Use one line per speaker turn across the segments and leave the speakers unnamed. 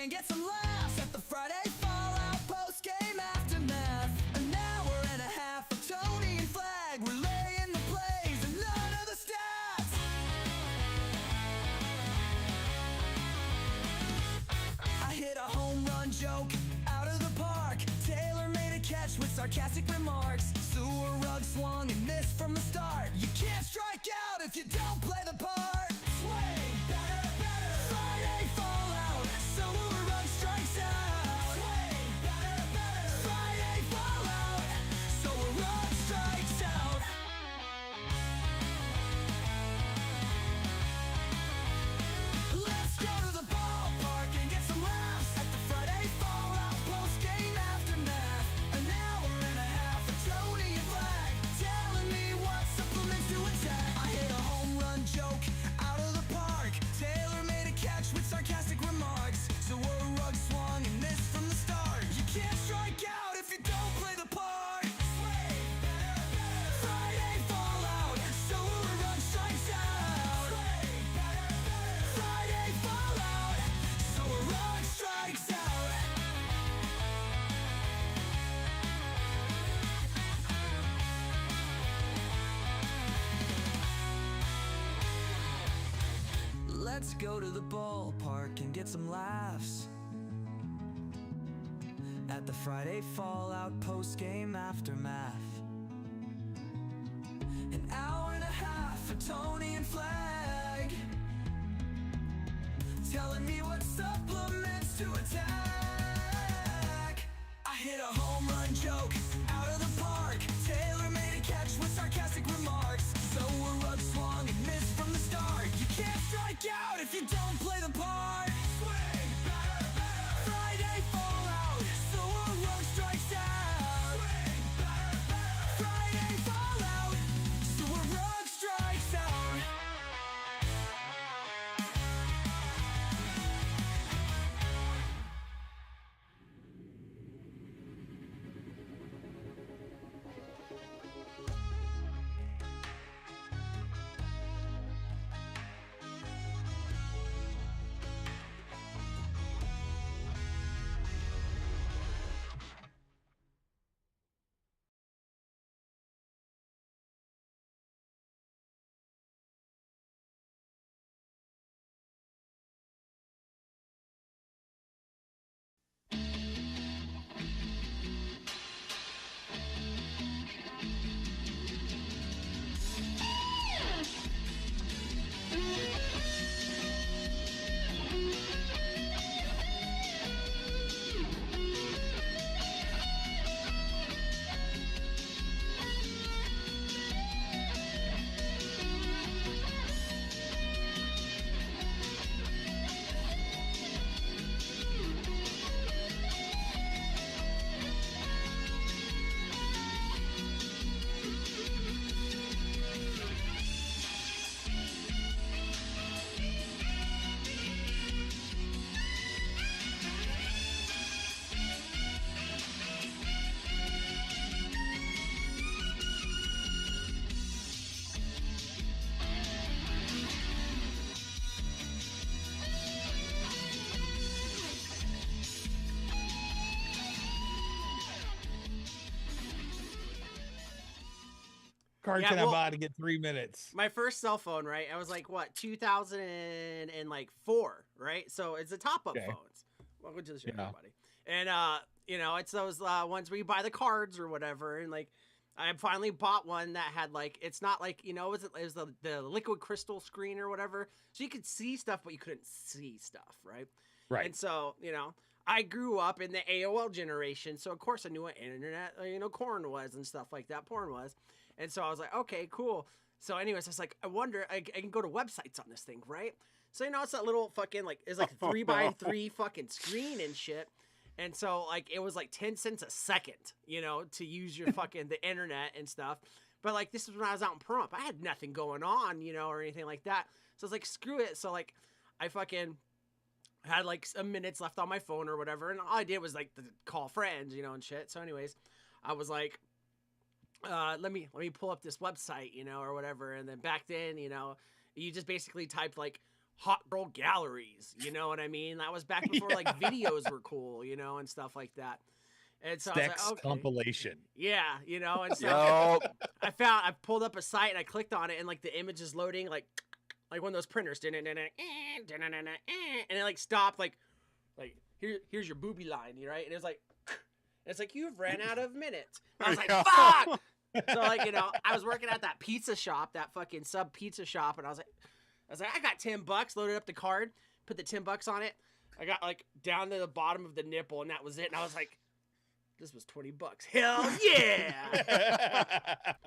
and get some laughs at the Friday Fallout post-game aftermath. An hour and a half of Tony and Flag. We're laying the plays and none of the stats. I hit a home run joke out of the park. Taylor made a catch with sarcastic remarks. Sewer rug swung and missed from the start. You can't strike out if you don't play the part. Swing, batter, batter. Friday Fallout. Sewer rug strikes out. Swing, batter, batter. Friday Fallout. Sewer rug strikes out. Let's go to the ballpark and get some laughs at the Friday Fallout post-game aftermath. An hour and a half of Tony and Flag telling me what supplements to attack. I hit a home run joke out of the park. Taylor made a catch with sarcastic remarks. So a rug swung and missed from the start. You can't strike out if you don't play the part. Swing, batter, batter. Friday Fallout. So a rug strikes out. Swing, batter, batter. Friday Fallout. So a rug strikes out. Let's go to the ballpark and get some laughs at the Friday Fallout post-game aftermath. An hour and a half for Tony and Flag telling me what supplements to attack. I hit a home run joke out of the park. Taylor made a catch with sarcastic remarks. So a rug swung and missed from the start. You can't strike out if you don't play the part. Swing, batter, batter. Friday Fallout. So a rug strikes out. Swing, batter, batter. Friday Fallout. So a rug strikes out.
Card
Yeah,
can
well-
I buy to get 3 minutes?
My first cell phone, right? I was like, what, 2004, right? So it's the top-up
Okay.
phones. Welcome to the show,
Yeah.
everybody. And you know, it's those ones where you buy the cards or whatever, and like, I finally bought one that had like, it's not like, you know, it was the liquid crystal screen or whatever, so you could see stuff, but you couldn't see stuff, right?
Right.
And so, you know, I grew up in the AOL generation, so of course I knew what internet, you know, porn was and stuff like that, and so I was like, okay, cool. So anyways, I was like, I wonder, I can go to websites on this thing, right? So, you know, it's that little fucking, like, it's like 3x3 fucking screen and shit. And so, like, it was like 10 cents a second, you know, to use your fucking, the internet and stuff. But, like, this was when I was out in Pahrump. I had nothing going on, you know, or anything like that. So I was like, screw it. So, like, I fucking had, like, some minutes left on my phone or whatever. And all I did was, like, call friends, you know, and shit. So anyways, I was like, let me pull up this website, you know, or whatever. And then back then, you know, you just basically typed, like, hot girl galleries. You know what I mean? That was back before like videos were cool, you know, and stuff like that. And so I was
Sex
like, okay.
compilation.
Yeah, you know, and so
Yo,
I pulled up a site and I clicked on it and like the image is loading like one of those printers, and it like stopped like here's your booby line, right? And it's like you've ran out of minutes. And I was like,
Yeah.
fuck. So like, you know, I was working at that pizza shop, that fucking sub pizza shop, and I was like, I got $10, loaded up the card, put the $10 on it. I got like down to the bottom of the nipple, and that was it. And I was like, this was $20. Hell yeah!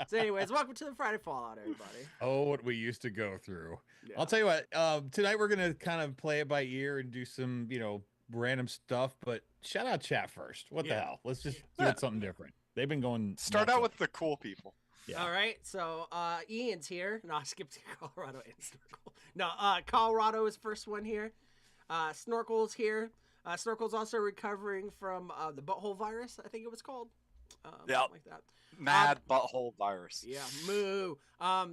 So, anyways, welcome to the Friday Fallout, everybody.
Oh, what we used to go through.
Yeah.
I'll tell you what, tonight we're going to kind of play it by ear and do some, you know, random stuff, but shout out chat first. What the
Yeah.
hell? Let's just
Yeah.
do it something different. They've been going
start
nuts
out
on
with
it.
the cool people.
Yeah.
All right, so Ian's here. No, I skipped Colorado and Snorkel. No, Colorado is first one here. Snorkel's here. Snorkel's also recovering from the butthole virus, I think it was called.
Yep.
Something like that.
Mad butthole virus.
Yeah, moo.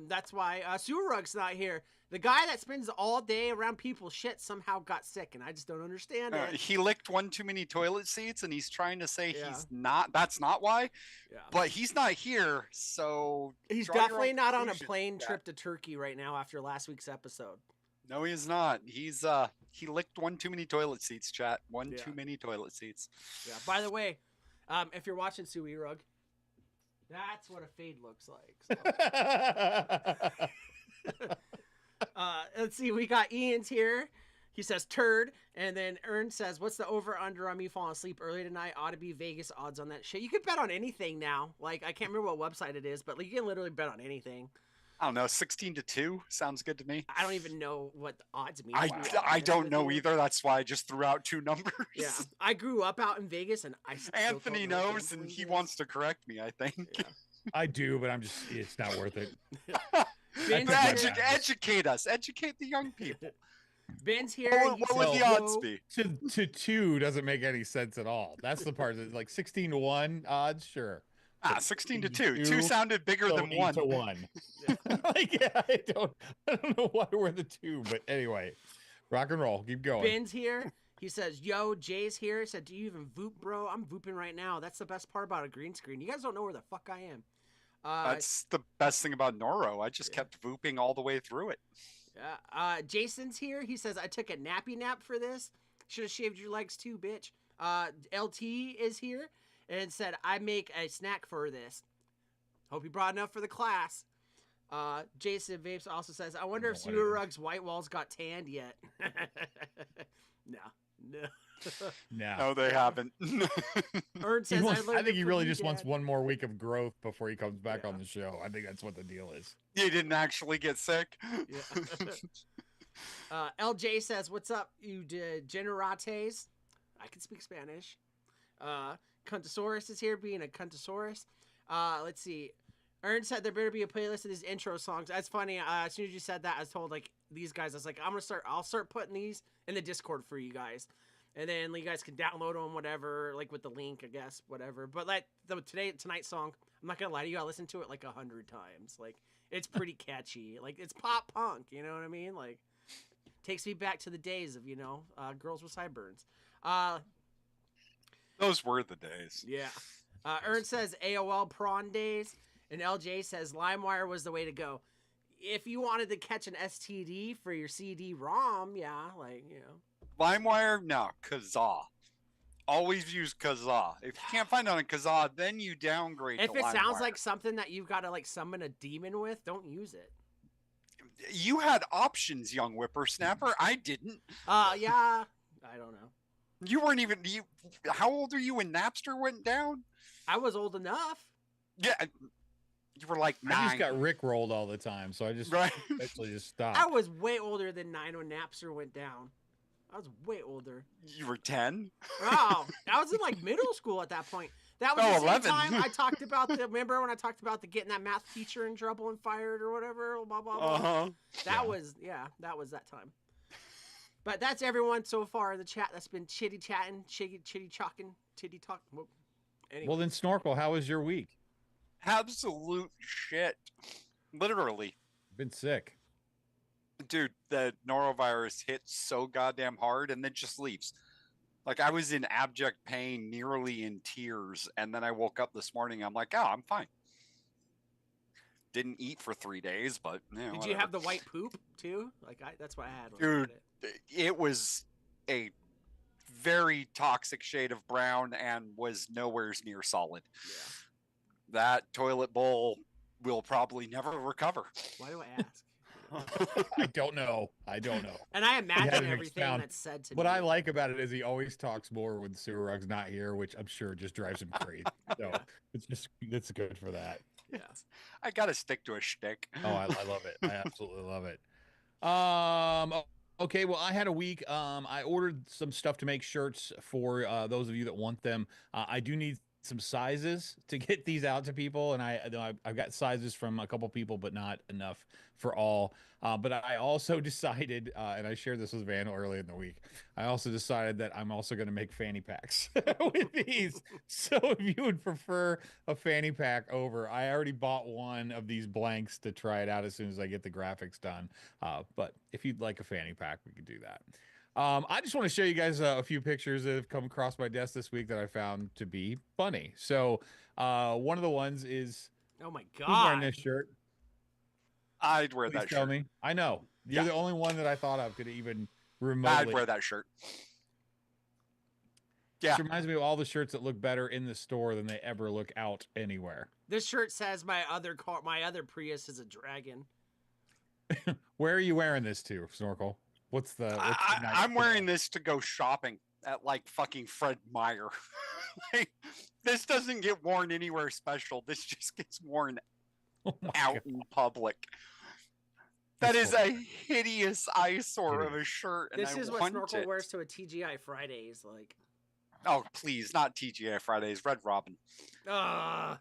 That's why Sewer Rug's not here. The guy that spends all day around people's shit somehow got sick, and I just don't understand it.
He licked one too many toilet seats, and he's trying to say
Yeah.
he's not. That's not why.
Yeah.
But he's not here, so
He's
draw your
definitely
own
not on a
conclusion.
plane
Yeah.
trip to Turkey right now after last week's episode.
No, he is not. He's he licked one too many toilet seats. Chat one
Yeah.
too many toilet seats.
Yeah. By the way, if you're watching Sui Rug, that's what a fade looks like. So. Let's see. We got Ian's here. He says turd, and then Ern says, "What's the over under on me falling asleep early tonight? Ought to be Vegas odds on that shit. You can bet on anything now. Like I can't remember what website it is, but like you can literally bet on anything.
I don't know. 16-2 sounds good to me.
I don't even know what the odds mean.
I,
to be
I
honest
don't
with
know
you.
either. That's why I just threw out two numbers.
Yeah, I grew up out in Vegas, and I still
Anthony
don't know what
knows, and
gambling
he
is.
wants to correct me. I think.
Yeah.
I do, but it's not worth it.
Ben's
I think
here.
that's-
Educate us. Educate the young people.
Ben's here.
What,
He
what would
says,
the odds
"Yo,
be?
To two doesn't make any sense at all. That's the part that's like 16-1 odds, sure.
16-2.
2,
Two sounded bigger
So
than
8
one.
to 1. Like, yeah, I don't know why we're the two, but anyway, rock and roll. Keep going.
Ben's here. He says, "Yo, Jay's here." He said, "Do you even voop, bro? I'm vooping right now. That's the best part about a green screen. You guys don't know where the fuck I am."
That's the best thing about Noro. I just
Yeah.
kept vooping all the way through it.
Jason's here. He says, "I took a nappy nap for this. Should have shaved your legs too, bitch." LT is here and said, "I make a snack for this. Hope you brought enough for the class." Jason Vapes also says, "I wonder if
No, I
Sewer
didn't.
Rug's white walls got tanned yet." No.
No.
No, they haven't.
Ern says,
I
learned
think he
it from
really
you,
just wants
Dad."
one more week of growth before he comes back
Yeah.
on the show. I think that's what the deal is.
You didn't actually get sick.
Yeah. LJ says, "What's up, you degenerates?" I can speak Spanish. Cuntosaurus is here, being a Cuntosaurus. Let's see. Ern said there better be a playlist of these intro songs. That's funny. As soon as you said that, I was told like these guys. I was like, I'll start putting these in the Discord for you guys, and then you guys can download them, whatever, like with the link, I guess, whatever. But like tonight's song, I'm not gonna lie to you. I listened to it like 100 times. Like it's pretty catchy. Like it's pop punk. You know what I mean? Like takes me back to the days of girls with sideburns.
Those were the days.
Yeah. Ern says AOL prawn days, and LJ says LimeWire was the way to go. If you wanted to catch an STD for your CD-ROM, yeah,
LimeWire, no. Kazaa. Always use Kazaa. If you can't find it on Kazaa, then you downgrade
If
to
it sounds
LimeWire.
like something that you've got to like summon a demon with, don't use it.
You had options, young whippersnapper. I didn't.
Yeah, I don't know.
You weren't even. How old are you when Napster went down?
I was old enough.
Yeah, you were like
I just
9.
got Rick rolled all the time, so I just
Right.
eventually just stopped.
I was way older than 9 when Napster went down. I was way older.
You were 10.
Oh, I was in like middle school at that point. That was
Oh,
the same
11.
time I talked about remember when I talked about the getting that math teacher in trouble and fired or whatever, blah blah blah.
huh.
That was that time. But that's everyone so far in the chat that's been chitty chatting, chitty chalking, titty talk. Whoop. Anyway,
Well, then Snorkel, how was your week?
Absolute shit. Literally.
Been sick.
Dude, the norovirus hits so goddamn hard and then just leaves. Like I was in abject pain, nearly in tears, and then I woke up this morning. I'm like, oh, I'm fine. Didn't eat for 3 days, but
Did you have the white poop too? Like that's what I had. When I
dude?
had it.
It was a very toxic shade of brown and was nowhere near solid.
Yeah.
That toilet bowl will probably never recover.
Why do I ask?
I don't know. I don't know.
And I imagine
hadn't
everything
expound-
that's said to
What
me.
I like about it is he always talks more when Surug's not here, which I'm sure just drives him crazy. So it's good for that.
Yeah.
I gotta stick to a shtick.
Oh, I love it. I absolutely love it. Okay, well, I had a week. I ordered some stuff to make shirts for those of you that want them. I do need some sizes to get these out to people, and I've got sizes from a couple people, but not enough for all. But I also decided, and I shared this with Vandal early in the week. I also decided that I'm also going to make fanny packs with these. So if you would prefer a fanny pack over, I already bought one of these blanks to try it out as soon as I get the graphics done. But if you'd like a fanny pack, we could do that. I just want to show you guys a few pictures that have come across my desk this week that I found to be funny. So one of the ones is
Oh my
who's wearing
god.
this shirt?
I'd wear
Please
that
tell
shirt.
me. I know you're
Yeah.
the only one that I thought of could even
I'd
remotely.
wear that shirt.
This
Yeah.
reminds me of all the shirts that look better in the store than they ever look out anywhere.
This shirt says my other Prius is a dragon.
Where are you wearing this to, Snorkel? What's the?
I'm wearing this to go shopping at like fucking Fred Meyer. Like, this doesn't get worn anywhere special. This just gets worn
Oh my
out
God.
in public. That
That's
is a hideous eyesore of a
Hideous.
shirt, and
This
I
is what
want
Snorkel
it.
wears to a TGI Fridays. Like,
Oh, please, not TGI Fridays, Red Robin.
ah,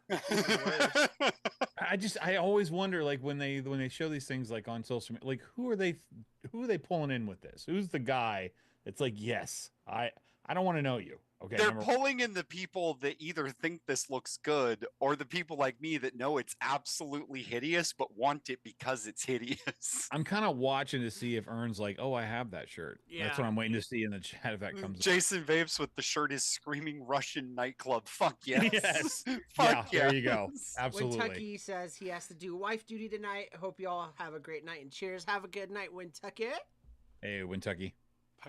I always wonder, like when they show these things like on social media, like who are they pulling in with this? Who's the guy that's like, yes, I don't want to know you. Okay,
They're
number one.
pulling in the people that either think this looks good or the people like me that know it's absolutely hideous but want it because it's hideous.
I'm kind of watching to see if Ern's like, oh, I have that shirt. That's what
Yeah.
I'm waiting to see in the chat if that comes.
Jason Vapes with the shirt is screaming Russian nightclub. Fuck yes.
Yes.
Fuck
Yeah, there you go.
yes.
Absolutely.
Kentucky says he has to do wife duty tonight. Hope you all have a great night and cheers. Have a good night, Kentucky.
Hey, Kentucky.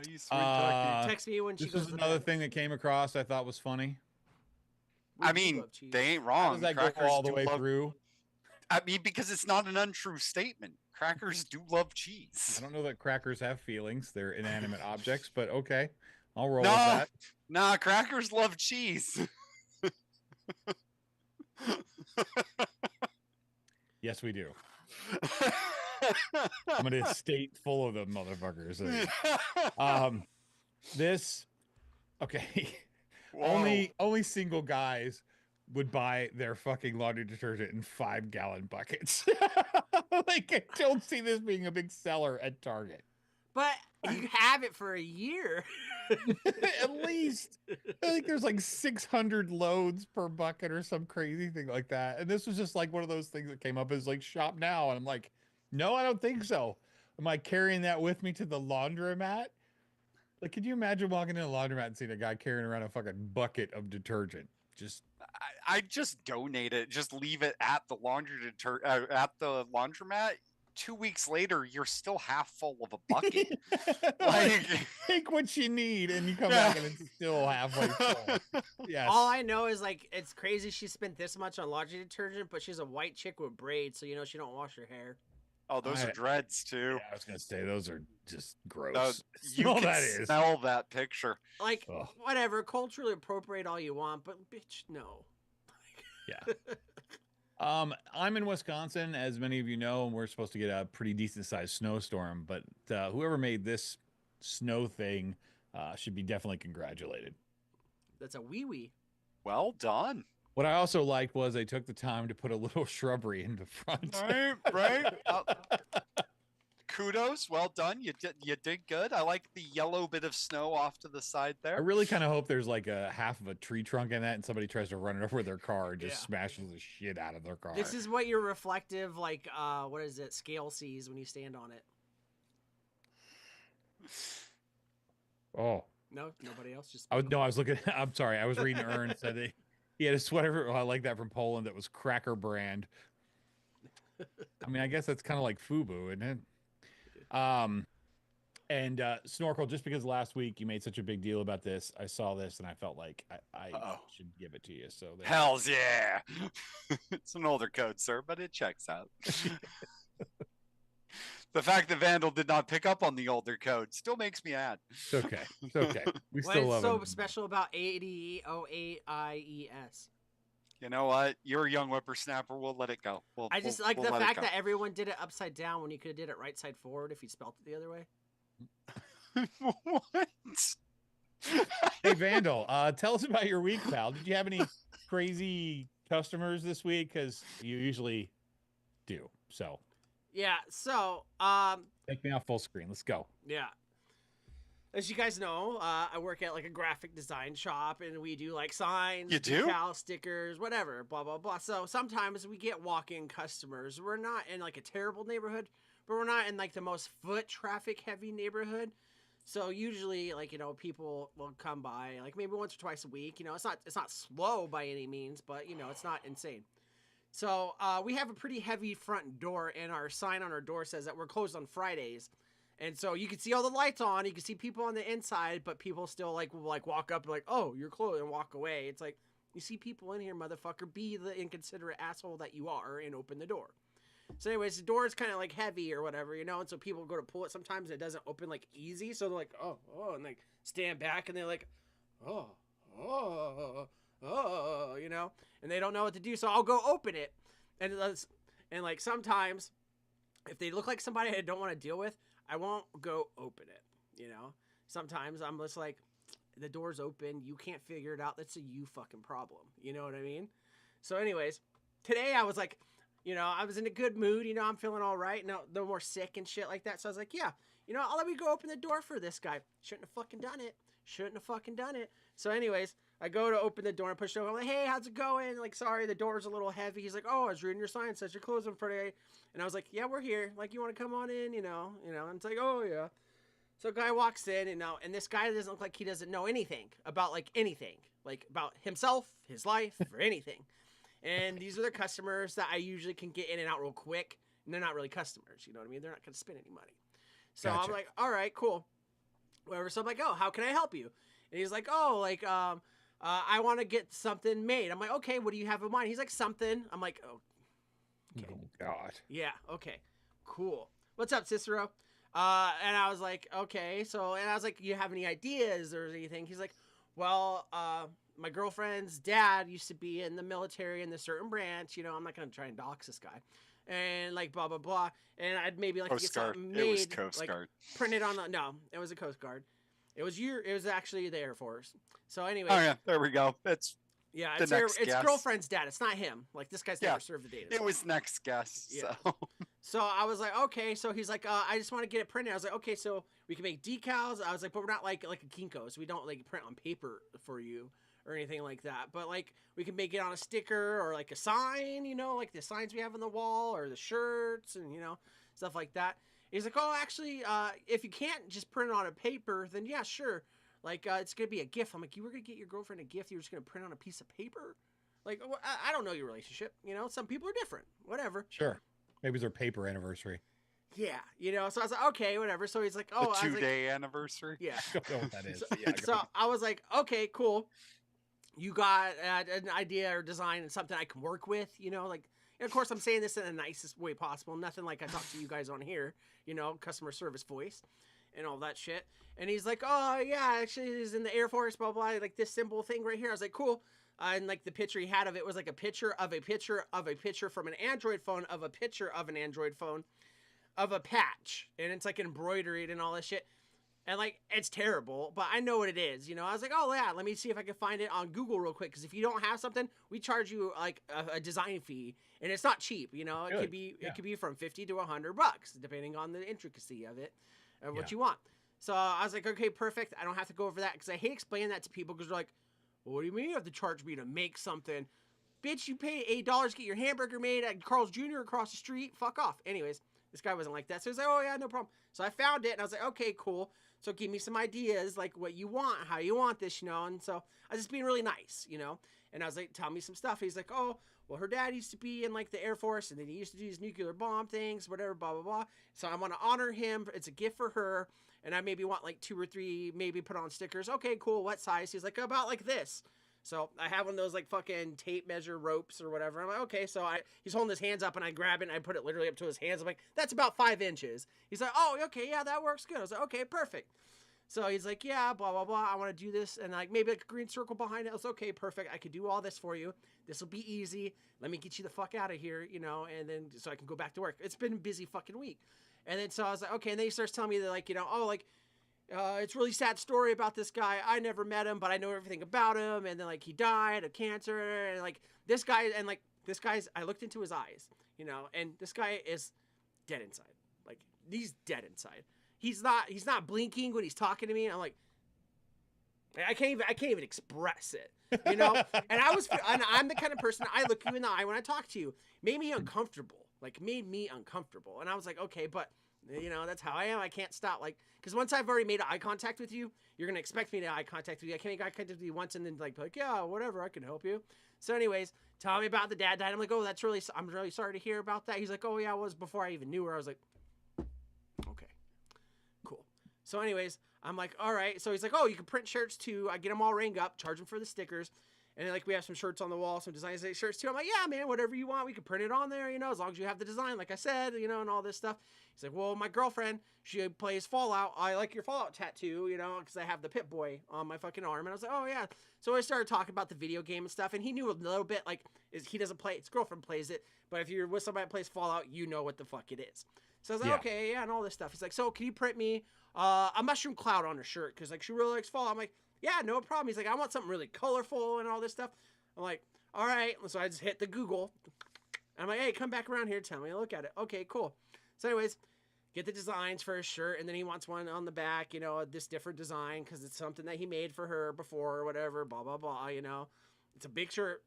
Peace,
Text me when she
This
goes
is
to
another
bed.
thing that came across I thought was funny.
We
I
do
mean,
love cheese.
they ain't
How
wrong.
does that
Crackers
go all the
do
way
love-
through?
I mean, because it's not an untrue statement. Crackers do love
I
cheese.
don't know that crackers have feelings. They're inanimate objects, but okay. I'll roll
No.
with that.
Nah, crackers love cheese.
Yes, we do. I'm an estate full of them motherfuckers. This okay. Only single guys would buy their fucking laundry detergent in 5-gallon buckets. Like I don't see this being a big seller at Target.
But you have it for a year.
At least I think there's like 600 loads per bucket or some crazy thing like that. And this was just like one of those things that came up as like shop now. And I'm like, no, I don't think so. Am I carrying that with me to the laundromat? Like, could you imagine walking in a laundromat and seeing a guy carrying around a fucking bucket of detergent? Just
I just donate it. Just leave it at the at the laundromat. 2 weeks later, you're still half full of a bucket.
like,
Like,
take what you need and you come
Yeah.
back and it's still halfway full. Yes.
All I know is like it's crazy she spent this much on laundry detergent, but she's a white chick with braids, so you know she don't wash her hair.
oh, those are dreads too.
Yeah, I was gonna say those are just gross.
No,
That's
you
all
can
that is.
smell that picture.
Like
Ugh.
whatever, culturally appropriate all you want, but bitch, no.
Yeah. I'm in Wisconsin, as many of you know, and we're supposed to get a pretty decent sized snowstorm. But whoever made this snow thing should be definitely congratulated.
That's a wee wee.
Well done.
What I also liked was they took the time to put a little shrubbery in the front.
Right, right. Kudos. Well done. You did good. I like the yellow bit of snow off to the side
I
there.
really kind of hope there's like a half of a tree trunk in that, and somebody tries to run it over with their car and just
Yeah.
smashes the shit out of their car.
This is what your reflective, like, what is it, scale sees when you stand on it.
Oh,
No, nobody else. Just
I was looking. I'm sorry. I was reading Ern said that he had a sweater. Oh, I like that from Poland. That was Cracker brand. I mean, I guess that's kind of like FUBU, isn't it? And Snorkel, just because last week you made such a big deal about this, I saw this and I felt like I
Uh-oh.
should give it to you. So there.
Hells yeah! It's an older code, sir, but it checks out. The fact that Vandal did not pick up on the older code still makes me mad.
It's okay. It's okay. We
What
still
is
love
so
him.
special about ADOAIES?
You know what? You're a young whippersnapper. We'll let it go.
I just
we'll
like the
let it
fact
go.
that everyone did it upside down when you could have did it right side forward if you spelt it the other way.
What?
Hey Vandal, tell us about your week, pal. Did you have any crazy customers this week? Because you usually do. So
Yeah. So
take me off full screen. Let's go.
yeah. As you guys know, I work at like a graphic design shop, and we do like signs,
You do?
decal, stickers, whatever, blah blah blah. So sometimes we get walk-in customers. We're not in like a terrible neighborhood, but we're not in like the most foot traffic heavy neighborhood. So usually, like, you know, people will come by like maybe once or twice a week. You know, it's not slow by any means, but you know, it's not insane. So we have a pretty heavy front door, and our sign on our door says that we're closed on Fridays. And so you can see all the lights on, you can see people on the inside, but people still like will like walk up and like, oh, you're closed, and walk away. It's like, you see people in here, motherfucker, be the inconsiderate asshole that you are and open the door. So anyways, the door is kind of like heavy or whatever, you know, and so people go to pull it sometimes, it doesn't open like easy, so they're like, oh, and like stand back, and they're like, oh, you know, and they don't know what to do, so I'll go open it, and like sometimes if they look like somebody I don't want to deal with, I won't go open it, you know? Sometimes I'm just like, the door's open, you can't figure it out, that's a you fucking problem, you know what I mean? So anyways, today I was like, you know, I was in a good mood, you know, I'm feeling all right, no more sick and shit like that, so I was like, yeah, you know, I'll let me go open the door for this guy. Shouldn't have fucking done it. So anyways, I go to open the door and push it over. I'm like, hey, how's it going? Like, sorry, the door's a little heavy. He's like, oh, I was reading your sign, says you're closing for today. And I was like, yeah, we're here. Like, you want to come on in, you know? And it's like, oh, yeah. So a guy walks in, and this guy doesn't look like he doesn't know anything about, like, anything. Like, about himself, his life, or anything. And these are the customers that I usually can get in and out real quick. And they're not really customers, you know what I mean? They're not going to spend any money. So
Gotcha.
I'm like, all right, cool. Whatever. So I'm like, oh, how can I help you? And he's like, oh, like, I want to get something made. I'm like, okay, what do you have in mind? He's like, something. I'm like, oh, okay.
Oh God.
Yeah, okay, cool. What's up, Cicero? And I was like, okay, so, and I was like, you have any ideas or anything? He's like, well, my girlfriend's dad used to be in the military in this certain branch, you know, I'm not going to try and dox this guy. And like, blah, blah, blah. And I'd maybe like to get
Coast Guard.
something made.
It was Coast
like,
Guard.
printed on the, no, it was a Coast Guard. It was actually the Air Force. So anyway.
Oh yeah, there we go. It's
Yeah,
the
it's
next guess.
girlfriend's dad. It's not him. Like, this guy's
Yeah,
never served the data.
it was next guess.
Yeah.
So
So I was like, okay. So he's like, I just want to get it printed. I was like, okay, so we can make decals. I was like, but we're not like a Kinko's. We don't like print on paper for you or anything like that. But like, we can make it on a sticker or like a sign, you know, like the signs we have on the wall or the shirts and, you know, stuff like that. He's like, oh, actually, if you can't just print it on a paper, then yeah, sure. Like, it's going to be a gift. I'm like, you were going to get your girlfriend a gift. You were just going to print on a piece of paper? Like, I don't know your relationship. You know, some people are different. Whatever.
Sure. Maybe it's our paper anniversary.
Yeah, you know, so I was like, okay, whatever. So he's like, oh,
the
I was like,
2-day anniversary.
yeah.
I don't know what that is.
So,
but yeah,
so I was like, okay, cool. You got an idea or design and something I can work with, you know, like, and of course I'm saying this in the nicest way possible. Nothing like I talk to you guys on here, you know, customer service voice and all that shit. And he's like, oh yeah, actually he's in the Air Force, blah, blah, like this simple thing right here. I was like, cool. And like the picture he had of it was like a picture of a picture of a picture from an Android phone of a picture of an Android phone of a patch. And it's like embroidered and all this shit. And like, it's terrible, but I know what it is, you know? I was like, oh yeah, let me see if I can find it on Google real quick. Cause if you don't have something, we charge you like a design fee and it's not cheap, you know? It
Good.
could be,
Yeah.
it could be from $50 to $100 depending on the intricacy of it and what
Yeah.
you want. So I was like, okay, perfect. I don't have to go over that because I hate explaining that to people because they're like, well, what do you mean you have to charge me to make something? Bitch, you pay $8 to get your hamburger made at Carl's Jr. across the street. Fuck off. Anyways, this guy wasn't like that. So he was like, oh, yeah, no problem. So I found it, and I was like, okay, cool. So give me some ideas, like what you want, how you want this, you know. And so I was just being really nice, you know. And I was like, tell me some stuff. He's like, oh, well, her dad used to be in like the Air Force, and then he used to do these nuclear bomb things, whatever, blah blah blah. So I want to honor him. It's a gift for her, and I maybe want like 2 or 3, maybe put on stickers. Okay, cool. What size? He's like, about like this. So I have one of those like fucking tape measure ropes or whatever. I'm like, okay. So he's holding his hands up, and I grab it and I put it literally up to his hands. I'm like, that's about 5 inches. He's like, oh, okay, yeah, that works good. I was like, okay, perfect. So he's like, yeah, blah, blah, blah. I want to do this. And like maybe like a green circle behind it. I was okay, perfect. I could do all this for you. This will be easy. Let me get you the fuck out of here, you know, and then so I can go back to work. It's been a busy fucking week. And then so I was like, okay. And then he starts telling me that, like, you know, oh, like, it's a really sad story about this guy. I never met him, but I know everything about him. And then like he died of cancer. And like this guy, and like this guy's, I looked into his eyes, you know, and this guy is dead inside. Like he's dead inside. He's not blinking when he's talking to me. And I'm like, I can't even express it, you know? And I'm the kind of person, I look you in the eye when I talk to you. Made me uncomfortable. And I was like, okay, but you know, that's how I am. I can't stop. Like, because once I've already made eye contact with you, you're going to expect me to eye contact with you. I can't make eye contact with you once and then like, yeah, whatever, I can help you. So anyways, tell me about the dad died. I'm like, oh, I'm really sorry to hear about that. He's like, oh yeah, it was before I even knew her. I was like, okay. Cool. So anyways, I'm like, all right. So he's like, oh, you can print shirts too. I get them all rang up, charge them for the stickers. And then, like, we have some shirts on the wall, some designs shirts too. I'm like, yeah, man, whatever you want. We can print it on there, you know, as long as you have the design, like I said, you know, and all this stuff. He's like, well, my girlfriend, she plays Fallout. I like your Fallout tattoo, you know, because I have the Pip-Boy on my fucking arm. And I was like, oh, yeah. So I started talking about the video game and stuff. And he knew a little bit, like, he doesn't play it. His girlfriend plays it. But if you're with somebody that plays Fallout, you know what the fuck it is. So I was like, okay, yeah, and all this stuff. He's like, so can you print me a mushroom cloud on her shirt? Because, like, she really likes Fallout. I'm like, yeah, no problem. He's like, I want something really colorful and all this stuff. I'm like, all right. So I just hit the Google. I'm like, hey, come back around here. Tell me to look at it. Okay, cool. So anyways, get the designs for his shirt. And then he wants one on the back, you know, this different design because it's something that he made for her before or whatever, blah, blah, blah, you know. It's a big shirt.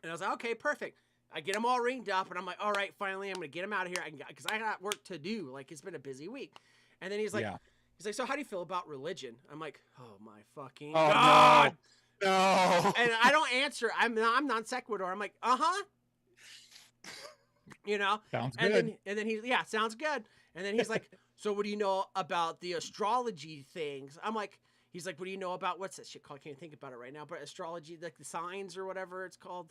And I was like, okay, perfect. I get them all ringed up. And I'm like, all right, finally, I'm going to get him out of here because I got work to do. Like, it's been a busy week. And then he's like, so how do you feel about religion? I'm like, oh, my fucking God.
No.
And I don't answer. I'm non sequitur. I'm like, uh-huh. You know?
Sounds
and
good.
Then he's, yeah, sounds good. And then he's like, so what do you know about the astrology things? I'm like, he's like, what do you know about, what's that shit called? I can't think about it right now, but astrology, like the signs or whatever it's called.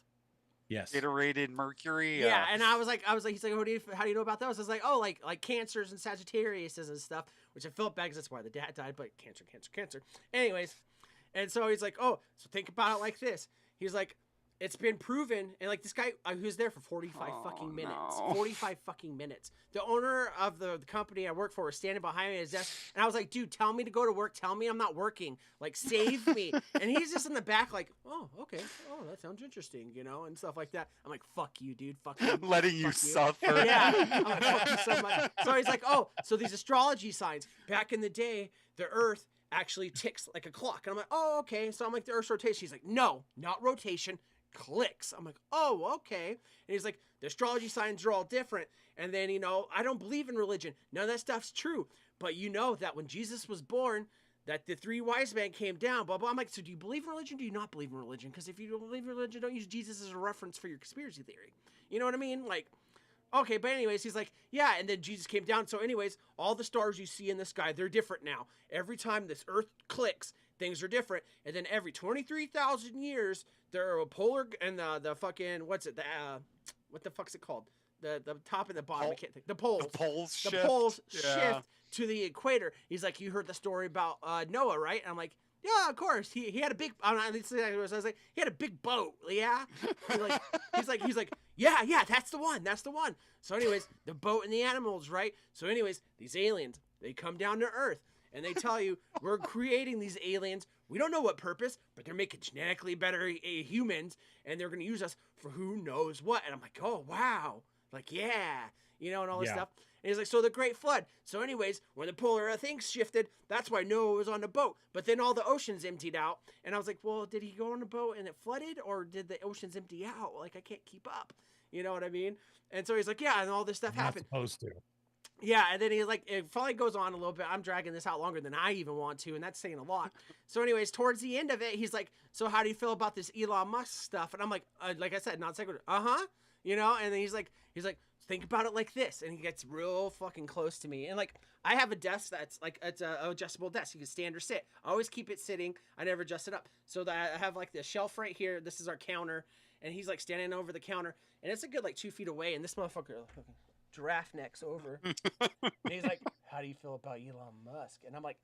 Yes.
Iterated Mercury.
Yeah, and I was like, he's like, how do you know about those? I was like, oh, like cancers and Sagittariuses and stuff, which I felt bad because that's why the dad died, but cancer. Anyways. And so he's like, oh, so think about it like this. He's like, it's been proven. And like this guy who's there for 45 fucking minutes.
No.
45 fucking minutes. The owner of the company I work for was standing behind me at his desk. And I was like, dude, tell me to go to work. Tell me I'm not working. Like, save me. And he's just in the back like, oh, okay. Oh, that sounds interesting, you know, and stuff like that. I'm like, fuck you, dude. Fuck you.
Letting you suffer.
Yeah. I'm like, fuck you so much. So he's like, oh, so these astrology signs. Back in the day, the Earth actually ticks like a clock. And I'm like, oh, okay. So I'm like, the Earth's rotation. He's like, no, not rotation, clicks. I'm like, oh, okay. And he's like, the astrology signs are all different. And then, you know, I don't believe in religion. None of that stuff's true. But you know that when Jesus was born, that the 3 wise men came down, blah, blah. I'm like, so do you believe in religion? Do you not believe in religion? Because if you don't believe in religion, don't use Jesus as a reference for your conspiracy theory. You know what I mean? Like, okay, but anyways, he's like, yeah, and then Jesus came down. So anyways, all the stars you see in the sky, they're different now. Every time this Earth clicks, things are different. And then every 23,000 years, there are a polar and the fucking, what the fuck's it called? The top and the bottom, I can't think. The poles.
The poles shift.
The poles shift to the equator. He's like, you heard the story about Noah, right? And I'm like, yeah, of course. He had a big. I was like, he had a big boat. Yeah. He's like, yeah, that's the one. That's the one. So, anyways, the boat and the animals, right? So, anyways, these aliens, they come down to Earth and they tell you we're creating these aliens. We don't know what purpose, but they're making genetically better humans, and they're gonna use us for who knows what. And I'm like, oh wow, like yeah, you know, and all this stuff. And he's like, so the Great Flood. So anyways, when the polar things shifted, that's why Noah was on the boat. But then all the oceans emptied out. And I was like, well, did he go on the boat and it flooded? Or did the oceans empty out? Like, I can't keep up. You know what I mean? And so he's like, yeah, and all this stuff happened.
Supposed to.
Yeah, and then he's like, it probably goes on a little bit. I'm dragging this out longer than I even want to, and that's saying a lot. So, anyways, towards the end of it, he's like, "So, how do you feel about this Elon Musk stuff?" And I'm like I said, not sequitur. You know. And then he's like, think about it like this, and he gets real fucking close to me. And like, I have a desk that's like it's a adjustable desk. You can stand or sit. I always keep it sitting. I never adjust it up. So that I have like the shelf right here. This is our counter, and he's like standing over the counter, and it's a good like 2 feet away. And this motherfucker. Giraffe necks over. And he's like, "How do you feel about Elon Musk?" And I'm like,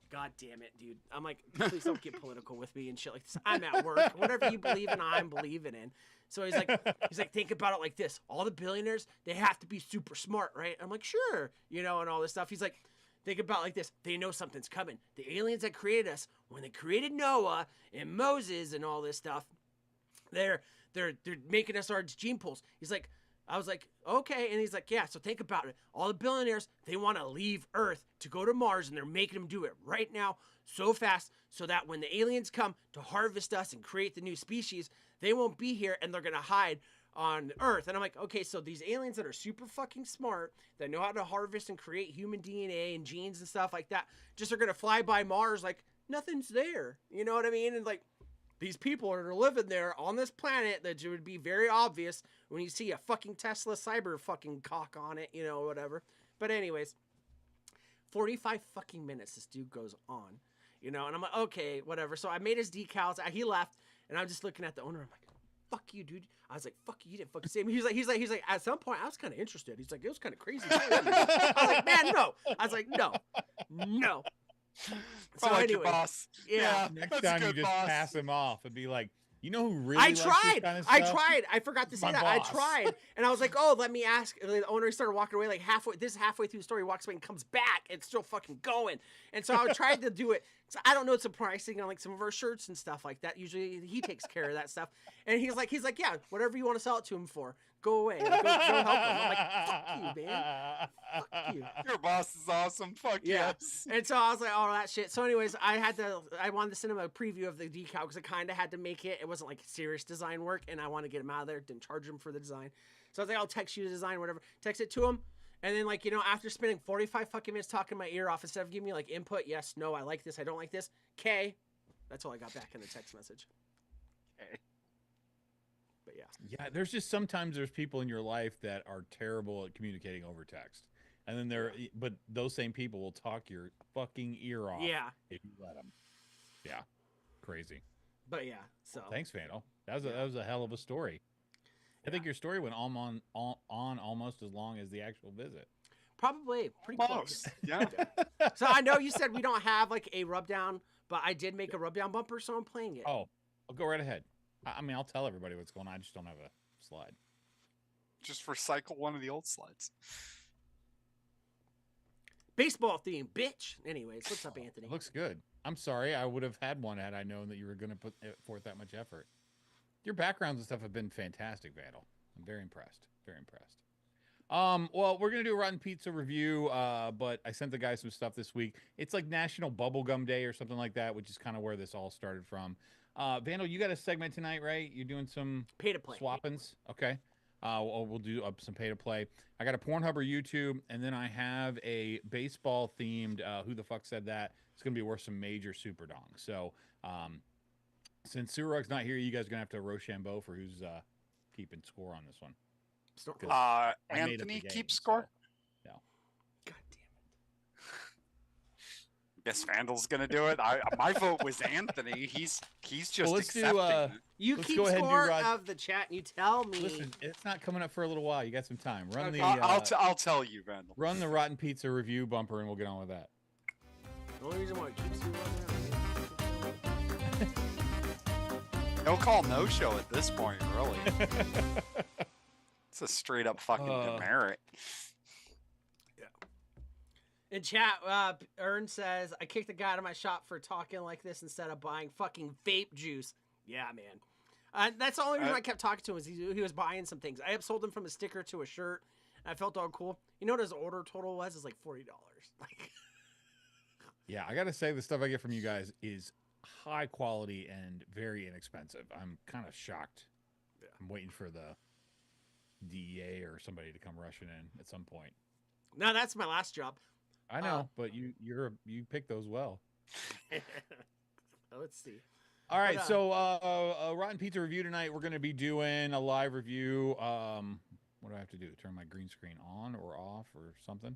"God damn it, dude." I'm like, "Please don't get political with me and shit like this. I'm at work. Whatever you believe in, I'm believing in." So he's like, "Think about it like this. All the billionaires, they have to be super smart, right?" I'm like, "Sure," you know, and all this stuff. He's like, "Think about it like this. They know something's coming. The aliens that created us, when they created Noah and Moses and all this stuff, they're making us our gene pools." He's like, I was like, okay. And he's like, yeah, so think about it. All the billionaires, they want to leave Earth to go to Mars, and they're making them do it right now so fast so that when the aliens come to harvest us and create the new species, they won't be here and they're going to hide on Earth. And I'm like, okay, so these aliens that are super fucking smart, that know how to harvest and create human DNA and genes and stuff like that, just are going to fly by Mars like nothing's there. You know what I mean? And like, these people are living there on this planet that would be very obvious when you see a fucking Tesla cyber fucking cock on it, you know, whatever. But anyways, 45 fucking minutes this dude goes on, you know, and I'm like, okay, whatever. So I made his decals. He left, and I'm just looking at the owner. I'm like, fuck you, dude. I was like, fuck you, you didn't fucking see me. He's like, at some point, I was kind of interested. He's like, it was kind of crazy. I was like, man, no. I was like, no. So
I like your
anyway,
boss.
yeah.
Next
that's a
time you
good
just
boss.
pass him off and be like, you know who really
I
likes
tried.
this kind of
I
stuff?
tried. I forgot to say
My
that.
boss.
I tried. And I was like, oh, let me ask. And the owner started walking away like halfway. This is halfway through the story. He walks away and comes back. It's still fucking going. And so I tried to do it. So I don't know some pricing on like some of our shirts and stuff like that. Usually he takes care of that stuff. And he's like, yeah, whatever you want to sell it to him for. Go away. Go help him. I'm like, fuck you, man. Fuck you.
Your boss is awesome. Fuck
Yeah.
yes.
And so I was like, all that shit. So anyways, I wanted to send him a preview of the decal because I kind of had to make it. It wasn't like serious design work, and I want to get him out of there. Didn't charge him for the design. So I was like, I'll text you the design, whatever. Text it to him. And then like, you know, after spending 45 fucking minutes talking my ear off, instead of giving me like input, yes, no, I like this, I don't like this, K. That's all I got back in the text message.
Okay.
But yeah.
Yeah, there's just sometimes there's people in your life that are terrible at communicating over text. And then but those same people will talk your fucking ear off
Yeah.
if you let them. Yeah. Crazy.
But yeah. So
Thanks, Vandal. That was a hell of a story. I think your story went on almost as long as the actual visit.
probably pretty close.
Almost. Yeah.
So I know you said we don't have like a rub down, but I did make a rub down bumper, so I'm playing it.
Oh, I'll go right ahead. I mean, I'll tell everybody what's going on. I just don't have a slide.
Just recycle one of the old slides.
Baseball theme, bitch. Anyways, what's up, Anthony?
It looks good. I'm sorry. I would have had one had I known that you were going to put forth that much effort. Your backgrounds and stuff have been fantastic, Vandal. I'm very impressed. Very impressed. Well, we're going to do a Rotten Pizza review, but I sent the guys some stuff this week. It's like National Bubblegum Day or something like that, which is kind of where this all started from. Vandal, you got a segment tonight, right? You're doing some
Pay to play.
swappings. Okay. We'll do some pay to play. I got a Pornhub or YouTube, and then I have a baseball themed. Who the fuck said that? It's gonna be worth some major super dong. So, since Surug's not here, you guys are gonna have to Rochambeau for who's keeping score on this one.
Snort-
Good.
God
I made up the
Anthony
game,
keeps score.
so,
damn
Guess Vandal's gonna do it. My vote was Anthony. He's just
Well, let's do,
accepting. it.
You
Let's
keep
go ahead and do
score
Rod-
of the chat, and you tell me.
Listen, it's not coming up for a little while. You got some time. Run
Okay.
the
I'll tell you, Vandal.
run the Rotten Pizza review bumper, and we'll get on with that.
The only reason why it keeps you on there.
No call, no show at this point, really. It's a straight up fucking demerit.
In chat, Ern says, I kicked a guy out of my shop for talking like this instead of buying fucking vape juice. Yeah, man. That's the only reason I kept talking to him is he was buying some things. I have sold him from a sticker to a shirt. And I felt all cool. You know what his order total was? It's like $40. Like,
Yeah, I gotta say the stuff I get from you guys is high quality and very inexpensive. I'm kind of shocked.
Yeah.
I'm waiting for the DEA or somebody to come rushing in at some point.
No, that's my last job.
I know, but you picked those well.
Let's see.
All right,
But,
so Rotten Pizza review tonight. We're going to be doing a live review. What do I have to do? Turn my green screen on or off or something?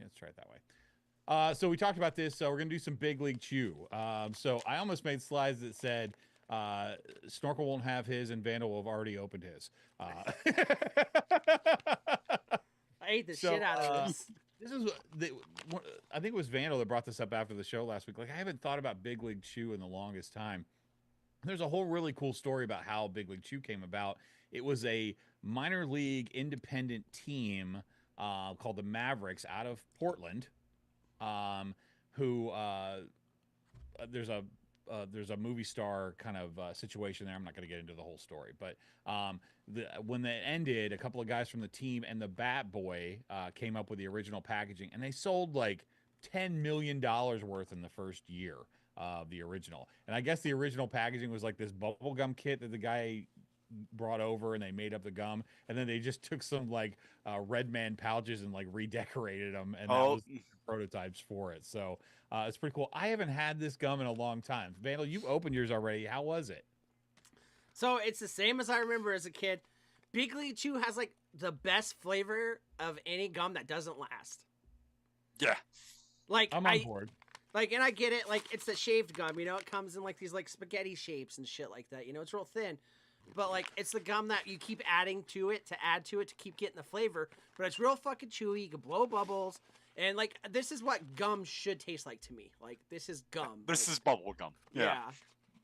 Yeah, let's try it that way. So we talked about this. So we're going to do some Big League Chew. So I almost made slides that said Snorkel won't have his and Vandal will have already opened his.
I ate the
So,
shit out of this.
This is I think it was Vandal that brought this up after the show last week. Like, I haven't thought about Big League Chew in the longest time. There's a whole really cool story about how Big League Chew came about. It was a minor league independent team called the Mavericks out of Portland, who there's a movie star kind of situation there. I'm not going to get into the whole story, but when it ended, a couple of guys from the team and the Bat Boy came up with the original packaging, and they sold like $10 million worth in the first year of the original. And I guess the original packaging was like this bubble gum kit that the guy brought over, and they made up the gum, and then they just took some like Red Man pouches and like redecorated them, and that was the prototypes for it. So it's pretty cool. I haven't had this gum in a long time. Vandal, you've opened yours already. How was it?
So it's the same as I remember as a kid. Big League Chew has like the best flavor of any gum that doesn't last.
Yeah.
Like
I'm on board.
Like, and I get it. Like, it's the shaved gum. You know, it comes in like these like spaghetti shapes and shit like that. You know, it's real thin. But like, it's the gum that you keep adding to it to add to it to keep getting the flavor. But it's real fucking chewy. You can blow bubbles. And like, this is what gum should taste like to me. Like, this is gum.
This
like,
is bubble gum. Yeah.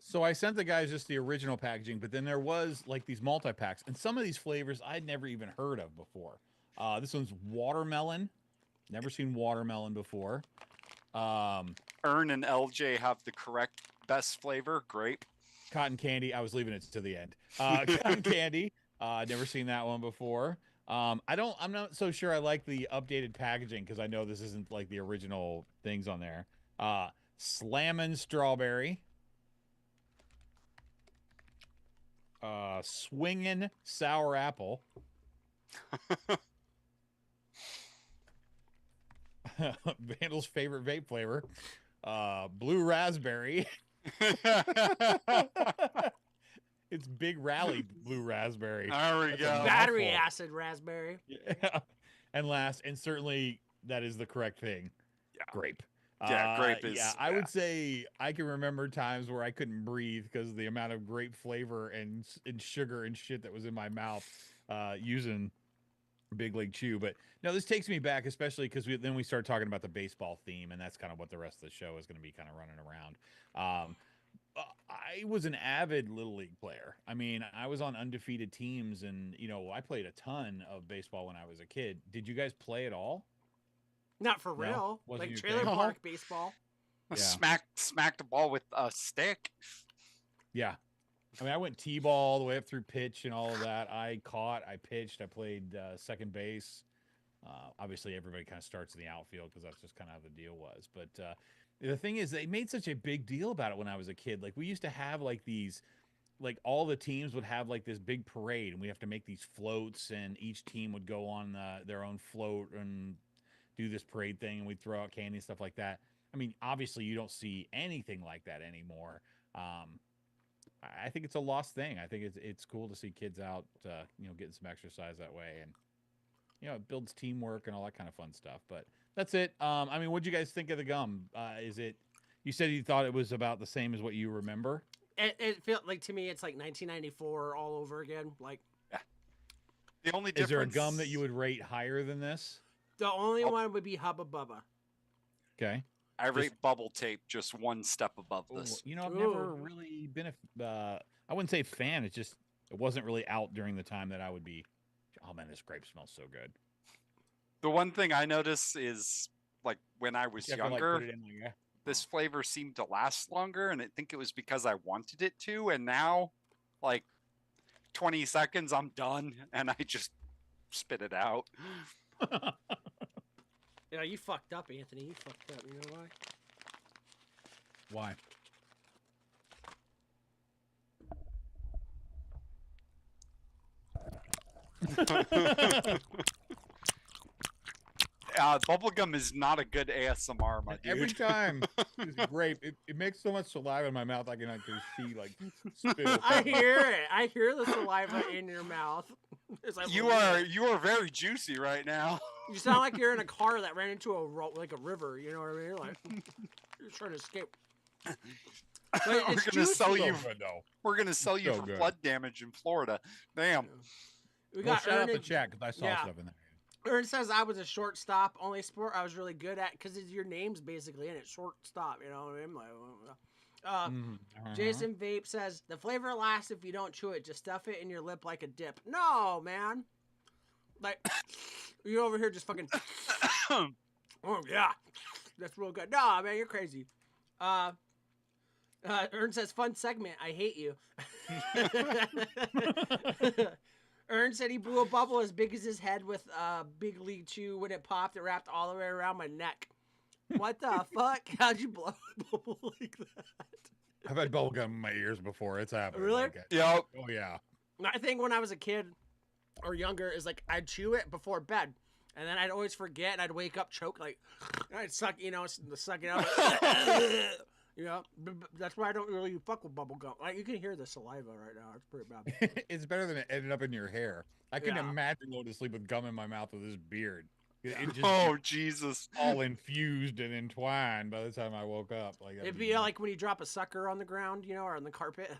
So I sent the guys just the original packaging, but then there was like these multi-packs, and some of these flavors I'd never even heard of before. This one's watermelon. Never seen watermelon before.
Ern and LJ have the correct best flavor. Grape.
Cotton candy. I was leaving it to the end. Cotton candy. Never seen that one before. I'm not so sure I like the updated packaging because I know this isn't like the original things on there. Slammin' strawberry. Swingin' sour apple. Vandal's favorite vape flavor. Blue raspberry. It's Big Rally blue raspberry.
There we
That's a
go.
Battery
mouthful.
acid raspberry.
Yeah. And last, and certainly that is the correct thing.
Yeah.
Grape.
Yeah, grape is.
Yeah, I would say I can remember times where I couldn't breathe because of the amount of grape flavor and sugar and shit that was in my mouth using Big League Chew. But no, this takes me back, especially because then we start talking about the baseball theme, and that's kind of what the rest of the show is going to be kind of running around. I was an avid Little League player. I mean, I was on undefeated teams, and I played a ton of baseball when I was a kid. Did you guys play at all?
Not for
No,
real.
wasn't
Like
your
trailer
thing.
park baseball.
Yeah.
Smacked the ball with a stick.
Yeah. I mean, I went T-ball all the way up through pitch and all of that. I caught, I pitched, I played second base. Obviously, everybody kind of starts in the outfield because that's just kind of how the deal was. But the thing is, they made such a big deal about it when I was a kid. Like, we used to have like these, like all the teams would have like this big parade, and we have to make these floats, and each team would go on their own float and do this parade thing, and we'd throw out candy and stuff like that. I mean, obviously, you don't see anything like that anymore. I think it's a lost thing. I think it's cool to see kids out, getting some exercise that way, and it builds teamwork and all that kind of fun stuff. But that's it. I mean, what'd you guys think of the gum? You said you thought it was about the same as what you remember?
It felt like to me it's like 1994 all over again. Like,
The only
Is
difference.
there a gum that you would rate higher than this?
the only one would be Hubba Bubba.
Okay.
I rate bubble tape just one step above this.
I've never
Ooh.
really been I wouldn't say fan. It's just it wasn't really out during the time that I would be. Oh man, this grape smells so good.
The one thing I notice is like when I was
You have to, like,
younger,
put it in, like,
this flavor seemed to last longer, and I think it was because I wanted it to. And now, like 20 seconds, I'm done, and I just spit it out.
Yeah, you fucked up, Anthony. You fucked up. You know why?
Why?
Bubblegum is not a good ASMR, my
And every
dude.
time it's grape, it makes so much saliva in my mouth I can actually see like spill.
I hear it. I hear the saliva in your mouth. It's like,
You are very juicy right now.
You sound like you're in a car that ran into a like a river. You know what I mean? Like you're trying to escape. But
We're
it's
gonna sell
juicy.
you.
So good, though.
We're gonna sell you
So
for
good.
flood damage in Florida. Damn.
We
Well,
got
shout out the
Ern.
chat because I saw
yeah.
stuff in there.
Ern says I was a shortstop, only sport I was really good at because your name's basically in it, shortstop. You know what I mean? Like, Jason Vape says the flavor lasts if you don't chew it. Just stuff it in your lip like a dip. No, man. Like you over here just fucking. Oh yeah, that's real good. No, man, you're crazy. Ern says fun segment. I hate you. Ern said he blew a bubble as big as his head with Big League Chew. When it popped, it wrapped all the way around my neck. What the fuck? How'd you blow a bubble like that?
I've had bubblegum in my ears before. It's happening.
Really?
Like it.
Yep.
Oh yeah.
I think when I was a kid or younger, is like I'd chew it before bed, and then I'd always forget, and I'd wake up choke like, and I'd suck, suck it out. You know, that's why I don't really fuck with bubble gum. Like you can hear the saliva right now. It's pretty bad.
It's better than it ended up in your hair. I can
Yeah.
imagine going to sleep with gum in my mouth with this beard. It just
Oh Jesus.
all infused and entwined by the time I woke up. Like that'd
It'd be like when you drop a sucker on the ground, or on the carpet.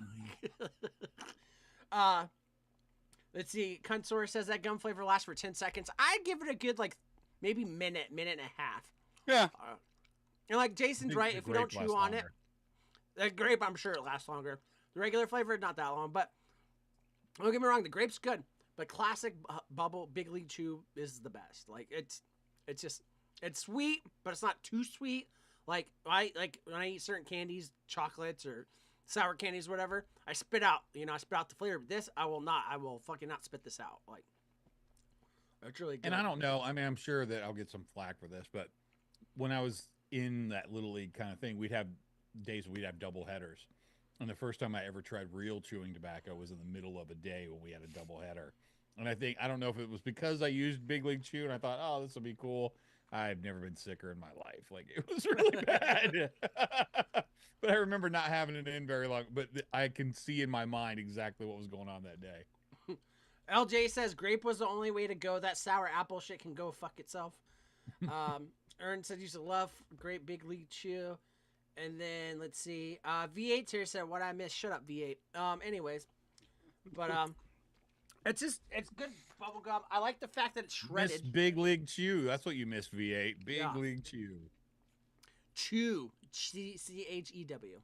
Let's see. Cunsor says that gum flavor lasts for 10 seconds. I'd give it a good maybe minute and a half.
Yeah.
And like Jason's
think
right,
the
if you don't
grape
chew
lasts
on it,
longer.
the grape I'm sure it lasts longer. The regular flavor not that long, but don't get me wrong, the grape's good. But classic bubble Big League Chew is the best. Like it's sweet, but it's not too sweet. Like when I eat certain candies, chocolates or sour candies, whatever, I spit out. I spit out the flavor. But this I will not. I will fucking not spit this out. Like it's really good.
And I don't know. I mean, I'm sure that I'll get some flack for this, but when I was in that little league kind of thing, we'd have days we'd have double headers. And the first time I ever tried real chewing tobacco was in the middle of a day when we had a double header. And I don't know if it was because I used Big League Chew and I thought, oh, this will be cool. I've never been sicker in my life. Like it was really bad. But I remember not having it in very long. But I can see in my mind exactly what was going on that day.
LJ says grape was the only way to go. That sour apple shit can go fuck itself. Ern said used to love grape Big League Chew. And then let's see. V8 here said what I missed. Shut up, V8. Anyways. But it's good bubble gum. I like the fact that it's
Miss
shredded.
Big League Chew. That's what you miss, V8. Big
Yeah.
League Chew.
Chew. CHEW.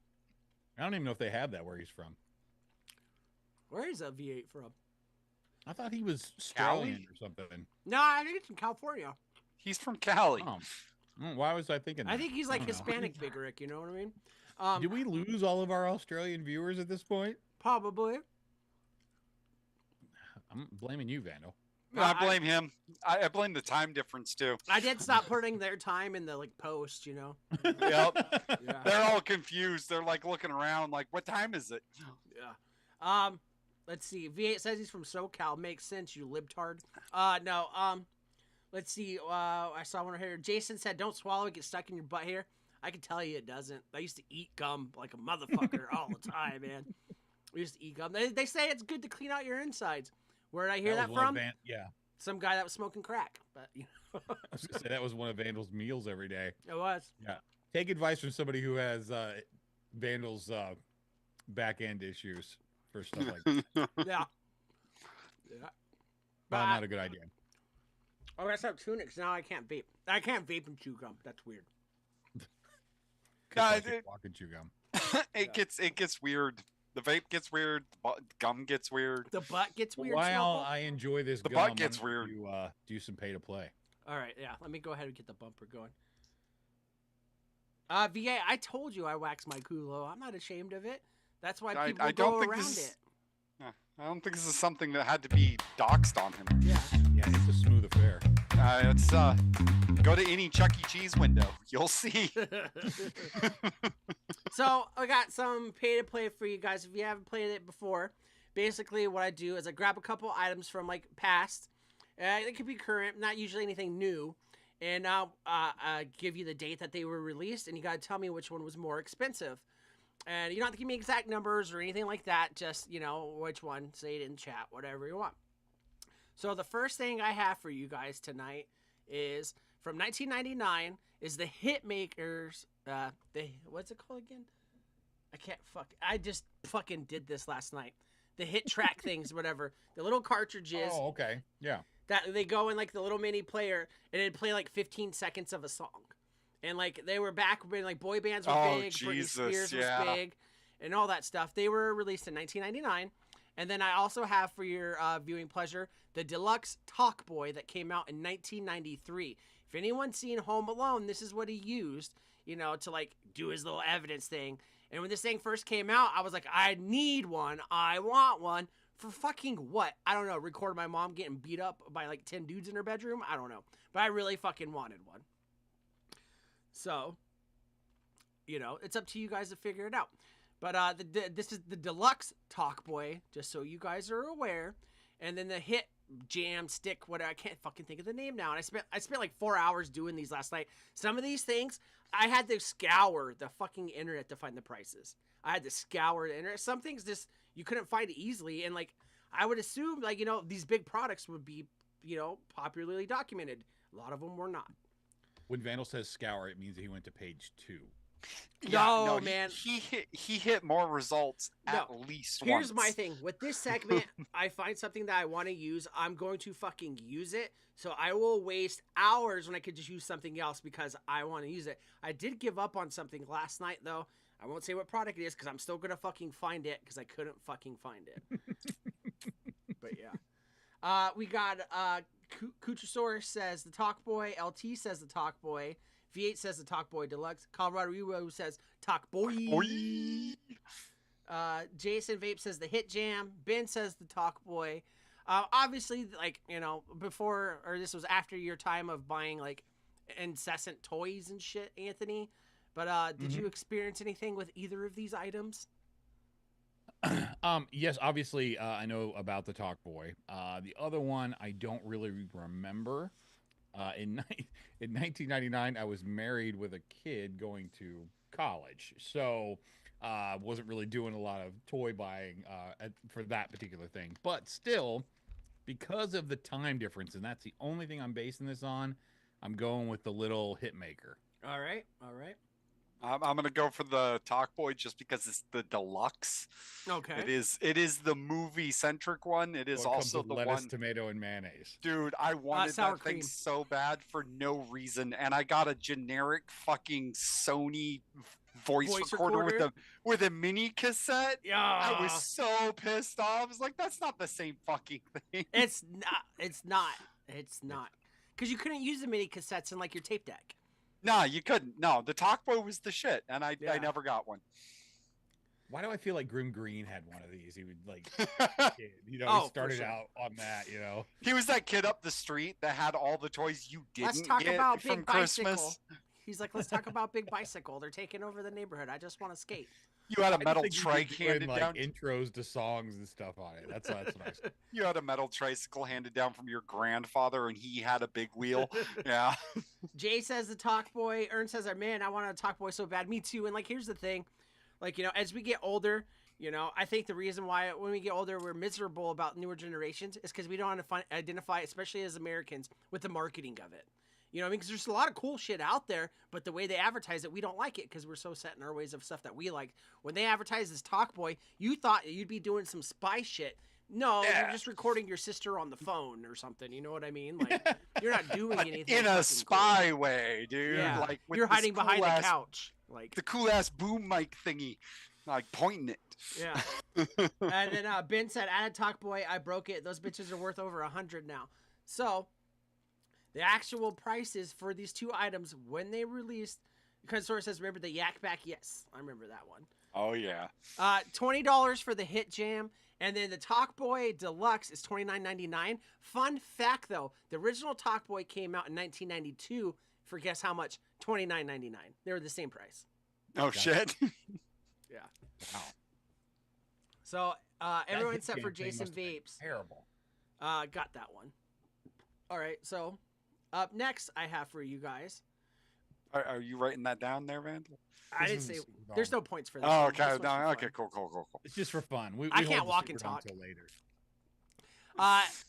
I don't even know if they have that where he's from.
Where is that V8 from?
I thought he was
Cali?
Australian or something.
No, I think it's from California.
He's from Cali.
Oh. Why was I thinking that?
I think he's like
don't know.
Hispanic Big Rick, you know what I mean?
Did we lose all of our Australian viewers at this point?
Probably.
I'm blaming you, Vandal.
No, I blame him. I blame the time difference too.
I did stop putting their time in the post,
Yep.
Yeah.
They're all confused. They're like looking around like, what time is it?
Yeah. Let's see. V8 says he's from SoCal. Makes sense, you libtard. No. Let's see. I saw one here. Jason said, "Don't swallow it. Get stuck in your butt here." I can tell you it doesn't. I used to eat gum like a motherfucker all the time, man. We used to eat gum. They say it's good to clean out your insides. Where did I hear that
was one
from?
of yeah.
Some guy that was smoking crack. But
I was gonna say that was one of Vandal's meals every day.
it was.
Yeah. Take advice from somebody who has Vandal's back end issues for stuff like that.
Yeah. Yeah.
Probably not a good idea.
Oh, I stopped chewing it 'cause now I can't vape. I can't vape and chew gum. That's weird.
Nah,
Walking chew gum.
it gets weird. The vape gets weird. The gum gets weird.
The butt gets weird.
While
Snowball.
I enjoy this
The
gum,
butt
I'm
gets
gonna
weird.
do some pay to play.
All right, yeah. Let me go ahead and get the bumper going. VA, I told you I waxed my culo. I'm not ashamed of it. That's why
I-
people
I
go
don't think
around
this is-
it.
I don't think this is something that had to be doxed on him.
Yeah.
Yeah, it's a smooth affair.
It's go to any Chuck E. Cheese window. You'll see.
So I got some pay to play for you guys. If you haven't played it before, basically what I do is I grab a couple items from past. It could be current, not usually anything new. and give you the date that they were released, and you got to tell me which one was more expensive. And you don't have to give me exact numbers or anything like that. Just, which one. Say it in chat, whatever you want. So the first thing I have for you guys tonight is from 1999 is the Hitmakers. What's it called again? I just fucking did this last night. The hit track things, whatever. The little cartridges.
Oh, okay. Yeah.
That they go in like the little mini player and it'd play like 15 seconds of a song. And like they were back when like boy bands were big, Britney Spears was big, and all that stuff. They were released in 1999. And then I also have for your viewing pleasure the deluxe Talk Boy that came out in 1993. If anyone's seen Home Alone, this is what he used, to like do his little evidence thing. And when this thing first came out, I was like, I need one. I want one. For fucking what? I don't know. Record my mom getting beat up by like 10 dudes in her bedroom? I don't know. But I really fucking wanted one. So, it's up to you guys to figure it out. But this is the deluxe Talk Boy, just so you guys are aware. And then the hit jam stick, whatever. I can't fucking think of the name now. And I spent like 4 hours doing these last night. Some of these things, I had to scour the fucking internet to find the prices. I had to scour the internet. Some things just you couldn't find easily. And like I would assume, like these big products would be popularly documented. A lot of them were not.
When Vandal says scour, it means he went to page 2.
No, man.
He hit more results at least once.
Here's my thing. With this segment, I find something that I want to use. I'm going to fucking use it. So I will waste hours when I could just use something else because I want to use it. I did give up on something last night, though. I won't say what product it is because I'm still going to fucking find it because I couldn't fucking find it. But yeah. We got Kuchasaurus says the Talk Boy. LT says the Talk Boy. V8 says the Talk Boy Deluxe. Colorado Rero says Talk Boy. Jason Vape says the Hit Jam. Ben says the Talk Boy. Obviously, like, before, or this was after your time of buying, like, incessant toys and shit, Anthony. But did you experience anything with either of these items?
Yes, obviously, I know about the Talk Boy. The other one, I don't really remember. In 1999, I was married with a kid going to college, so wasn't really doing a lot of toy buying for that particular thing. But still, because of the time difference, and that's the only thing I'm basing this on, I'm going with the little Hitmaker.
All right.
I'm gonna go for the Talk Boy just because it's the deluxe.
Okay.
It is the movie centric one. It is also the
lettuce,
one.
tomato, and mayonnaise.
Dude, I wanted
sour
that thing
cream.
so bad for no reason, and I got a generic fucking Sony voice recorder with a mini cassette.
Yeah.
I was so pissed off. I was like, that's not the same fucking thing.
It's not. Because you couldn't use the mini cassettes in like your tape deck.
No, you couldn't. No, the Talk Boy was the shit, and I
Yeah.
never got one.
Why do I feel like Grim Green had one of these? He would like, kid, he
for
started
sure.
out on that,
He was that kid up the street that had all the toys you
Let's
didn't
talk
get
about
from
Big
Christmas.
Bicycle. He's like, let's talk about Big Bicycle. They're taking over the neighborhood. I just want to skate.
You had a metal
I just think
trike
he was doing,
handed
like,
down.
intros to songs and stuff on it. That's nice.
You had a metal tricycle handed down from your grandfather, and he had a big wheel. Yeah.
Jay says the Talk Boy. Ern says, man, I want a Talk Boy so bad. Me too. And like, here's the thing. Like, as we get older, I think the reason why when we get older, we're miserable about newer generations is because we don't identify, especially as Americans, with the marketing of it. You know what I mean? Because there's a lot of cool shit out there, but the way they advertise it, we don't like it because we're so set in our ways of stuff that we like. When they advertise this Talk Boy, you thought you'd be doing some spy shit. No,
Yeah.
you're just recording your sister on the phone or something. You know what I mean? Like, you're not doing anything.
In a
fucking
spy way, dude.
Yeah.
Like with
You're
this
hiding behind the
cool-ass-
couch. Like,
The cool ass boom mic thingy. Like pointing it.
yeah. And then Ben said, added Talk Boy, I broke it. Those bitches are worth over 100 now. So, the actual prices for these two items when they released, because Source says, remember the Yak Back? Yes, I remember that one.
Oh yeah.
$20 for the Hit Jam, and then the Talk Boy Deluxe is $29.99. Fun fact though, the original Talk Boy came out in 1992 for guess how much? $29.99. They were the same price.
Oh shit.
Yeah.
Wow.
So everyone
Hit
except for
Jam thing
Jason
must have been
Vapes
terrible.
got that one. All right, so Up next, I have for you guys.
Are you writing that down there, Vandal?
I
This
didn't
is
say.
super
There's
dumb.
no points for this.
Oh,
one.
okay.
This one's
No,
for
okay,
fun.
cool.
It's just for fun. We
I
hold
can't
the
walk and
secret
talk.
until later.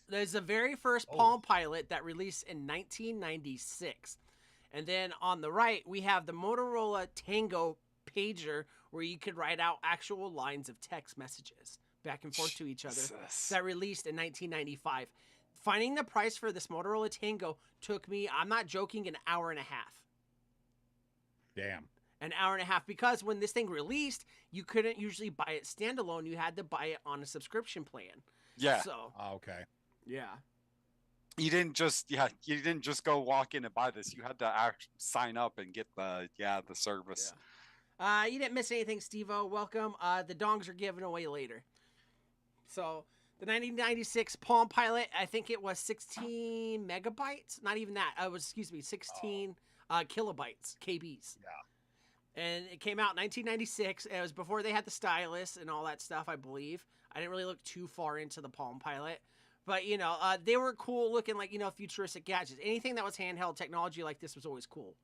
There's the very first
Oh.
Palm Pilot that released in 1996. And then on the right, we have the Motorola Tango pager where you could write out actual lines of text messages back and forth to each other.
Jesus.
That released in 1995. Finding the price for this Motorola Tango took me, I'm not joking, an hour and a half.
Damn.
An hour and a half, because when this thing released, you couldn't usually buy it standalone. You had to buy it on a subscription plan.
Yeah.
So,
Okay.
yeah.
You didn't just go walk in and buy this. You had to sign up and get the service.
You didn't miss anything, Steve-O. Welcome. The dongs are given away later. So, the 1996 Palm Pilot, I think it was 16 megabytes. Not even that. 16 kilobytes, KBs.
Yeah.
And it came out in 1996. It was before they had the stylus and all that stuff, I believe. I didn't really look too far into the Palm Pilot. But, they were cool looking, like, futuristic gadgets. Anything that was handheld technology like this was always cool,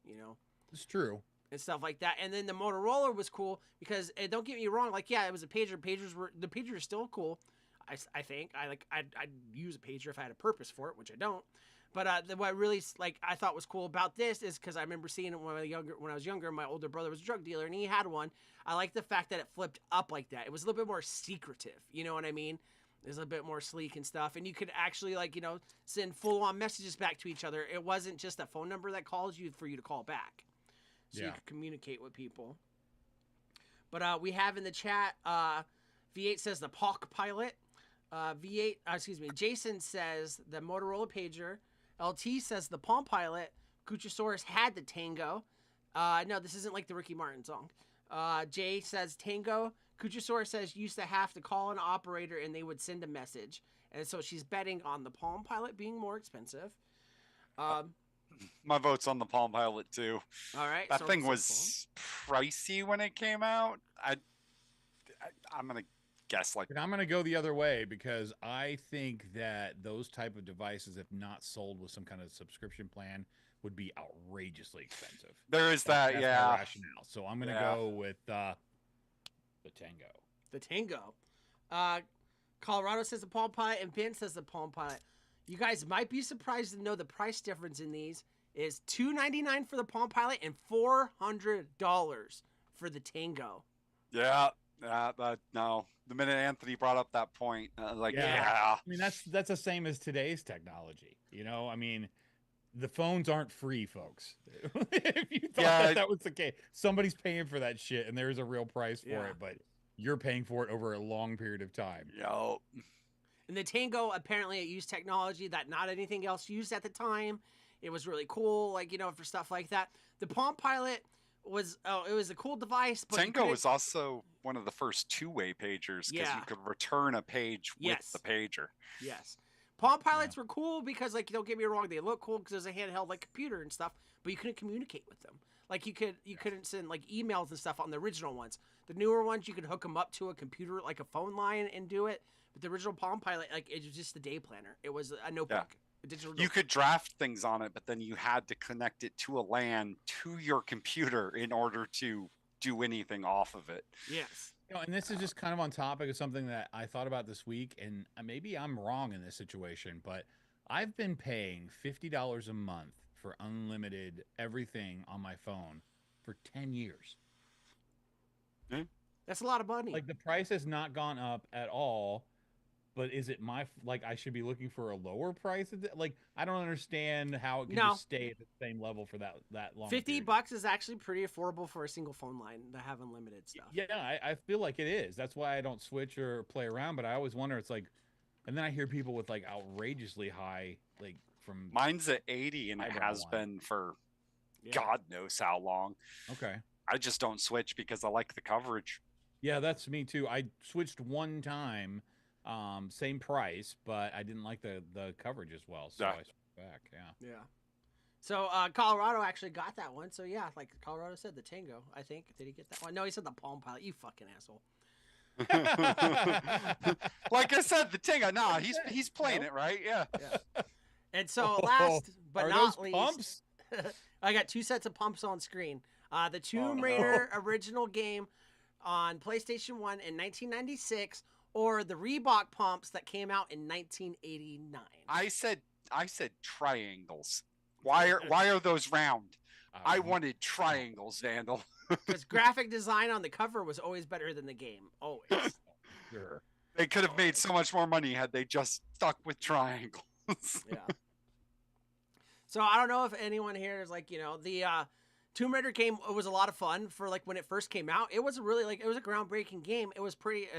It's true.
and stuff like that. And then the Motorola was cool because, don't get me wrong, like, yeah, it was a pager. The pager is still cool. I think I'd use a pager if I had a purpose for it, which I don't. But what really I thought was cool about this is because I remember seeing it when I was younger. My older brother was a drug dealer and he had one. I like the fact that it flipped up like that. It was a little bit more secretive. You know what I mean? It was a bit more sleek and stuff, and you could actually send full-on messages back to each other. It wasn't just a phone number that calls you for you to call back, so you
Yeah.
could communicate with people. But we have in the chat, V8 says the Palm Pilot. Jason says the Motorola pager. LT says the Palm Pilot. Kuchasaurus had the Tango. No, this isn't like the Ricky Martin song. Jay says Tango. Kuchasaurus says used to have to call an operator and they would send a message. And so she's betting on the Palm Pilot being more expensive.
My vote's on the Palm Pilot too.
All right.
That
so
thing
it's
was pricey when it came out. I'm gonna guess like
And I'm going to go the other way because I think that those type of devices, if not sold with some kind of subscription plan, would be outrageously expensive.
there is
That's
that.
my
Yeah.
rationale. So I'm going to
Yeah.
go with the Tango.
the Tango. Colorado says the Palm Pilot, and Ben says the Palm Pilot. You guys might be surprised to know the price difference in these is $299 for the Palm Pilot and $400 for the Tango.
Yeah. No. The minute Anthony brought up that point,
I mean, that's the same as today's technology. I mean, the phones aren't free, folks. If you thought that was the case, somebody's paying for that shit, and there's a real price for
Yeah.
it, but you're paying for it over a long period of time.
Yo.
And the Tango, apparently it used technology that not anything else used at the time. It was really cool, for stuff like that. The Palm Pilot was, it was a cool device, but you
Tango
couldn't-
was also one of the first two-way pagers because
Yeah.
you could return a page
Yes.
with the pager.
Yes. Palm Pilots were cool because, don't get me wrong, they look cool because it was a handheld computer and stuff, but you couldn't communicate with them. You couldn't send emails and stuff on the original ones. The newer ones, you could hook them up to a computer, like a phone line, and do it. But the original Palm Pilot, it was just a day planner. It was a notebook, a digital
You
notebook.
could draft things on it, but then you had to connect it to a LAN to your computer in order to do anything off of it.
Yes.
And this is just kind of on topic of something that I thought about this week, and maybe I'm wrong in this situation, but I've been paying $50 a month for unlimited everything on my phone for 10 years.
That's a lot of money.
Like, the price has not gone up at all, but is it I should be looking for a lower price? I don't understand how it can
No.
just stay at the same level for that long. period.
$50 is actually pretty affordable for a single phone line to have unlimited stuff.
Yeah, I feel like it is. That's why I don't switch or play around, but I always wonder, it's like, and then I hear people with outrageously high, from,
Mine's at 80 and it
Eyebrow
has
line.
been for
Yeah.
God knows how long.
okay.
I just don't switch because I like the coverage.
Yeah, that's me too. I switched one time, same price, but I didn't like the coverage as well, so
Yeah.
I switched back. Yeah.
Yeah. So Colorado actually got that one. So yeah, like Colorado said, the Tango. I think did he get that one? No, he said the Palm Pilot. You fucking asshole.
Like I said, the Tinga, he's playing it right. Yeah.
And so
Oh.
last but
Are
not
those
least,
pumps?
I got 2 sets of pumps on screen. The Tomb
no.
Raider original game on PlayStation 1 in 1996, or the Reebok pumps that came out in 1989.
I said triangles. Why are those round? I wanted triangles, Vandal.
Because graphic design on the cover was always better than the game. Always.
Sure.
They could have made so much more money had they just stuck with triangles.
Yeah. So I don't know if anyone here is like, the Tomb Raider game was a lot of fun for like when it first came out. It was really like, it was a groundbreaking game. It was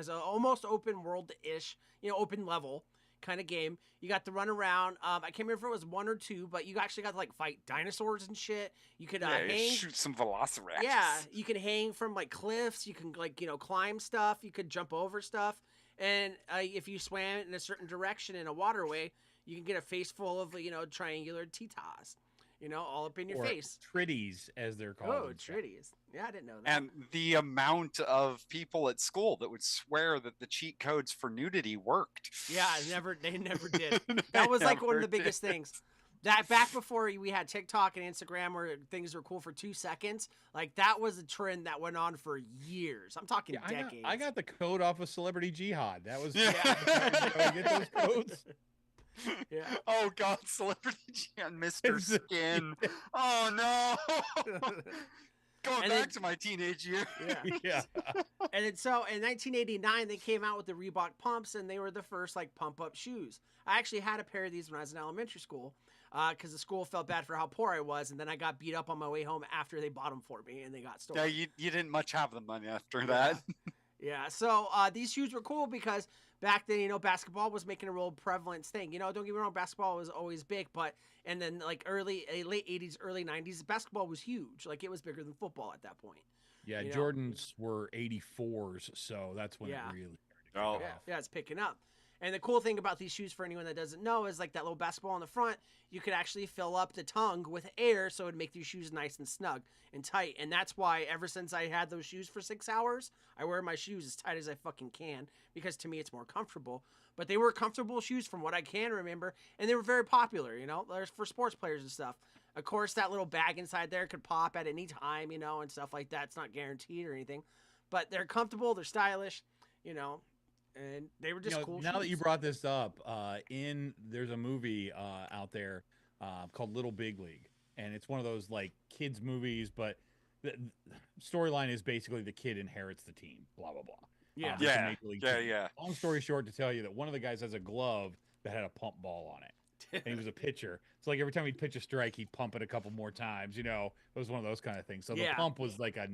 almost open world-ish, open level kind of game. You got to run around. I can't remember if it was 1 or 2, but you actually got to like fight dinosaurs and shit. You could
Yeah,
hang.
shoot some velociraptors.
Yeah, you can hang from like cliffs. You can like climb stuff. You could jump over stuff. And if you swam in a certain direction in a waterway, you can get a face full of triangular Titas, all up in your
Or
face.
Tritties, as they're called.
Oh,
in Japan.
Tritties. Yeah, I didn't know that.
And the amount of people at school that would swear that the cheat codes for nudity worked.
Yeah, they never did.
They
That was like one of
never
the biggest
did.
things. That back before we had TikTok and Instagram where things were cool for 2 seconds, like that was a trend that went on for years. I'm talking
Yeah,
decades.
I got the code off of Celebrity Jihad. That was
Yeah.
get those codes.
Yeah.
Oh God, celebrity and Mr.
It's a-
Skin. Oh no. Going
And
back
then-
to my teenage years.
Yeah.
Yeah.
And then so in 1989, they came out with the Reebok pumps, and they were the first like pump up shoes. I actually had a pair of these when I was in elementary school because the school felt bad for how poor I was, and then I got beat up on my way home after they bought them for me, and they got stolen.
Yeah, you didn't much have the money after that.
Yeah, so these shoes were cool because back then, basketball was making a real prevalent thing. Don't get me wrong, basketball was always big, but and then like late 80s, early 90s, basketball was huge. Like it was bigger than football at that point.
Yeah,
You know?
Jordans were 84s, so that's when
Yeah.
it really
Oh.
started to
Yeah,
take off.
yeah, it's picking up. And the cool thing about these shoes, for anyone that doesn't know, is like that little basketball on the front, you could actually fill up the tongue with air so it'd make your shoes nice and snug and tight. And that's why ever since I had those shoes for 6 hours, I wear my shoes as tight as I fucking can because to me it's more comfortable. But they were comfortable shoes from what I can remember, and they were very popular, There's for sports players and stuff. Of course, that little bag inside there could pop at any time, and stuff like that. It's not guaranteed or anything. But they're comfortable, they're stylish, and they were just cool
now that you
shoes.
brought this up, there's a movie out there called Little Big League, and it's one of those like kids movies, but the storyline is basically the kid inherits the team, blah blah blah.
Yeah.
It's a
Yeah,
Major League
yeah,
team.
yeah.
Long story short, to tell you that one of the guys has a glove that had a pump ball on it, and he was a pitcher. So like every time he'd pitch a strike, he'd pump it a couple more times. It was one of those kind of things. So the
Yeah.
pump was like a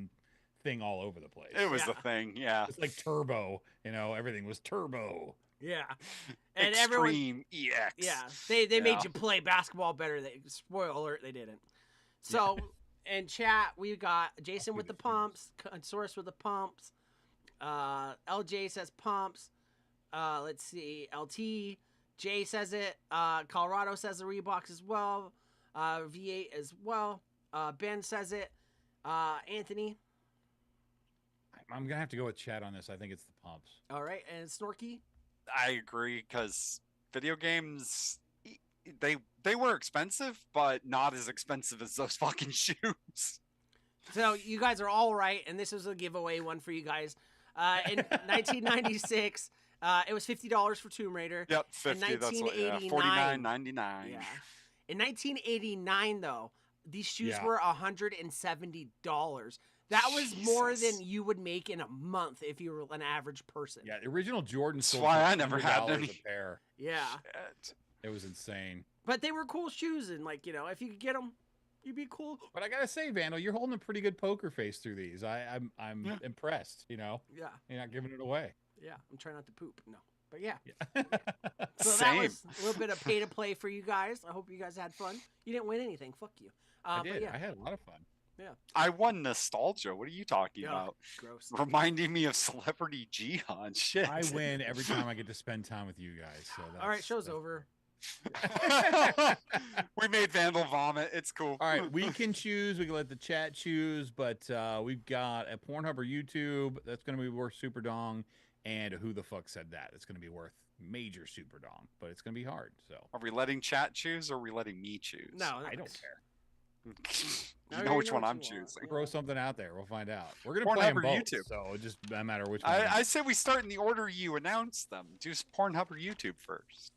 thing all over the place.
It was
Yeah.
the thing, yeah.
It's like turbo. Everything was turbo.
Yeah. And everyone,
Extreme EX.
yeah, they made
Yeah.
you play basketball better. Spoiler alert, they didn't. So in chat, we've got Jason with the pumps, Source with the pumps, LJ says pumps. Let's see, LT, Jay says it. Colorado says the Reeboks as well. V8 as well. Ben says it. Anthony.
I'm gonna have to go with Chad on this. I think it's the pumps.
All right, and Snorky.
I agree because video games they were expensive, but not as expensive as those fucking shoes.
So you guys are all right, and this is a giveaway one for you guys. In 1996, it was $50 for Tomb Raider.
Yep, 50. That's what. Yeah,
1989.
$49.99.
Yeah. In 1989, though, these shoes
Yeah.
were $170. That was more
Jesus.
than you would make in a month if you were an average person.
Yeah, the original Jordan.
That's
sold
why
for
I never had
$100
any.
a pair.
Yeah.
Shit.
It was insane.
But they were cool shoes, and if you could get them, you'd be cool.
But I gotta say, Vandal, you're holding a pretty good poker face through these. I'm
Yeah.
impressed.
Yeah.
You're not giving it away.
Yeah. I'm trying not to poop. No. But yeah.
Yeah.
So that
Same.
was a little bit of pay to play for you guys. I hope you guys had fun. You didn't win anything. Fuck you.
I
But
did.
yeah.
I had a lot of fun.
I won nostalgia. What are you talking
Yeah.
about?
Gross.
Reminding me of Celebrity Jihad. Shit.
I win every time I get to spend time with you guys. So
All right.
that's-
Show's
that's-
over.
We made Vandal vomit. It's cool.
All right, we can choose. We can let the chat choose, but we've got a Pornhub or YouTube that's going to be worth super dong, and a Who the Fuck Said That. It's going to be worth major super dong, but it's gonna be hard. So
Are we letting chat choose or are we letting me choose?
No,
I don't care.
I
You know
already
which
know
one
what
I'm
you want.
choosing.
Throw something out there. We'll find out. We're gonna
Pornhub
play them
or
both,
YouTube?
so it just doesn't matter which one.
I said we start in the order you announce them. Do Pornhub or YouTube first.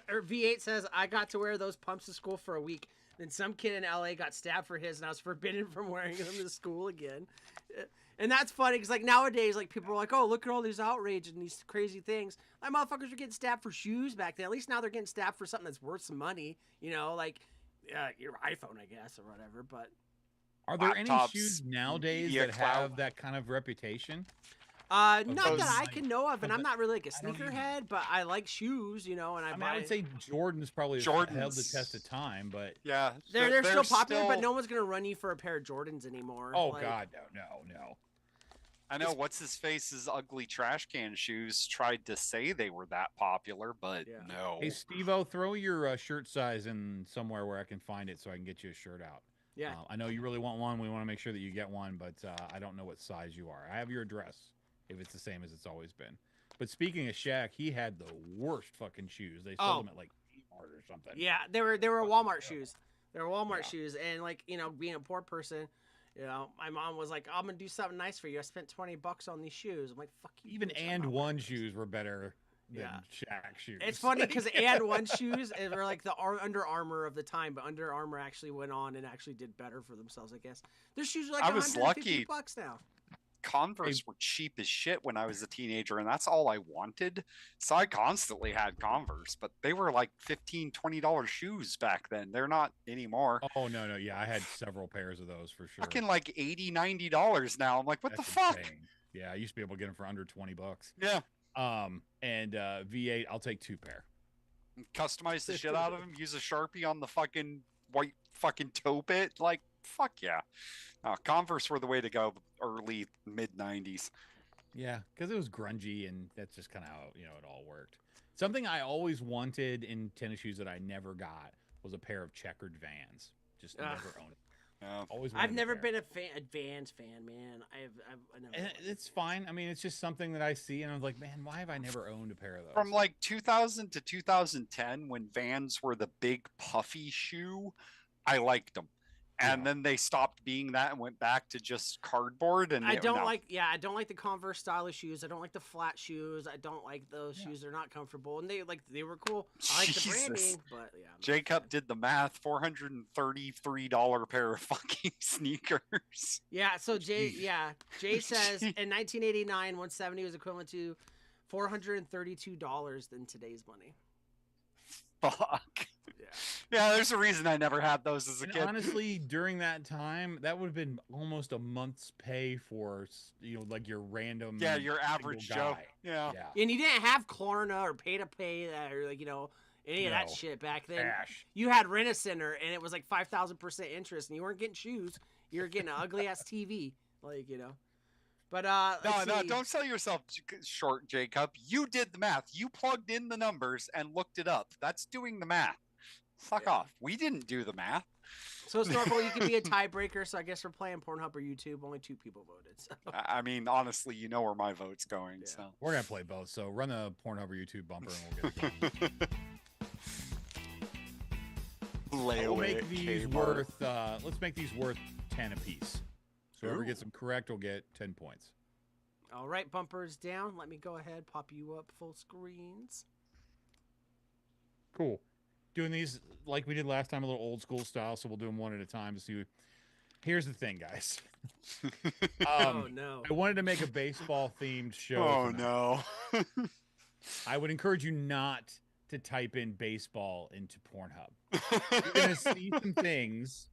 Or V8 says, I got to wear those pumps to school for a week. Then some kid in LA got stabbed for his, and I was forbidden from wearing them to school again. And that's funny because, like, nowadays, like, people are like, oh, look at all these outrage and these crazy things. Like, motherfuckers were getting stabbed for shoes back then. At least now they're getting stabbed for something that's worth some money, you know, like your iPhone, I guess, or whatever. But
Are there any
Laptops,
shoes nowadays
media
that
cloud.
have that kind of reputation?
not
those,
that I
like,
can know of, and
of
I'm
the-
not really like a
I don't either.
sneakerhead, but I like shoes, you know, and I
I mean,
buy.
I would say Jordan's probably held the
Jordans.
test of time, but
Yeah,
they're still popular, but no one's gonna run you for a pair of Jordans anymore.
oh
Like,
god, no.
I know what's his face's ugly trash can shoes tried to say they were that popular, but
Yeah.
no.
Hey, Steve-O, throw your shirt size in somewhere where I can find it so I can get you a shirt out.
Yeah.
I know you really want one. We want to make sure that you get one, but I don't know what size you are. I have your address if it's the same as it's always been. But speaking of Shaq, he had the worst fucking shoes. They sold
Oh.
them at like Kmart or something.
Yeah, they were
Fucking
Walmart
terrible.
shoes. They were Walmart
Yeah.
shoes, and like, you know, being a poor person, you know, my mom was like, "I'm gonna do something nice for you. I spent $20 on these shoes." I'm like, "Fuck you."
Even
bitch, I'm
and
not
one
wearing those."
shoes were better than
Yeah.
Shaq shoes.
It's funny because and one shoes were like the Under Armour of the time, but Under Armour actually went on and actually did better for themselves, I guess. Their shoes are like
I was lucky.
$150 now.
Converse were cheap as shit when I was a teenager, and that's all I wanted. So I constantly had Converse, but they were like $15-$20 shoes back then. They're not anymore.
Oh no, yeah, I had several pairs of those for sure.
Fucking like $80-$90 now. I'm like, what
That's
the fuck?
insane. Yeah, I used to be able to get them for under $20.
Yeah.
And V8, I'll take 2 pair.
Customize the shit out of them. Use a Sharpie on the fucking white fucking toe bit. Like, fuck yeah. Converse were the way to go early mid 90s.
Yeah, because it was grungy, and that's just kind of how it all worked. Something I always wanted in tennis shoes that I never got was a pair of checkered Vans. Just
Ugh.
never owned.
Yeah.
Always.
I've
wanted a
never
pair.
been a Vans fan, man. I never.
And it's fine. I mean, it's just something that I see, and I'm like, man, why have I never owned a pair of those?
From like 2000 to 2010, when Vans were the big puffy shoe, I liked them. And
Yeah.
then they stopped being that and went back to just cardboard. And
I
they-
don't
no.
like the Converse style of shoes. I don't like the flat shoes. I don't like those shoes. They're not comfortable, and they were cool. I like the
Jesus.
branding, but yeah. I'm not a
Jacob
fan.
did the math. $433 pair of fucking sneakers.
Yeah, so Jay
Jeez.
says in 1989, 170 was equivalent to $432 in today's money.
Fuck.
Yeah.
Yeah, there's a reason I never had those as a
And
kid.
honestly, during that time, that would have been almost a month's pay for like your random.
Yeah, your
single
average Joe.
guy.
Yeah.
Yeah.
And you didn't have Klarna or pay to pay or like, you know, any of that
No.
shit back then.
Cash.
You had Rent-A-Center and it was like 5,000% interest, and you weren't getting shoes. You were getting an ugly ass TV, like, you know. But
No,
let's
no,
see.
don't sell yourself short, Jacob. You did the math. You plugged in the numbers and looked it up. That's doing the math. Fuck
Yeah.
off. We didn't do the math.
So Snorkel, you can be a tiebreaker. So I guess we're playing Pornhub or YouTube. Only 2 people voted. So.
I mean, honestly, you know where my vote's going.
Yeah.
So
We're gonna play both. So run the Pornhub or YouTube bumper, and we'll get it going. We'll make these worth. Let's make these worth 10 apiece. So whoever
Ooh.
gets them correct will get 10 points.
All right, bumpers down. Let me go ahead, pop you up full screens.
Cool. Doing these like we did last time, a little old school style. So we'll do them one at a time to see. Here's the thing, guys.
Oh no.
I wanted to make a baseball themed show.
Oh
tonight.
no.
I would encourage you not to type in baseball into Pornhub. You're gonna see some things.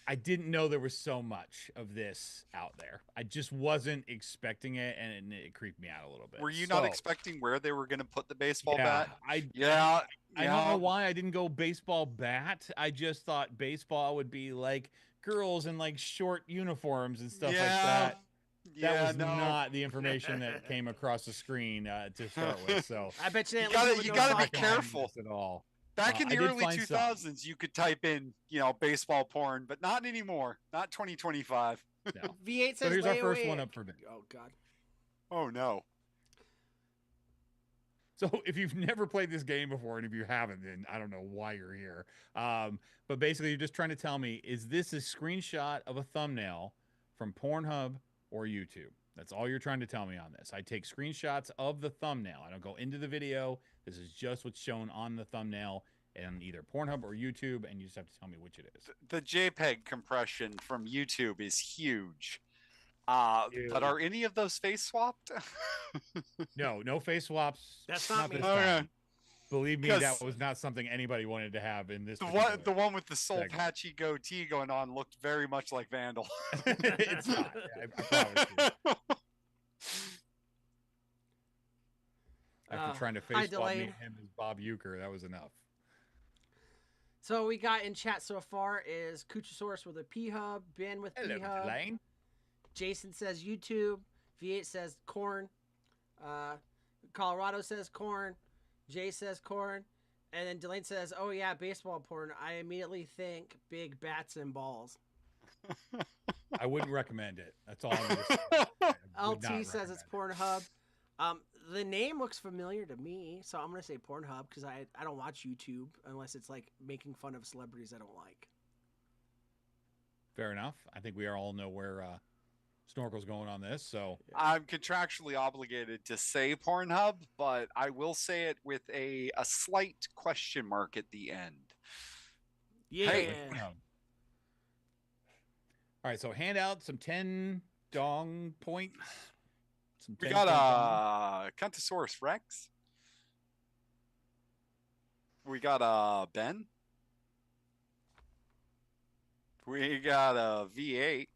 I didn't know there was so much of this out there. I just wasn't expecting it, and it creeped me out a little bit.
Were you not
So,
expecting where they were going to put the baseball
yeah,
bat?
I
Yeah.
I don't know why I didn't go baseball bat. I just thought baseball would be like girls in like short uniforms and stuff like that. That was not the information that came across the screen to start with. So
I bet you,
You
they
gotta-
leave it
you
with no
gotta be
sock on.
careful.
at all.
Back in
I
the
did
early
find some.
2000s, you could type in, baseball porn, but not anymore. Not 2025.
No.
V8 says
So here's our
lay
first
away.
one up for me.
Oh god.
Oh no.
So if you've never played this game before, and if you haven't, then I don't know why you're here. But basically, you're just trying to tell me, is this a screenshot of a thumbnail from Pornhub or YouTube? That's all you're trying to tell me on this. I take screenshots of the thumbnail. I don't go into the video. This is just what's shown on the thumbnail and either Pornhub or YouTube, and you just have to tell me which it is.
The JPEG compression from YouTube is huge.
Ew.
But are any of those face swapped?
No face swaps.
That's not me.
this
Okay.
time. Believe me, that
'Cause
was not something anybody wanted to have in this.
The
particular-
one with the soul
segment.
patchy goatee going on looked very much like Vandal.
It's not. I promise you. After trying to
hi,
face swap me
Delane.
and him as Bob Euchre, that was enough.
So we got in chat so far is Kuchasaurus with a P Hub, Ben with
Hello,
P Hub,
Delane.
Jason says YouTube, V8 says corn, Colorado says corn, Jay says corn, and then Delane says, "Oh yeah, baseball porn." I immediately think big bats and balls.
I wouldn't recommend it. That's all I'm going to say. I would not
LT says it's
recommend
Pornhub. The name looks familiar to me, so I'm gonna say Pornhub because I don't watch YouTube unless it's like making fun of celebrities I don't like.
it. Fair enough. I think we all know where Snorkel's going on this. So
I'm contractually obligated to say Pornhub, but I will say it with a slight question mark at the end.
Yeah.
Hey.
Pornhub. All right. So hand out some 10 dong points. Some
We
10
got
dong.
Cuntosaurus Rex. We got Ben. We got a V8.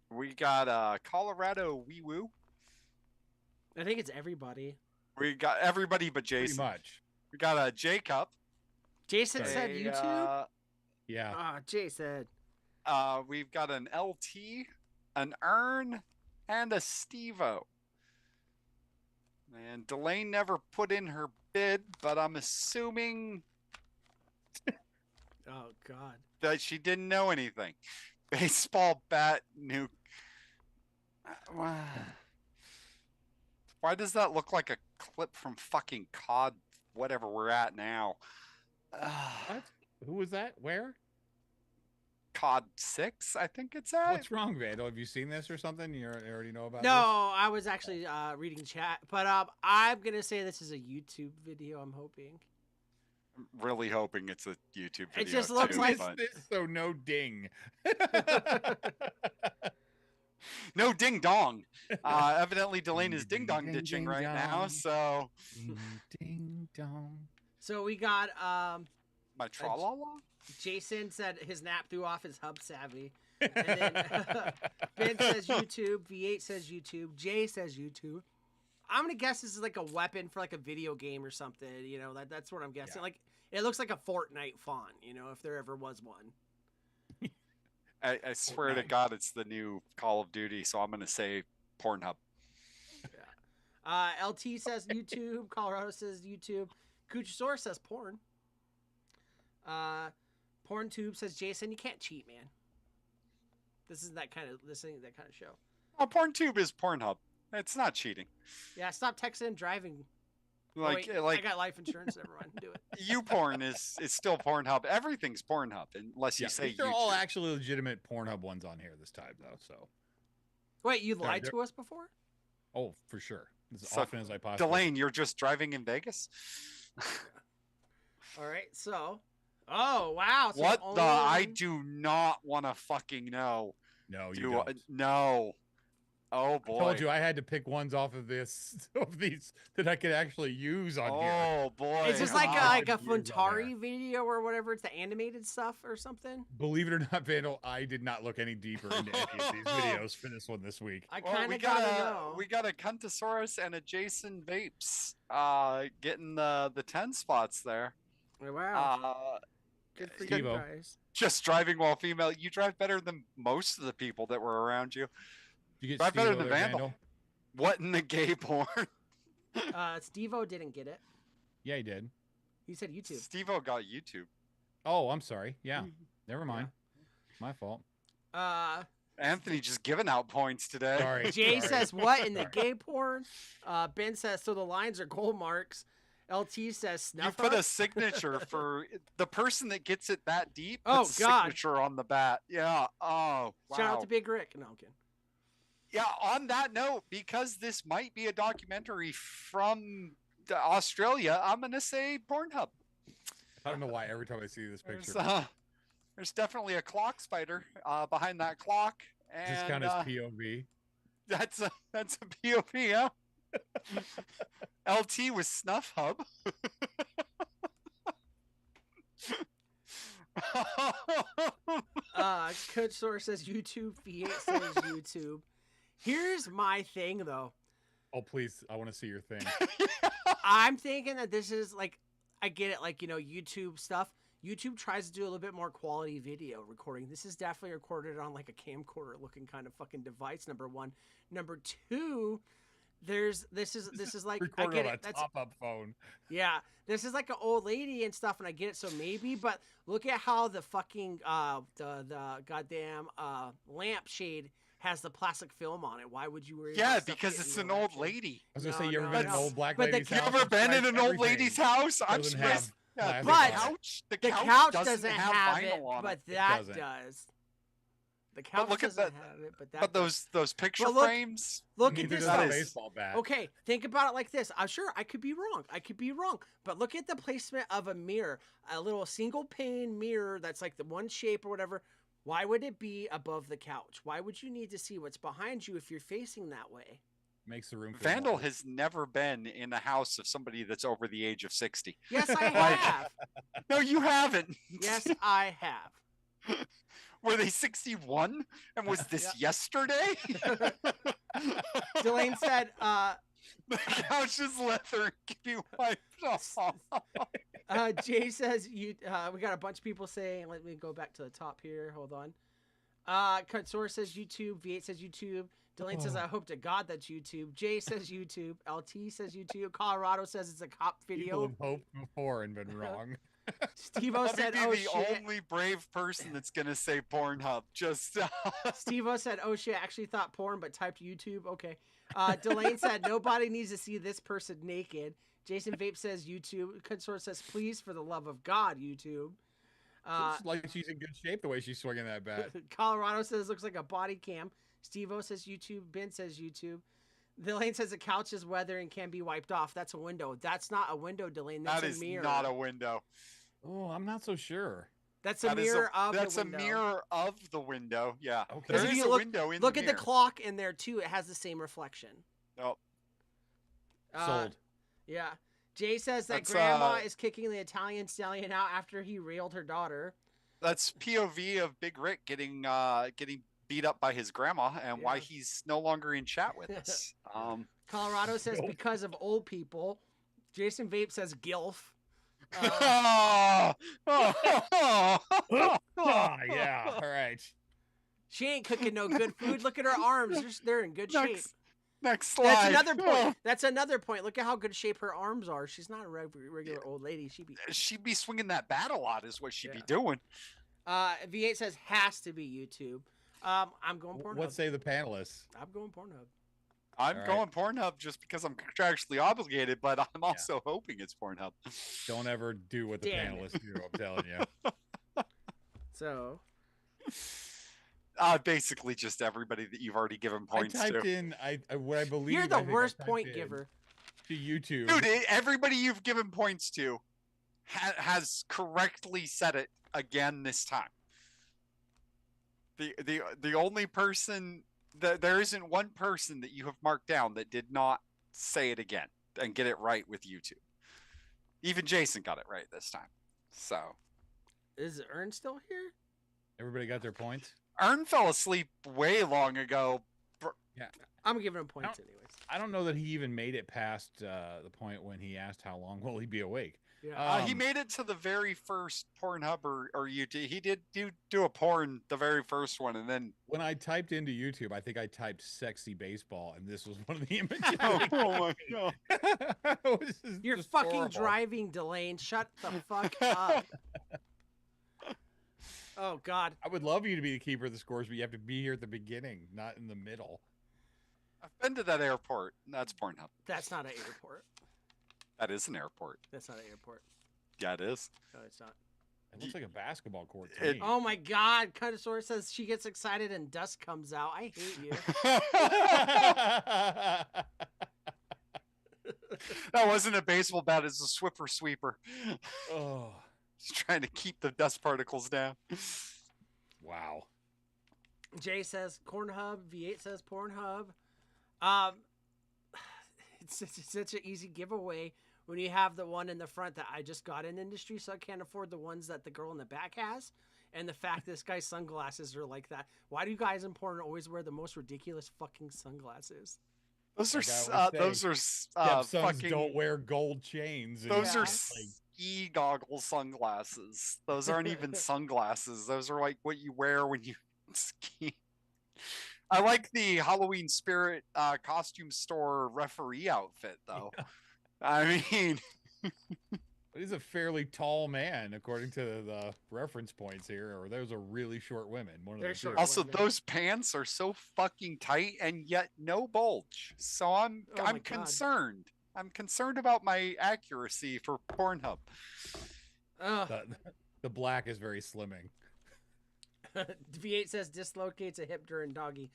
We got Colorado Wee Woo.
I think it's everybody.
We got everybody but
Pretty
Jason.
much.
We got a Jacob.
Jason said
a,
YouTube.
Yeah.
Ah, Jay said.
We've got an LT, an Earn, and a Stevo. And Delane never put in her bid, but I'm assuming
Oh God.
that she didn't know anything. Baseball bat nuke. Why does that look like a clip from fucking COD, whatever we're at now?
What? Who was that? Where?
COD 6, I think it's at.
What's wrong, Vandal? Have you seen this or something? You already know about
No, I was actually reading chat, but I'm gonna say this is a YouTube video. I'm hoping.
I'm really hoping it's a YouTube video.
It just looks
too,
like-
this?
but-
This, so no ding.
No ding dong. Evidently, Delane is ding dong
Ding,
ditching
ding,
right now.
dong.
So
Ding, ding dong.
So we got
my tra la la.
Jason said his nap threw off his hub savvy. And then Ben says YouTube, V8 says YouTube, Jay says YouTube. I'm gonna guess this is like a weapon for like a video game or something. You know, that's what I'm guessing.
Yeah.
Like it looks like a Fortnite font. You know, if there ever was one.
I swear to
Fortnite.
God, it's the new Call of Duty. So I'm gonna say Pornhub.
LT says YouTube. Colorado says YouTube. Kuchasaurus says porn. PornTube says Jason, you can't cheat, man. This ain't that kind of show.
Oh, PornTube is Pornhub. It's not cheating.
Yeah, stop texting and driving. Oh,
Like
wait,
like
I got life insurance. Never mind. Do it.
YouPorn is still Pornhub. Everything's Pornhub unless you
Yeah,
say
these are all
YouTube.
actually legitimate Pornhub ones on here this time, though. So,
Wait, you lied
they're-
to us before?
oh, for sure, as
So,
often as I possibly.
Delane, you're just driving in Vegas.
All right, so. Oh wow! So
What the? I
only-
do not want to fucking know.
No, you
Do
don't.
no. Oh
I
boy.
told you I had to pick ones off of this of these that I could actually use on here.
Oh boy.
Is this
Yeah,
like
I'll
a
use on
Funtari video or whatever? It's the animated stuff or something.
Believe it or not, Vandal, I did not look any deeper into any of these videos for this one this week.
I
Well,
kind
we
of
got
gotta
a
know.
we got a Cuntosaurus and a Jason Vapes getting the 10 spots there.
Oh, wow, good for you
Steve-O.
guys.
Just driving while female. You drive better than most of the people that were around you.
Did you get
Right, better
Steve-O
than
there,
Vandal. What in the gay porn?
Steve-O didn't get it.
Yeah, he did.
He said YouTube.
Steve-O got YouTube.
Oh, I'm sorry. Yeah, never mind. My fault.
Anthony just giving out points today.
Sorry.
Jay
sorry.
says, what in the
Sorry.
gay porn? Ben says, so the lines are gold marks. LT says,
You
snuff
put a
up.
signature for the person that gets it that deep.
Oh,
puts a
God.
signature on the bat. Yeah. Oh, wow.
Shout out to Big Rick. No, I'm kidding.
Yeah. On that note, because this might be a documentary from Australia, I'm gonna say Pornhub.
I don't know why every time I see this picture,
There's definitely a clock spider behind that clock,
does this
and
count as POV?
that's a POV. Yeah. LT with Snuff Hub.
Coach Source says YouTube. V8 says YouTube. Here's my thing, though.
Oh, please, I want to see your thing.
I'm thinking that this is like, I get it, like, you know, YouTube stuff. YouTube tries to do a little bit more quality video recording. This is definitely recorded on like a camcorder looking kind of fucking device. Number one. Number two, this is like, I
Recorded
get
on
it.
a
That's
top-up phone.
yeah, this is like an old lady and stuff, and I get it. So maybe, but look at how the fucking the goddamn lampshade has the plastic film on it. Why would you worry?
Yeah,
about stuff
because
getting
it's
your
an old
lampshade?
lady.
I was gonna
No,
say, you ever
no,
been in an
no.
old black
But the-
lady's
You
house?
ever been in
That's
an old
everything.
lady's house? I'm
Doesn't
surprised.
have
Yeah,
plastic
the
on it.
couch.
The couch doesn't
have
have
vinyl
it,
on
but
it.
that
doesn't.
does. The couch
look at
doesn't
that-
have it, but that.
But
does.
those picture
But look-
frames.
Look at
Neither
this.
does
That
a
though.
is-
baseball bat.
Okay, think about it like this. I'm sure I could be wrong. But look at the placement of a mirror, a little single pane mirror that's like the one shape or whatever. Why would it be above the couch? Why would you need to see what's behind you if you're facing that way?
Makes the room feel
Vandal
smaller.
has never been in the house of somebody that's over the age of 60.
Yes, I
Like-
have.
No, you haven't.
Yes, I have.
Were they 61? And was this yesterday?
Delane said,
The couch is leather and can be wiped off.
Jay says we got a bunch of people saying, let me go back to the top here. Hold on. Katsor says YouTube. V8 says YouTube. Delane says, I hope to God that's YouTube. Jay says YouTube. LT says YouTube. Colorado says it's a cop
People
video.
have hoped before and been wrong.
Steve-O
Let me
said,
be
oh
the
shit.
only brave person that's gonna say Pornhub. Just
Steve-O said, oh shit, actually thought porn, but typed YouTube. Okay. Delane said, nobody needs to see this person naked. Jason Vape says YouTube. Consort says, please, for the love of God, YouTube.
Looks like she's in good shape the way she's swinging that bat.
Colorado says, looks like a body cam. Steve-O says YouTube. Ben says YouTube. Delane says the couch is weather and can be wiped off. That's a window. That's not a window, Delane. That's
that
a
is
mirror.
not a window.
Oh, I'm not so sure.
That's a
That is
mirror of
that's
the
a
window.
mirror of the window. Yeah.
Okay.
There
If
is
you
a
look-
window in
Look
the
at the
mirror.
clock in there too. It has the same reflection.
Oh,
Sold.
Yeah. Jay says that
That's,
grandma is kicking the Italian stallion out after he railed her daughter.
that's POV of Big Rick getting beat up by his grandma and why
Yeah.
he's no longer in chat with us.
Colorado says
Nope.
because of old people. Jason Vape says gilf.
Oh,
Ah, yeah. All right.
She ain't cooking no good food. Look at her arms. They're in good shape.
Next slide.
That's another point. That's another point. Look at how good shape her arms are. She's not a regular old lady.
She'd be swinging that bat a lot, is what she'd be
Yeah.
doing.
V8 says has to be YouTube. I'm going Pornhub.
What say the panelists?
I'm going Pornhub.
I'm
All right.
going Pornhub just because I'm contractually obligated, but I'm also hoping it's Pornhub.
Don't ever do what the
Damn it.
panelists do. I'm telling you.
So
Basically, just everybody that you've already given points
I typed
to.
in what I believe.
you're
I
the
think I
worst
typed
point
in
giver.
to YouTube.
Dude, everybody you've given points to has correctly said it again this time. The only person that there isn't one person that you have marked down that did not say it again and get it right with YouTube. Even Jason got it right this time. So
Is Ern still here?
Everybody got their points.
Ern fell asleep way long ago.
I'm giving him points anyways.
I don't know that he even made it past the point when he asked how long will he be awake.
Yeah.
He
Um,
made it to the very first Pornhub or YouTube. He did do a porn, the very first one, and then
When I typed into YouTube, I think I typed "sexy baseball," and this was one of the images.
oh my god.
This is
You're
just
fucking
horrible.
driving, Delane. Shut the fuck up. Oh God.
I would love you to be the keeper of the scores, but you have to be here at the beginning, not in the middle.
I've been to that airport. That's Pornhub.
That's not an airport.
That is an airport.
That's not an airport.
Yeah, it is.
No, it's not.
It looks like a basketball court to
It-
me.
Oh my God. Connoisseur says she gets excited and dust comes out. I hate you.
That wasn't a baseball bat. It's a Swiffer sweeper.
Oh,
Just trying to keep the dust particles down.
wow.
Jay says Cornhub. V8 says Pornhub. It's such an easy giveaway when you have the one in the front that I just got in industry, so I can't afford the ones that the girl in the back has. And the fact this guy's sunglasses are like that. Why do you guys in porn always wear the most ridiculous fucking sunglasses?
Those are
Like I
s-
always
those
say,
are
Stepsons
fucking.
don't wear gold chains. and
Those
Yeah.
are
like,
ski goggle sunglasses. Those aren't even sunglasses. Those are like what you wear when you ski. I like the Halloween Spirit costume store referee outfit, though. I mean,
but he's a fairly tall man, according to the reference points here, or those are really short women. One
They're
of the two.
short.
also
women.
those pants are so fucking tight and yet no bulge. So I'm
Oh my
I'm
God.
concerned. I'm concerned about my accuracy for Pornhub.
Ugh.
The black is very slimming.
V8 says dislocates a hip during doggy.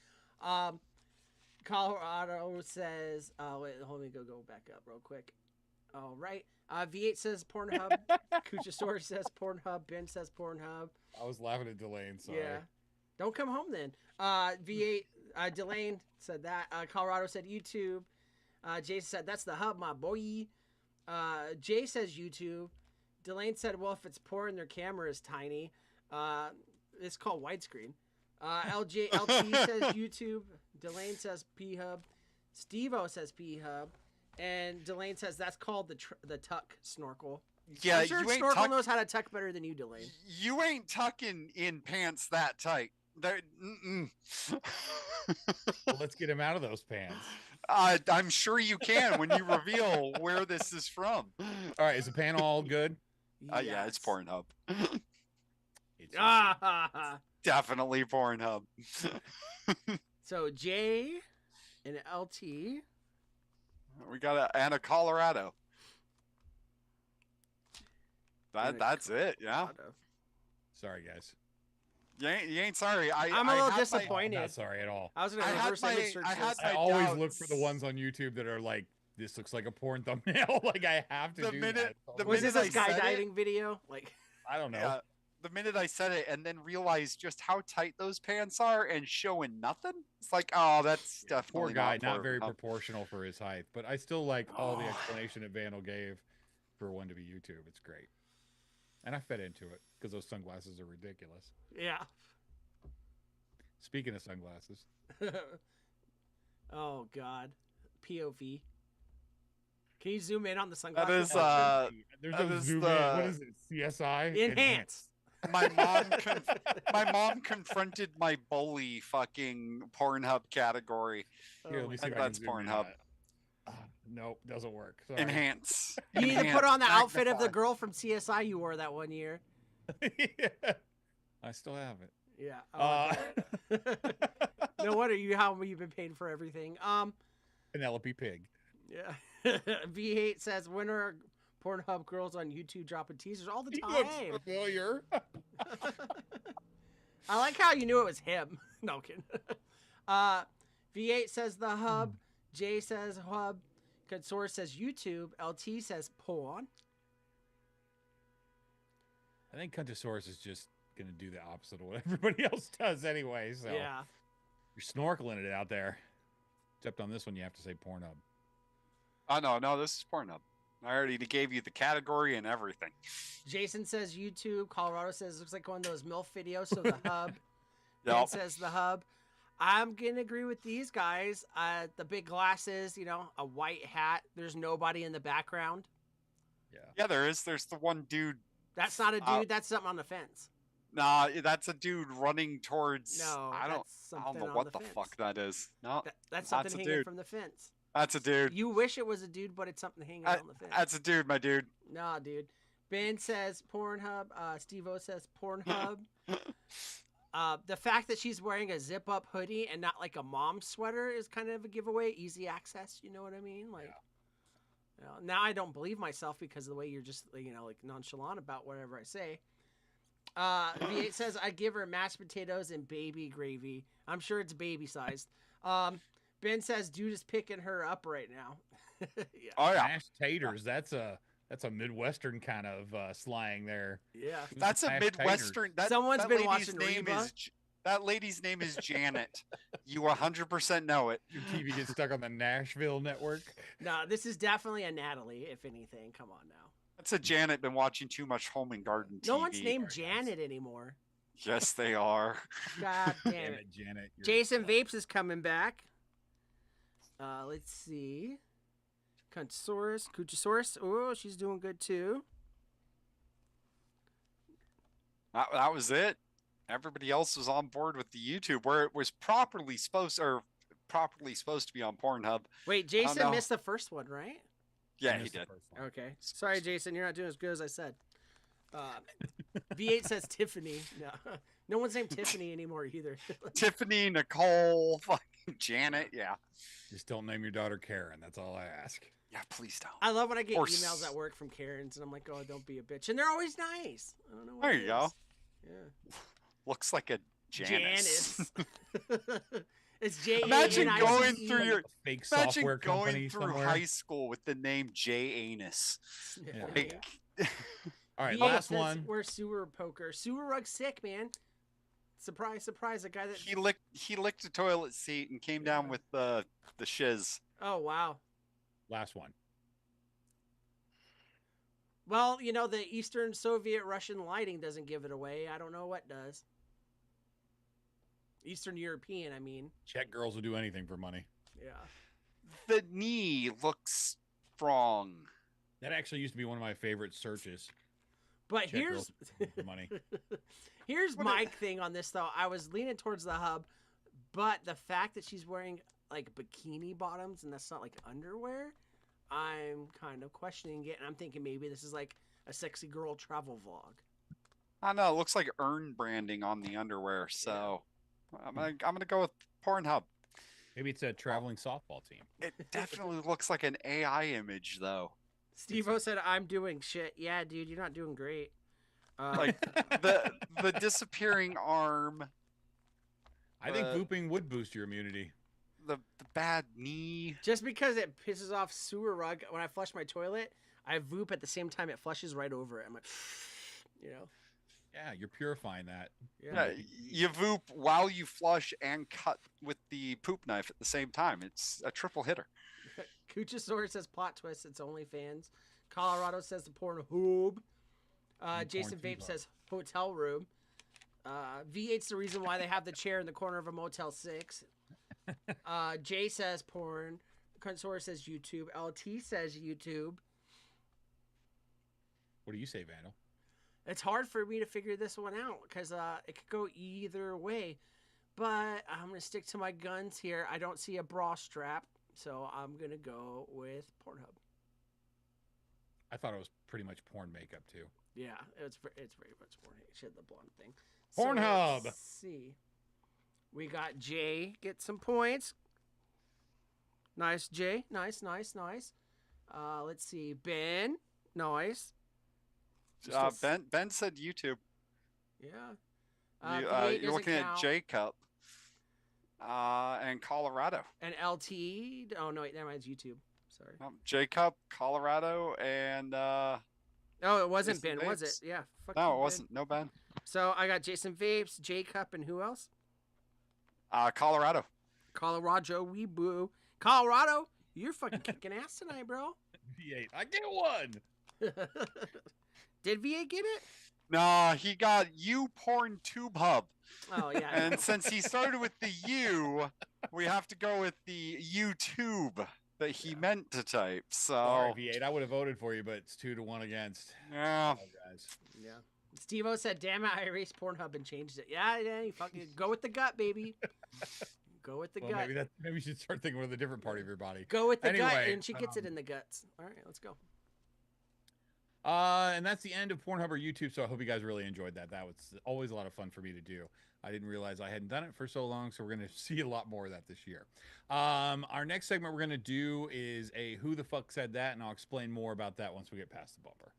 Colorado says, wait, hold me go back up real quick. All right. V8 says Pornhub. Kuchasaur says Pornhub. Ben says Pornhub.
I was laughing at Delane. Sorry.
Yeah. Don't come home then. V8, Delane said that. Colorado said YouTube. Jason said, that's the hub, my boy. Jay says YouTube. Delane said, well, if it's porn, their camera is tiny. It's called widescreen. LT says YouTube. Delane says P-Hub. Steve-O says P-Hub. And Delane says that's called the tuck snorkel.
Yeah,
I'm sure
you ain't
Snorkel
tuck-
knows how to tuck better than you, Delane.
you ain't tucking in pants that tight. Mm-mm.
Well, let's get him out of those pants.
I'm sure you can when you reveal where this is from.
All right, is the panel all good?
Yeah, it's
Yes.
Pornhub.
It's
Ah, ha, ha.
Definitely Pornhub.
So Jay and LT.
We got a Colorado.
And a
That's it. Yeah,
Sorry, guys.
you ain't sorry.
I'm a little
had my-
disappointed.
Not sorry at all.
I was gonna
I had
reverse
my-
image search
I had
this.
I
my
always look for the
doubts.
ones on YouTube that are like, this looks like a porn thumbnail. Like I have to
The
do
minute-
that.
the
Was
minute
this a
I said it-
skydiving video? Like,
I don't know.
Yeah, the minute I said it and then realized just how tight those pants are and showing nothing, it's like, oh, that's
Yeah,
definitely
poor guy, not
Pornhub.
very proportional for his height. But I still like all the
Oh.
explanation that Vandal gave for one to be YouTube. It's great, and I fed into it because those sunglasses are ridiculous.
yeah.
Speaking of sunglasses,
Oh God. POV. Can you zoom in on the
That
sunglasses?
is
there's
that
no
is
zoom in.
the-
What is it? CSI
Enhance.
my mom confronted my bully fucking Pornhub category.
Here,
Oh
let me
my
see if
God.
I can
That's
zoom in
Pornhub.
on it. Nope, doesn't work. Sorry.
Enhance.
You need to put on the
Enhance,
outfit of the
magnify.
girl from CSI you wore that one year.
I still have it.
Yeah. Oh, okay. No wonder how you've been paying for everything.
Penelope Pig.
Yeah. V8 says when are Pornhub girls on YouTube dropping teasers all the
He looks
time?
familiar.
I like how you knew it was him. No I'm kidding. V8 says the hub. Jay says hub. Consor says YouTube. LT says porn.
I think Cuntosaurus is just gonna do the opposite of what everybody else does anyway. So
Yeah.
you're snorkeling it out there. Except on this one, you have to say Pornhub.
Oh no, this is Pornhub. I already gave you the category and everything.
Jason says YouTube. Colorado says looks like one of those MILF videos. So the hub. Ben
Yep.
says the hub. I'm gonna agree with these guys. The big glasses, a white hat. There's nobody in the background.
Yeah.
Yeah, there's the one dude.
That's not a dude.
Uh,
That's something on the fence.
Nah, that's a dude running towards.
No,
I don't
that's
I don't
something
know
on
what
the
the
fence.
fuck that is. No,
That's
that's
something
a
hanging
dude.
from the fence.
that's a dude.
You wish it was a dude, but it's something hanging on the fence.
That's a dude, my dude.
Nah, dude. Ben says Pornhub. Steve-O says Pornhub. The fact that she's wearing a zip-up hoodie and not like a mom sweater is kind of a giveaway. Easy access, you know what I mean? Like, you know, now I don't believe myself because of the way you're just, you know, like nonchalant about whatever I say. V8 says I give her mashed potatoes and baby gravy. I'm sure it's baby sized. Ben says dude is picking her up right now. Yeah.
Oh yeah,
Mashed taters. That's a Midwestern kind of slang there.
Yeah.
that's a
Mashed taters.
Midwestern.
Someone's
that
been
lady's
watching
name
Reba.
that lady's name is Janet. You 100% know it.
Your TV gets stuck on the Nashville network.
No, this is definitely a Natalie, if anything. Come on now.
That's a Janet been watching too much Home and Garden TV.
No one's named
Very nice.
Janet anymore.
Yes, they are.
God damn
Damn
it.
it, Janet. you're-
Jason Vapes is coming back. Let's see. Kuchasaurus. Oh, she's doing good too.
That was it. Everybody else was on board with the YouTube, where it was properly supposed to be on Pornhub.
Wait, Jason
know.
missed the first one, right?
Yeah,
I
he
missed the
did.
first one.
Okay. Sorry, Jason. You're not doing as good as I said. V8 says Tiffany. No, no one's named Tiffany anymore either.
Tiffany, Nicole, fucking Janet. Yeah.
Just don't name your daughter Karen. That's all I ask.
Yeah, please don't.
I love when I get
Or
emails
s-
at work from Karens, and I'm like, "Oh, don't be a bitch," and they're always nice. I don't know. What
There
it
you go.
is. Yeah.
Looks like a Janice.
Janice. It's J.
Imagine going through your
Fake
imagine
software company
going through
somewhere.
high school with the name J Anus.
Yeah.
Like,
All right,
V8
last
says
one.
We're sewer poker. Sewer rug sick, man. Surprise, surprise! A guy that.
he licked a toilet seat and came down with the shiz.
Oh wow.
Last one.
Well, you know, the Eastern Soviet Russian lighting doesn't give it away. I don't know what does. Eastern European, I mean.
Czech girls will do anything for money.
Yeah.
The knee looks strong.
That actually used to be one of my favorite searches.
But
Czech
here's
girls do anything for money.
here's
What
my thing on this though. I was leaning towards the hub, but the fact that she's wearing like bikini bottoms and that's not like underwear, I'm kind of questioning it, and I'm thinking maybe this is like a sexy girl travel vlog.
I don't know. It looks like earn branding on the underwear. So I'm gonna go with Pornhub.
Maybe it's a traveling softball team.
It definitely looks like an AI image, though.
Steve-O said, "I'm doing shit." Yeah, dude, you're not doing great.
Like the disappearing arm,
I think
Uh,
vooping would boost your immunity.
the bad knee.
just because it pisses off sewer rug when I flush my toilet, I voop at the same time it flushes right over it. I'm like, you know,
Yeah, you're purifying that.
yeah.
You voop while you flush and cut with the poop knife at the same time. It's a triple hitter.
Kuchasaurus says plot twist. It's OnlyFans. Colorado says the Pornhub. Jason
Porn
Vape
Tuba.
says hotel room. V8's the reason why they have the chair in the corner of a Motel 6. Jay says porn. Consour says YouTube. LT says YouTube.
What do you say, Vandal?
It's hard for me to figure this one out because it could go either way. But I'm going to stick to my guns here. I don't see a bra strap, so I'm going to go with Pornhub.
I thought it was pretty much porn makeup too.
Yeah, it's very much porn. She had the blonde thing.
Pornhub.
Let's see. We got Jay get some points. Nice, Jay. Nice. Let's see. Ben. Nice.
Ben said YouTube.
Yeah.
You,
V8
you're
doesn't
looking at
count.
Jacob and Colorado.
And LT. Oh, no, wait. That mine's YouTube. Sorry.
Jacob, Colorado, and
Oh, it wasn't
Jason
Ben, was it?
Vapes.
Yeah. Fuck
no,
you,
it
Ben.
wasn't. No Ben.
So I got Jason Vapes, Jacob, and who else?
Colorado.
Colorado Weeboo. Colorado, you're fucking kicking ass tonight, bro.
V8. I get one.
Did VA get it?
No, he got U Porn Tube Hub.
Oh, yeah.
And since he started with the U, we have to go with the YouTube that he meant to type. So,
Sorry, V8. I would have voted for you, but it's 2-1 against.
yeah.
Guys.
Yeah. Steve-O said, damn it, I erased Pornhub and changed it. Yeah, you fucking go with the gut, baby. Go with the
Well,
gut.
maybe you should start thinking with a different part of your body.
Go with the gut,
Anyway,
and she gets it in the guts. All right, let's go.
And that's the end of Pornhub or YouTube. So I hope you guys really enjoyed that. That was always a lot of fun for me to do. I didn't realize I hadn't done it for so long, so we're going to see a lot more of that this year. Our next segment we're going to do is a Who the Fuck Said That, and I'll explain more about that once we get past the bumper.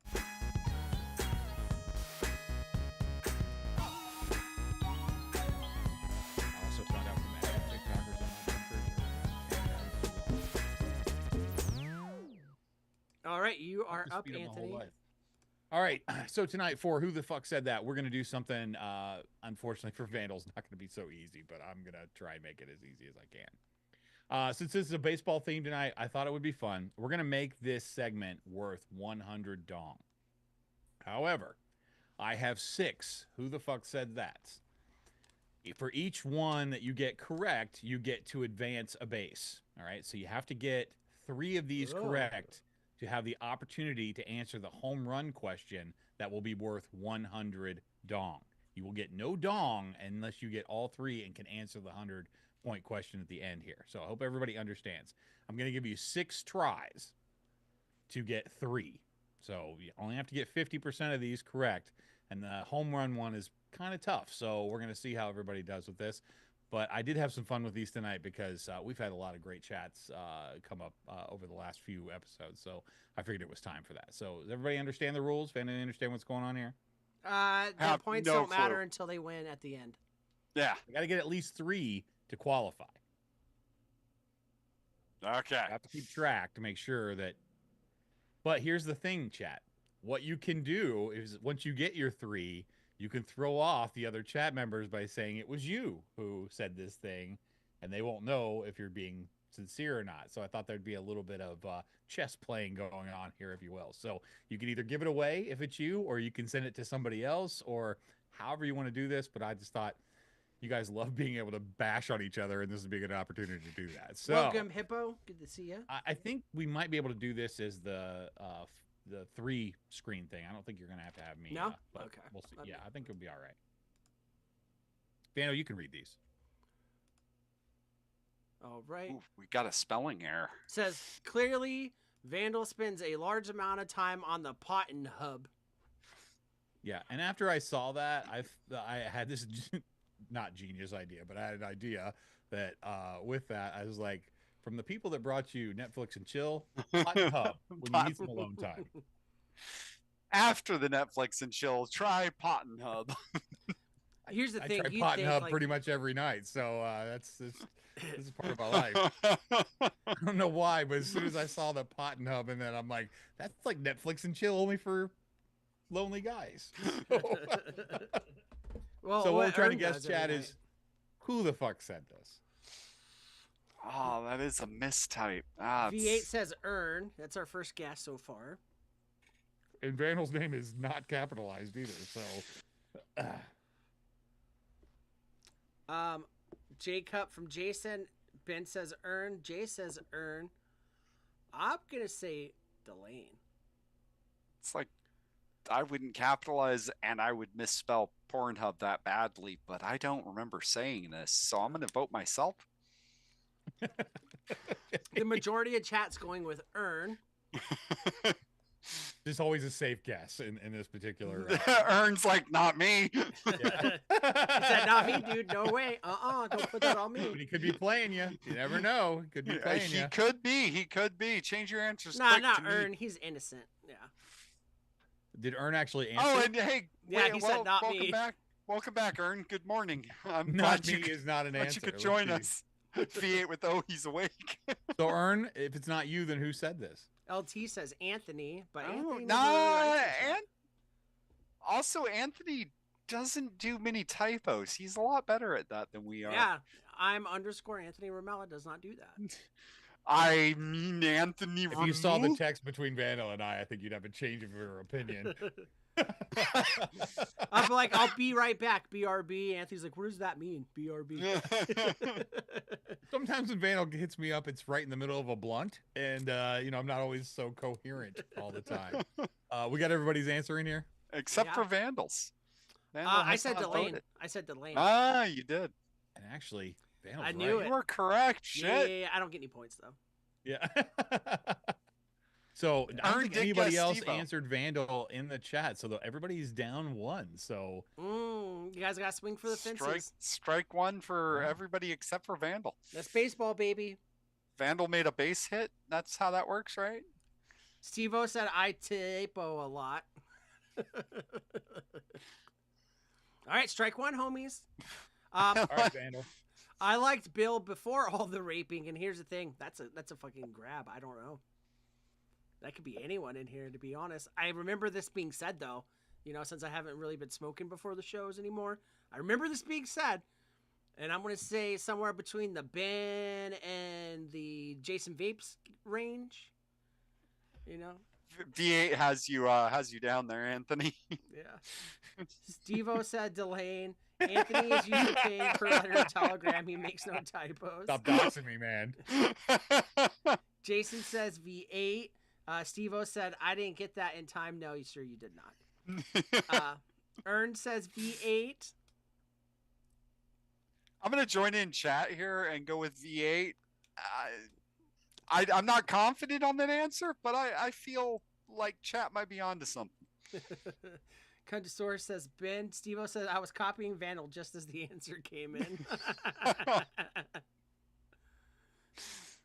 I also found out from that TikTokers
All right, you are
to
up,
speed 'em my whole
Anthony.
life. All right, so tonight for Who the Fuck Said That, we're going to do something, unfortunately for Vandals, not going to be so easy, but I'm going to try and make it as easy as I can. Since this is a baseball theme tonight, I thought it would be fun. We're going to make this segment worth 100 dong. However, I have 6 Who the Fuck Said That. For each one that you get correct, you get to advance a base. All right, so you have to get 3 of these
Oh.
correct to have the opportunity to answer the home run question that will be worth 100 dong. You will get no dong unless you get all 3 and can answer the 100-point question at the end here. So I hope everybody understands. I'm going to give you 6 tries to get 3. So you only have to get 50% of these correct. And the home run one is kind of tough. So we're going to see how everybody does with this. But I did have some fun with these tonight because we've had a lot of great chats come up over the last few episodes. So I figured it was time for that. So does everybody understand the rules? Does anybody understand what's going on here?
The
Have
points
no
don't matter
clue.
until they win at the end.
Yeah.
You got to get at least 3 to qualify.
Okay.
I have to keep track to make sure that. But here's the thing, chat. What you can do is once you get your 3, you can throw off the other chat members by saying it was you who said this thing, and they won't know if you're being sincere or not. So I thought there'd be a little bit of chess playing going on here, if you will. So you can either give it away if it's you, or you can send it to somebody else, or however you want to do this. But I just thought you guys love being able to bash on each other, and this would be a good opportunity to do that. So
Welcome, Hippo. Good to see you.
I think we might be able to do this as the 3 screen thing. I don't think you're gonna have to have me.
No?
But
Okay.
we'll see.
Let
Yeah,
me-
I think it'll be all right. Vano, you can read these.
All right.
Ooh, we got a spelling error.
Says clearly, Vandal spends a large amount of time on the Potin Hub.
Yeah, and after I saw that, I had this not genius idea, but I had an idea that with that I was like, from the people that brought you Netflix and chill, Hot and Hub when you need some alone time.
After the Netflix and chill, try Potten Hub.
Here's the
I
thing.
try
you'd
Pot and
think,
Hub
like,
pretty much every night, so this is part of my life. I don't know why, but as soon as I saw the Pot and Hub, and then I'm like, that's like Netflix and chill only for lonely guys.
well,
So what we're
what
trying to
Ern
guess,
does every
Chad,
night.
is who the fuck said this?
Oh, that is a mistype. Ah,
V8
it's-
says Earn. That's our first guess so far.
And Vandal's name is not capitalized either, so
J-Cup from Jason. Ben says Earn. Jay says Earn. I'm going to say Delane.
It's like I wouldn't capitalize and I would misspell Pornhub that badly, but I don't remember saying this, so I'm going to vote myself.
The majority of chat's going with Earn.
just always a safe guess in this particular.
Ern's like, not me.
Yeah.
He said, not me, dude. No way. Don't put that on
But
me.
he could be playing you. You never know. He could be playing
He
you.
could be. He could be. Change your answers.
Nah,
quick
not
to me.
Earn. He's innocent. Yeah.
Did Ern actually answer?
Oh, and hey,
Yeah, he said not
welcome
me.
back. Welcome back, Ern. Good morning. I'm
not
glad
me
you could,
is not an
glad
answer.
you could
Let's
join
see.
us. V8 with oh, he's awake.
So Ern, if it's not you, then who said this?
LT says Anthony, but
Oh,
Anthony
no,
never really writes in chat.
and also Anthony doesn't do many typos. He's a lot better at that than we are.
Yeah, I'm underscore Anthony Ramella does not do that.
I mean Anthony.
If you saw the
Remove-
text between Vandal and I think you'd have a change of your opinion.
I'm like, I'll be right back. BRB. Anthony's like, what does that mean? BRB.
Sometimes when Vandal hits me up, it's right in the middle of a blunt, and I'm not always so coherent all the time. We got everybody's answer in here.
Except
Yeah.
for Vandals. Vandal
I
has
said
not
Delane.
voted.
I said Delane.
Ah, you did.
And actually, Vandal's
I knew
right.
it.
You were correct.
yeah,
Shit.
yeah, yeah, I don't get any points though.
Yeah. So I don't
Ern
think
did
anybody
guess
else
Steve-O.
answered Vandal in the chat, so everybody's down one. So
You guys got to swing for the fences.
Strike one for
Yeah.
everybody except for Vandal.
That's baseball, baby.
Vandal made a base hit. That's how that works, right?
Steve-O said I typo a lot. All right, strike one, homies.
all right, Vandal.
I liked Bill before all the raping, and here's the thing: that's a fucking grab. I don't know. That could be anyone in here, to be honest. I remember this being said, though. You know, since I haven't really been smoking before the shows anymore, I remember this being said, and I'm gonna say somewhere between the Ben and the Jason Vapes range. You know,
V8 has you down there, Anthony.
yeah. Steve-O said Delane. Anthony is using King per letter of telegram. He makes no typos.
Stop doxing me, man.
Jason says V8. Steve-O said, I didn't get that in time. No, sir, you did not. Ern says V8.
I'm gonna join in chat here and go with V8. I'm not confident on that answer, but I feel like chat might be onto something.
Condosaurus says Ben. Steve-O says, I was copying Vandal just as the answer came in.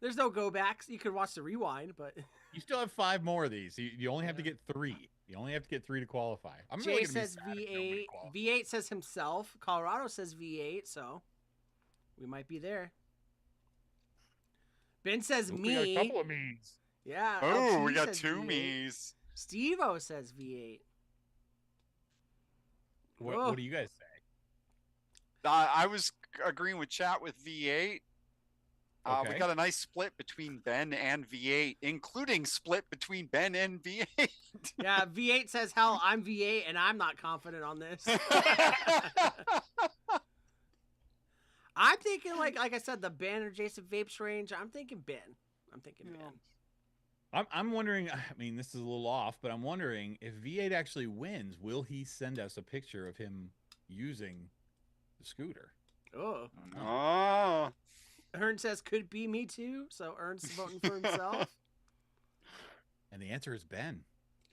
There's no go backs. You could watch the rewind, but
You still have 5 more of these. You only have to get 3. You only have to get 3 to qualify. I'm
Jay
really gonna be
says
sad if nobody
V8.
qualifies.
V8 says himself. Colorado says V8, so we might be there. Ben says
Oop,
me.
We got a couple of me's.
Yeah.
Oh,
LT
we got
says
2
V8.
me's.
Steve-O says V8.
What do you guys say?
I was agreeing with chat with V8. We
Okay.
got a nice split between Ben and V8, including split between Ben and V8.
Yeah, V8 says, hell, I'm V8 and I'm not confident on this. I'm thinking, like I said, the Ben or Jason Vapes range. I'm thinking Ben.
I'm wondering. I mean, this is a little off, but I'm wondering if V8 actually wins, will he send us a picture of him using the scooter?
Oh.
Oh,
Ern says, could be me too. So Ern's voting for himself.
And the answer is Ben.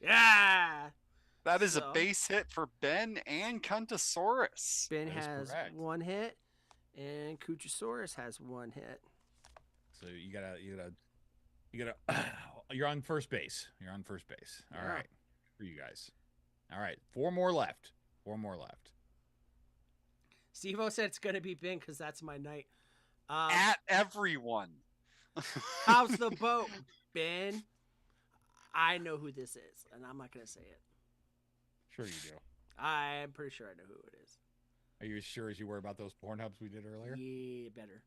Yeah.
that is
So-
a base hit for Ben and Contosaurus.
Ben
That is
has
correct.
1 hit, and Kuchasaurus has 1 hit.
So you gotta, you're on first base. You're on first base. All
Yeah.
right, for you guys. All right, 4 more left. 4 more left.
Steve-O said it's going to be Ben because that's my night.
At everyone.
How's the boat, Ben? I know who this is, and I'm not going to say it.
Sure you do.
I'm pretty sure I know who it is.
Are you as sure as you were about those Pornhubs we did earlier?
Yeah, better.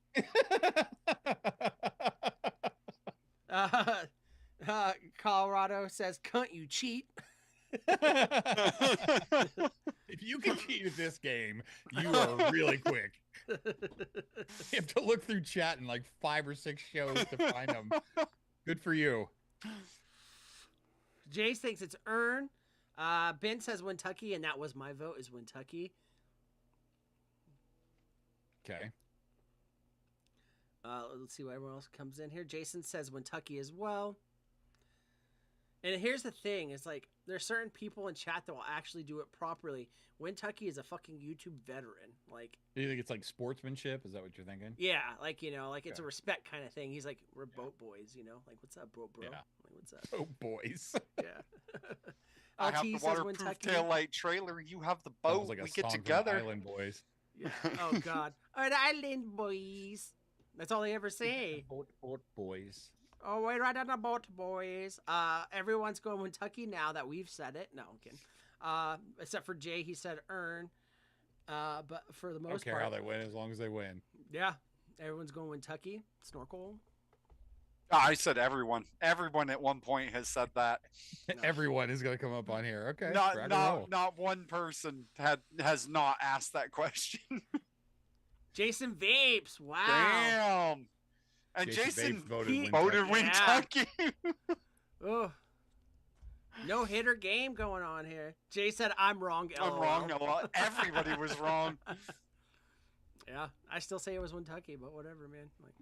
Colorado says, cunt, you cheat.
If you can cheat at this game, you are really quick. You have to look through chat in like 5 or 6 shows to find them. Good for you.
Jace thinks it's Ern. Ben says Kentucky, and that was my vote, is Kentucky.
Okay.
Let's see what everyone else comes in here. Jason says Kentucky as well. And here's the thing: is like there's certain people in chat that will actually do it properly. Kentucky is a fucking YouTube veteran. Like,
Do you think it's like sportsmanship? Is that what you're thinking?
yeah, like like it's a
Yeah.
respect kind of thing. He's like, we're boat boys, Like, what's up, bro?
Yeah.
Like, what's up?
Oh, boys.
Yeah.
I have
LT
the
says
waterproof
Kentucky.
taillight trailer. You have the
Sounds
boat.
like a
We get
song from
together.
Island Boys.
Yeah. Oh God. All right, Island boys. That's all they ever say.
Boat boys.
Oh, wait, right on the boat, boys. Everyone's going Kentucky now that we've said it. No, I'm kidding. Except for Jay, he said Ern. But for the
I don't
most
care
part,
how they win as long as they win.
yeah, everyone's going Kentucky. Snorkel.
I said everyone. Everyone at one point has said that.
No.
Everyone is going to come up on here. Okay. rock and roll.
Not one person has not asked that question.
Jason Vapes. Wow.
Damn. And Jason
Bates voted
he-
voted
Kentucky.
Kentucky.
Oh. No hitter game going on here. Jay said I'm wrong.
I'm
LOL.
wrong. A lot. Everybody was wrong.
Yeah, I still say it was Kentucky, but whatever, man. Like,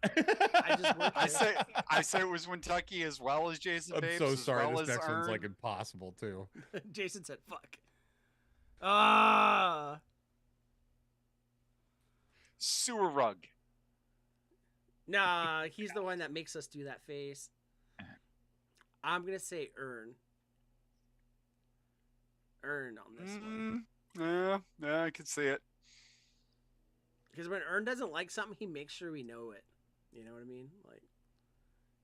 I just worked
I
there.
say it was Kentucky as well as Jason
I'm
Babes.
so
as
sorry.
Well
This
as
next one's like
Ern.
impossible too.
Jason said, "Fuck." Ah.
Sewer rug.
Nah, he's the one that makes us do that face. I'm gonna say Earn. Earn on this one.
Yeah, I can see it.
Because when Earn doesn't like something, he makes sure we know it. You know what I mean? Like,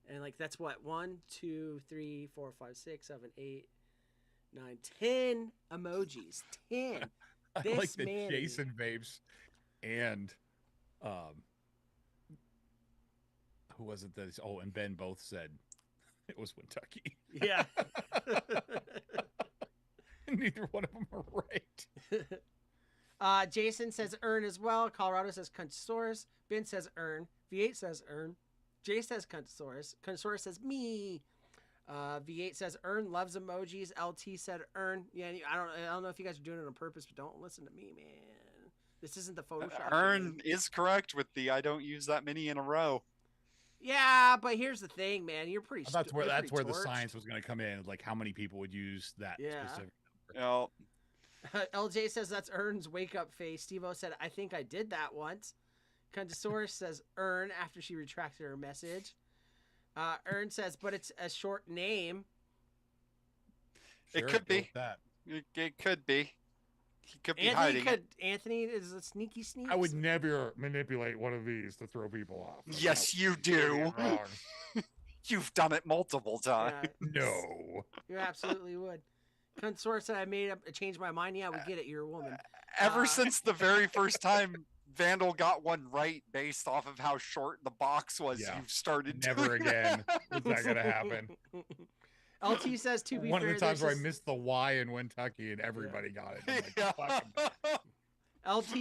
and like that's what 1, 2, 3, 4, 5, 6, 7, 8, 9, 10 emojis. 10.
I
This
like the
man-
Jason Vapes and who was it that? Oh, and Ben both said it was Kentucky.
Yeah.
Neither one of them are right.
Jason says Earn as well. Colorado says Cuntosaurus. Ben says Earn. V8 says Earn. Jay says Cuntosaurus. Cuntosaurus says me. V8 says Earn loves emojis. LT said Earn. Yeah, I don't know if you guys are doing it on purpose, but don't listen to me, man. This isn't the Photoshop.
Ern
game.
is correct with the I don't use that many in a row.
Yeah, but here's the thing, man. You're pretty.
That's where
you're
that's
pretty
where the
torched.
science was going to come in. Like how many people would use that
Yeah.
specific.
You know,
LJ says that's Earn's wake up face. Steve-O said, I think I did that once. Cuntosaurus says Earn after she retracted her message. Earn says, but it's a short name.
It
Sure,
could
go
be.
with that.
it could be. He could be hiding it.
Anthony is a sneaky sneak.
I would never manipulate one of these to throw people off. Like,
Yes,
that
you
would be
do.
wrong.
You've done it multiple times.
Yeah,
No.
you absolutely would. Cuntosaurus said, I changed my mind. Yeah, we get it. You're a woman.
Ever since the very first time Vandal got one right based off of how short the box was,
Yeah.
you've started
Never
doing
again.
that.
Is that going to happen?
LT says, to be
One of
fair,
the times
this
where I
is-
missed the Y in Kentucky and everybody got it. I'm like, fucking-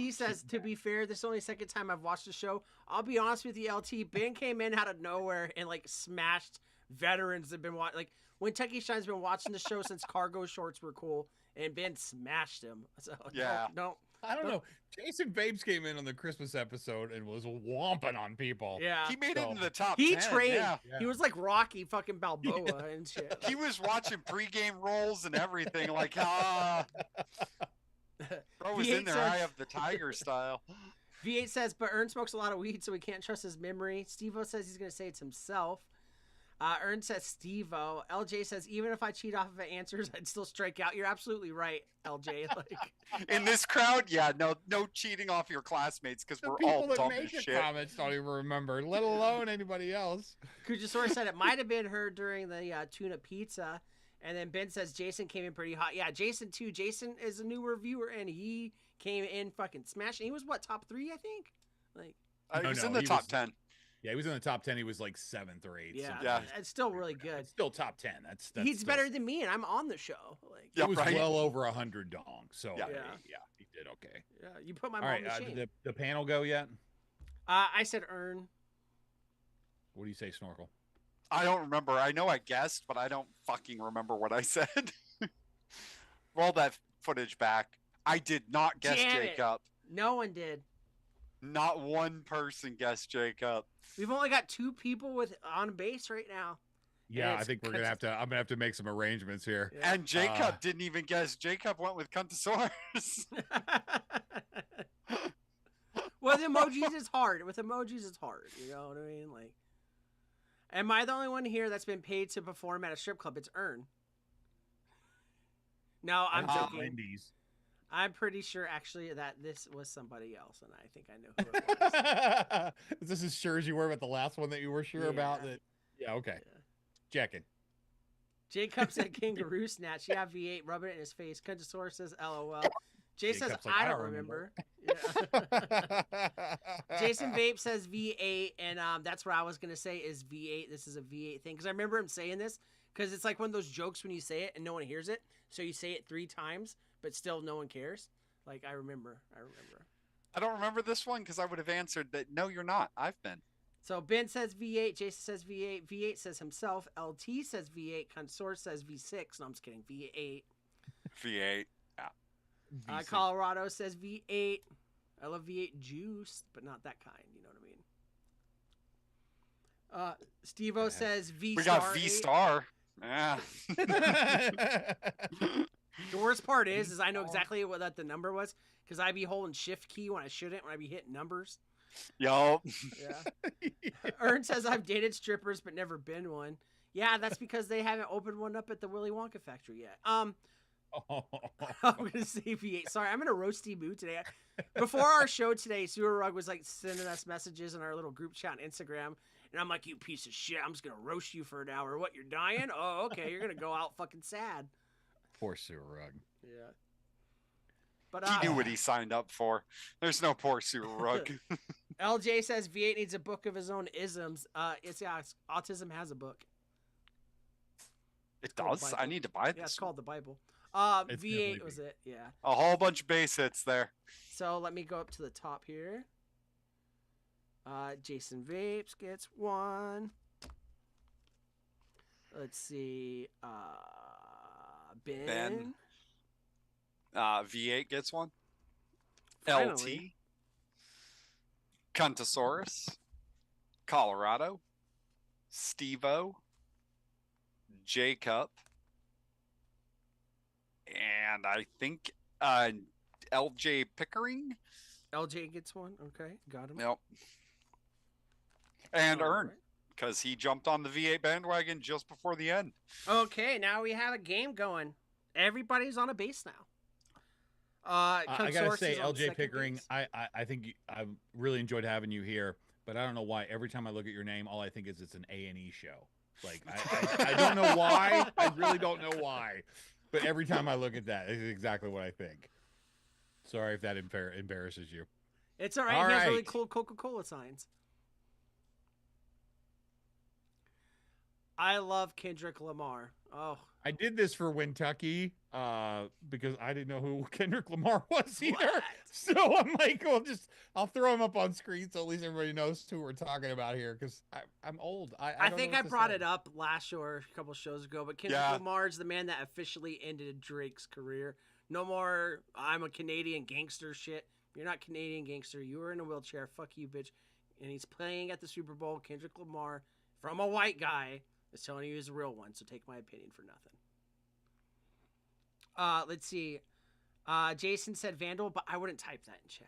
LT says, to be fair, this is only the second time I've watched the show. I'll be honest with you, LT. Ben came in out of nowhere and like smashed veterans that have been watching. Like when Kentucky Shine's been watching the show since cargo shorts were cool, and Ben smashed him. So
Yeah.
no,
I don't know. Jason Babes came in on the Christmas episode and was whomping on people.
yeah.
He made it
So-
into the top
He
10,
trained.
yeah.
He was like Rocky fucking Balboa and shit.
He was watching pregame rolls and everything, like, bro was in
V8
there,
says-
Eye of the Tiger style.
V8 says, but Ern smokes a lot of weed, so we can't trust his memory. Steve-O says he's going to say it's himself. Ern says Steve-O. LJ says, even if I cheat off of answers, I'd still strike out. You're absolutely right, LJ. Like,
In this crowd, yeah, no cheating off your classmates because
The
we're
people
all
that
dumb
make
as
the
shit.
comments don't even remember, let alone anybody else.
Kujasaurus said it might have been her during the tuna pizza. And then Ben says Jason came in pretty hot. Yeah, Jason too. Jason is a newer viewer, and he came in fucking smashing. He was what, top 3, I think? Like,
He
No,
was
no,
in the
he
top
was-
10.
Yeah, he was in the top 10. He was like 7th or 8th.
yeah,
something
Yeah.
like that.
it's still really good.
It's still top 10. That's
He's
still-
better than me, and I'm on the show. Like,
Yeah,
It was
right.
well over 100 dongs. So
Yeah.
yeah, he did okay.
yeah, you put my
All
mom
right,
to shame.
did the panel go yet?
I said Earn.
What do you say, Snorkel?
I don't remember. I know I guessed, but I don't fucking remember what I said. Roll that footage back. I did not guess
Damn it.
Jacob.
No one did.
Not one person guessed Jacob.
We've only got 2 people with on base right now.
Yeah, I
it's
think we're gonna have to. I'm gonna have to make some arrangements here.
Yeah.
And Jacob didn't even guess. Jacob went with Cuntosaurus.
Well, the emojis is hard. With emojis, it's hard. You know what I mean? Like, am I the only one here that's been paid to perform at a strip club? It's Earn. No, I'm
I said
joking.
Wendy's.
I'm pretty sure actually that this was somebody else, and I think I know who it was.
Is this as sure as you were about the last one that you were sure about?
Yeah.
That yeah, okay.
Yeah.
Checking.
Jacob said kangaroo snatch. Yeah, V8 rubbing it in his face. Cuntosaurus says LOL. Jay says
Jacob's like,
I
"I
don't
don't
remember. Yeah. Jason Vape says V8, and that's what I was gonna say is V8. This is a V8 thing because I remember him saying this because it's like one of those jokes when you say it and no one hears it, so you say it 3 times, but still no one cares. Like I remember.
I don't remember this one because I would have answered that. No, you're not. I've been.
So Ben says V8, Jason says V8, V8 says himself, LT says V8, Consort says V6. No, I'm just kidding. V8.
V8.
V6.
Colorado says V8. I love V8 juice, but not that kind. You know what I mean? Steve-O says V
We
Star.
got V
8.
Star. Yeah.
The worst part is I know exactly what that the number was because I be holding shift key when I shouldn't when I be hitting numbers.
Yup.
Yeah. Ern says I've dated strippers but never been one. Yeah, that's because they haven't opened one up at the Willy Wonka factory yet. I'm gonna say V8. Sorry, I'm in a roasty mood today. Before our show today, Sewer Rug was like sending us messages in our little group chat on Instagram, and I'm like, "You piece of shit! I'm just gonna roast you for an hour. What? You're dying? Oh, okay. You're gonna go out fucking sad."
Poor Sewer Rug.
Yeah. But
He knew what he signed up for. There's no poor Sewer Rug.
LJ says V8 needs a book of his own isms. It's Autism has a book.
It
called
does?
Bible.
I need to buy this.
Yeah, it's
one.
called the Bible.
It's
V8
definitely
was
big.
it? Yeah.
A whole bunch of base hits there.
So let me go up to the top here. Jason Vapes gets one. Let's see. Ben.
V8 gets one.
Finally.
LT. Cuntosaurus. Colorado. Steve-O. Jacob. And I think LJ Pickering.
LJ gets one. Okay, got him.
Yep. And
All
Ern,
right.
because he jumped on the V8 bandwagon just before the end.
Okay, now we have a game going. Everybody's on a base now.
I gotta
Consorce
say,
is on
LJ
second
Pickering,
base.
I think I've really enjoyed having you here, but I don't know why. Every time I look at your name, all I think is it's an A&E show. Like I don't know why. I really don't know why. But every time I look at that, it's exactly what I think. Sorry if that embarrasses you.
It's all right.
All
He has really
right.
cool Coca-Cola signs. I love Kendrick Lamar. Oh,
I did this for Kentucky because I didn't know who Kendrick Lamar was either.
What?
So I'm like, I'll throw him up on screen so at least everybody knows who we're talking about here because I'm old.
I
don't
think
know
I
what to
brought
say.
it up last show or a couple shows ago, but Kendrick
Yeah.
Lamar is the man that officially ended Drake's career. No more, I'm a Canadian gangster shit. You're not Canadian gangster. You were in a wheelchair. Fuck you, bitch. And he's playing at the Super Bowl. Kendrick Lamar, from a white guy, is telling you he's a real one, so take my opinion for nothing. Let's see. Jason said Vandal, but I wouldn't type that in chat.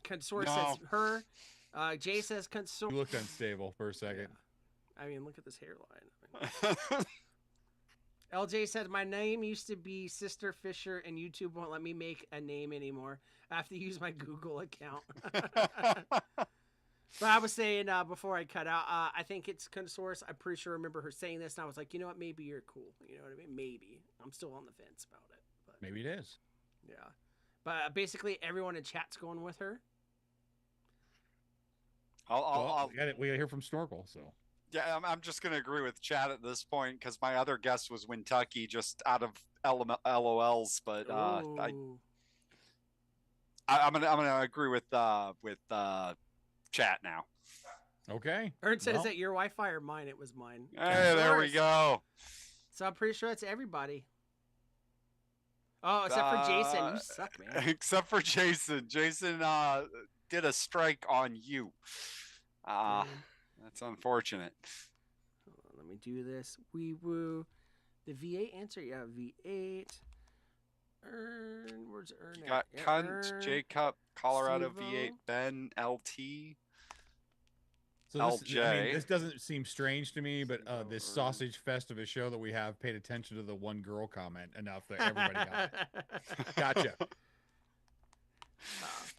Consort
No.
says her. Jay says
You
consort.
looked unstable for a second.
I mean, look at this hairline. LJ said, my name used to be Sister Fisher, and YouTube won't let me make a name anymore. I have to use my Google account. But I was saying before I cut out, I think it's Consource. I'm pretty sure I remember her saying this, and I was like, you know what? Maybe you're cool. You know what I mean? Maybe. I'm still on the fence about it. But
Maybe it is.
yeah. But basically, everyone in chat's going with her.
Well, we gotta hear from Snorkel. So
Yeah, I'm just going to agree with Chad at this point because my other guess was Kentucky just out of LOLs, but
Ooh.
I'm gonna agree with Chat now.
okay.
Ern said,
Well,
is that your Wi-Fi or mine? It was mine.
Hey, there we
Consource.
go.
So I'm pretty sure that's everybody. Oh, except for Jason. You suck, man.
Except for Jason. Jason did a strike on you.
Man.
That's unfortunate.
Hold on, let me do this. Wee woo. The V8 answer? Yeah, V8. Earn. Where's Earn?
You
at?
got
Yeah,
Cunt,
Earn.
Jacob, Colorado
Steve-O.
V8, Ben, LT.
So this, I mean,
LJ.
this doesn't seem strange to me, but
Steve-O,
this
Ern.
sausage fest of a show that we have paid attention to the one girl comment enough that everybody got it. Gotcha.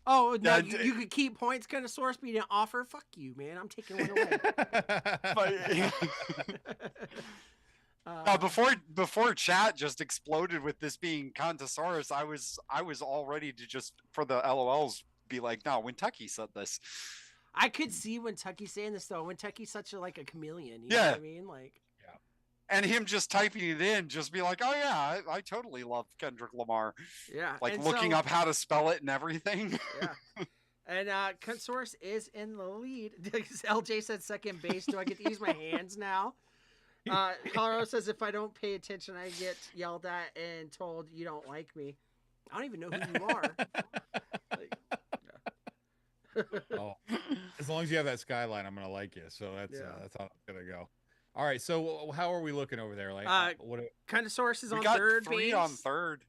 Oh, no,
Yeah,
you could keep points, kind of source, but you didn't offer. Fuck you, man. I'm taking one away.
Before chat just exploded with this being Contosaurus, I was all ready to just for the LOLs be like, no, Kentucky said this.
I could see Kentucky saying this though. Kentucky's such a like a chameleon. You know
Yeah.
what I mean? Like,
And him just typing it in, just be like, oh yeah, I totally love Kendrick Lamar.
yeah.
Like
and
looking
so-
up how to spell it and everything.
Yeah. And Consource is in the lead. LJ said second base. Do I get to use my hands now? Colorado says if I don't pay attention, I get yelled at and told you don't like me. I don't even know who you are. Like,
Oh, as long as you have that skyline, I'm gonna like you. So
Yeah.
that's how it's gonna go. All right. So how are we looking over there? Like, what?
Condosaurus is
We
on
got
third
3
base.
on third.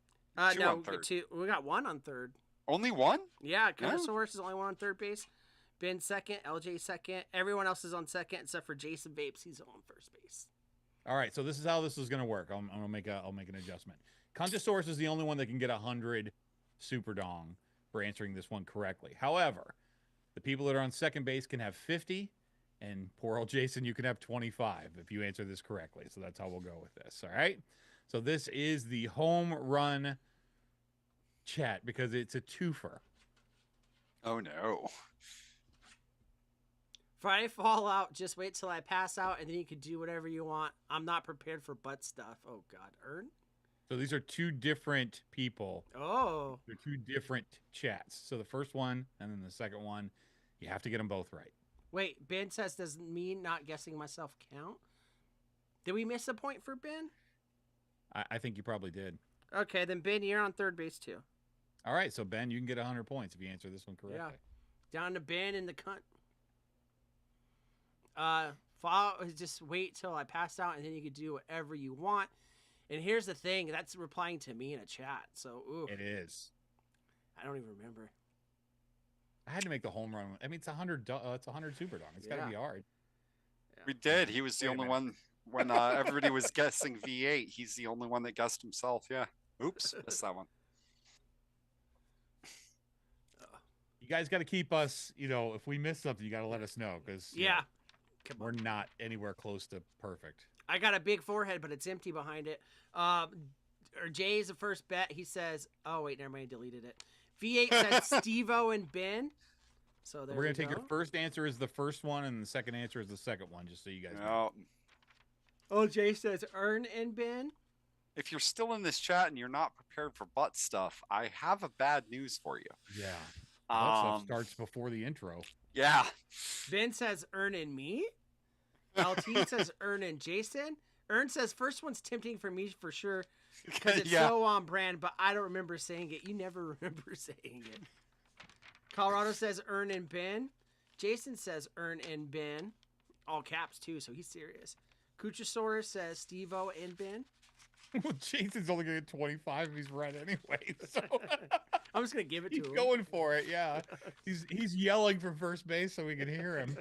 2
No,
on third.
we got 1 on third.
Only 1?
Yeah, Condosaurus is only 1 on third base. Ben second, LJ second. Everyone else is on second except for Jason Vapes. He's on first base.
All right. So this is how this is gonna work. I'll make an adjustment. Contosaurus is the only one that can get 100 Super Dong for answering this one correctly. However, the people that are on second base can have 50, and poor old Jason, you can have 25 if you answer this correctly. So that's how we'll go with this. All right. So this is the home run chat because it's a twofer.
Oh no.
Friday Fallout, just wait till I pass out and then you can do whatever you want. I'm not prepared for butt stuff. Oh, God. Earn?
So these are two different people.
Oh.
They're two different chats. So the first one and then the second one, you have to get them both right.
Wait, Ben says, does me not guessing myself count? Did we miss a point for Ben?
I think you probably did.
Okay, then Ben, you're on third base too.
All right. So Ben, you can get 100 points if you answer this one correctly.
Yeah. Down to Ben in the cunt. Follow, just wait till I pass out and then you can do whatever you want. And here's the thing, that's replying to me in a chat. So, ooh,
It is.
I don't even remember.
I had to make the home run. I mean, it's 100. It's 100 Super Dong. It's got to
Yeah.
be hard.
We did. He was the
Wait a
only
minute.
one when everybody was guessing V8. He's the only one that guessed himself. Yeah. Oops, missed that one.
You guys got to keep us. If we miss something, you got to let us know because
Yeah. Come
we're
on.
not anywhere close to perfect.
I got a big forehead, but it's empty behind it. Or Jay's the first bet. He says, oh, wait, never mind. I deleted it. V8 said Steve-O and Ben. So there
We're
we
gonna take
go.
the first answer is the first one, and the second answer is the second one, just so you guys know.
No.
Oh, Jay says Earn and Ben.
If you're still in this chat and you're not prepared for butt stuff, I have a bad news for you.
Yeah. That stuff
Um,
starts before the intro.
yeah.
Ben says Earn and me. LT says Earn and Jason. Earn says first one's tempting for me for sure because it's
yeah.
so on brand, but I don't remember saying it. You never remember saying it. Colorado says Earn and Ben. Jason says Earn and Ben. All caps too, so he's serious. Kuchasaurus says Steve-O and Ben.
Well, Jason's only gonna get 25 if he's right anyway. So
I'm just gonna give it to
he's
him.
going for it. Yeah. He's yelling for first base so we can hear him.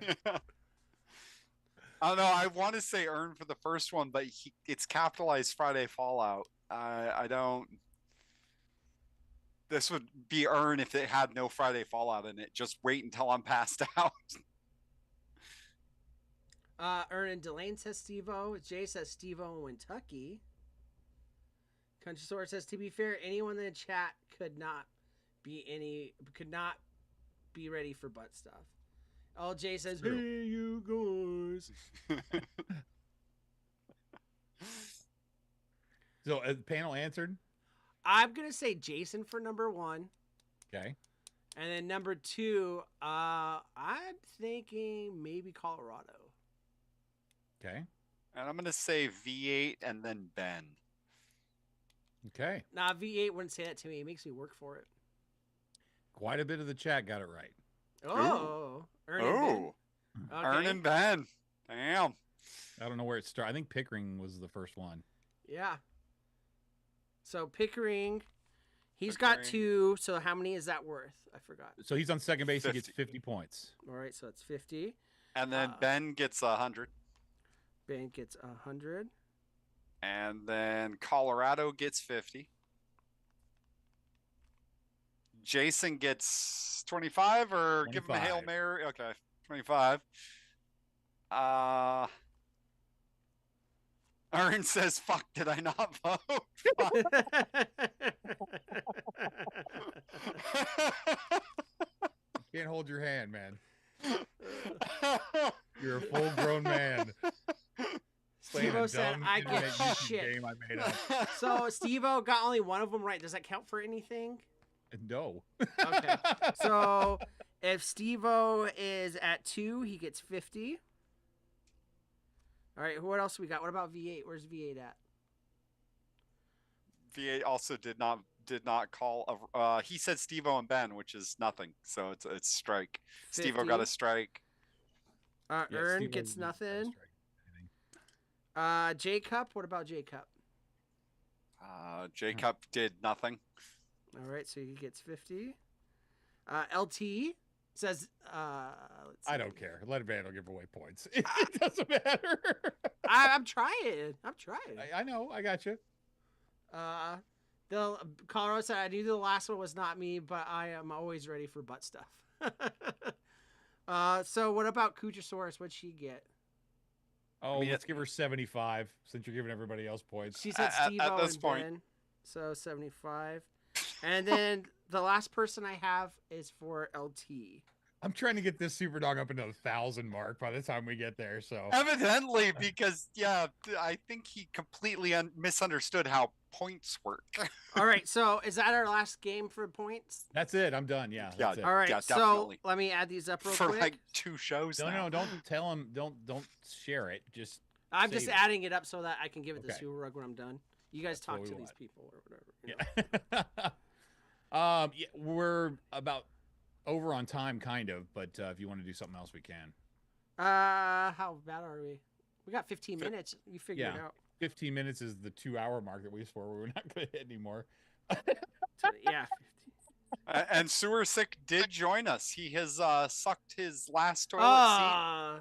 I don't know. I want to say earn for the first one, but it's capitalized Friday Fallout. I don't. This would be earn if it had no Friday Fallout in it. Just wait until I'm passed out.
Earn and Delane says Steve-O. Jay says Steve-O and Kentucky. Countrysaurus says, to be fair, anyone in the chat could not be ready for butt stuff. LJ says,
True.
hey, you guys.
So panel answered.
I'm going to say Jason for number 1.
Okay.
And then number 2, I'm thinking maybe Colorado.
Okay.
And I'm gonna say V8 and then Ben.
Okay.
Nah, V8 wouldn't say that to me. It makes me work for it.
Quite a bit of the chat got it right.
Oh. Earn and Ben. Okay.
Earn and Ben. Damn.
I don't know where it started. I think Pickering was the first one.
Yeah. So Pickering, he's got
Pickering.
2. So how many is that worth? I forgot.
So he's on second base. He gets
50.
50 points.
All right, so it's 50.
And then
Uh,
Ben gets 100.
Ben gets 100.
And then Colorado gets 50. Jason gets 25 or give him a Hail
25.
Mary. Okay, 25. Aaron says, fuck, did I not vote?
Can't hold your hand, man. You're a full-grown man. Playing
Steve-O
a
said,
dumb
I get
internet YouTube
shit.
game I made up.
So Steve-O got only one of them right. Does that count for anything?
No.
Okay. So if Steve-O is at 2, he gets 50. All right, what else we got? What about V8? Where's V8 at?
V8 also did not did not call. He said Steve-O and Ben, which is nothing. So it's strike. Steve-O got a
50.
strike.
Yeah,
Ern
Steve
gets
O's got a
nothing.
strike, I think.
J Cup. What about J Cup?
Jacob did nothing.
All right, so he gets 50. LT says, let's
I
see.
don't care. Let Vandal give away points. It doesn't matter.
I'm trying. I'm trying.
I know. I got you.
The Colorado said, I knew the last one was not me, but I am always ready for butt stuff. So what about Kuchasaurus? What'd she get?
Oh,
mean,
let's give her 75 since you're giving everybody else points.
She said
At
Steve-O
this
and
point.
Ben. So 75. And then the last person I have is for LT.
I'm trying to get this super dog up into the 1,000 mark by the time we get there. So
Evidently, because I think he completely misunderstood how points work.
All right, so is that our last game for points?
that's it. I'm done. Yeah.
Yeah,
That's it.
All right,
Yeah,
so
definitely.
let me add these up real
For
quick.
like 2 shows now.
No, don't tell him. Don't share it. Just
I'm just
save it.
adding it up so that I can give it to
Okay.
Super Rug when I'm done. You guys
That's what
talk
we
to these
want.
people or whatever. you know.
Yeah. Yeah, we're about over on time, kind of. But if you want to do something else, we can.
How bad are we? We got 15 minutes. You figure it
Yeah.
out.
15 minutes is the 2-hour mark that we swore we were not going to hit anymore.
Yeah. 15.
And Sewer Sick did join us. He has sucked his last toilet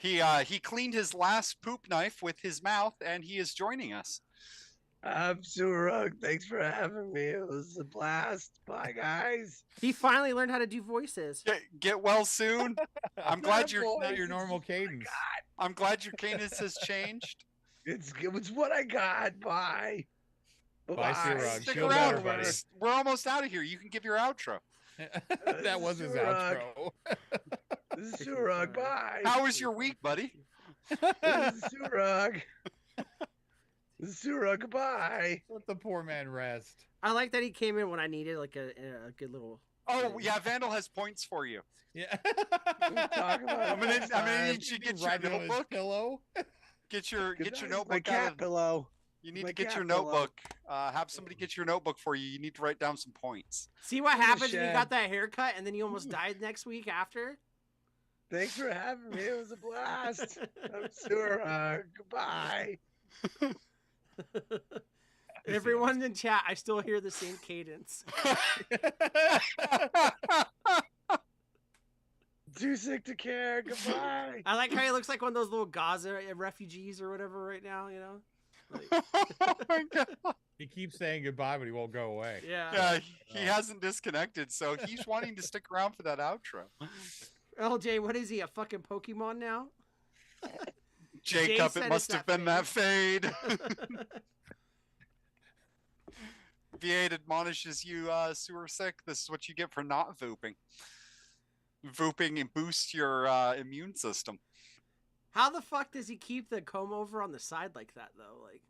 seat. He cleaned his last poop knife with his mouth, and he is joining us.
I'm Surug. Thanks for having me. It was a blast. Bye, guys.
He finally learned how to do voices.
Get well soon. I'm glad you're
Boy,
Not your
it's
normal
just what I
cadence.
got.
I'm glad your cadence has changed.
It's what I got. Bye.
Bye, Surug.
Stick
Feel
around.
better, buddy.
We're almost out of here. You can give your outro.
That was his
Surug.
outro.
This is Surug. Bye.
How was your week, buddy?
This is Surug. This is Surug. Goodbye.
Let the poor man rest.
I like that he came in when I needed like a good little.
Oh yeah, Vandal has points for you.
Yeah.
Talk about
I'm gonna
time.
need you to get your
Write it on his
notebook.
pillow.
Get your
Good night,
notebook
my
out.
cat pillow.
You need
my
to get your
cat pillow.
notebook. Have somebody get your notebook for you. You need to write down some points.
See what
In the
happens when you
shed.
got that haircut and then you almost died next week after?
Thanks for having me. It was a blast. I'm Surug. Goodbye.
Everyone in chat, I still hear the same cadence.
Too sick to care. Goodbye.
I like how he looks like one of those little Gaza refugees or whatever right now, you know? Like,
Oh my God.
He keeps saying goodbye, but he won't go away.
yeah.
Yeah, he hasn't disconnected, so he's wanting to stick around for that outro.
LJ, what is he, a fucking Pokemon now?
Jacob,
said
it
it's
must have
that
been that fade. V8 admonishes you, Sewer Sick. This is what you get for not vooping. Vooping and boosts your immune system.
How the fuck does he keep the comb over on the side like that, though? Like,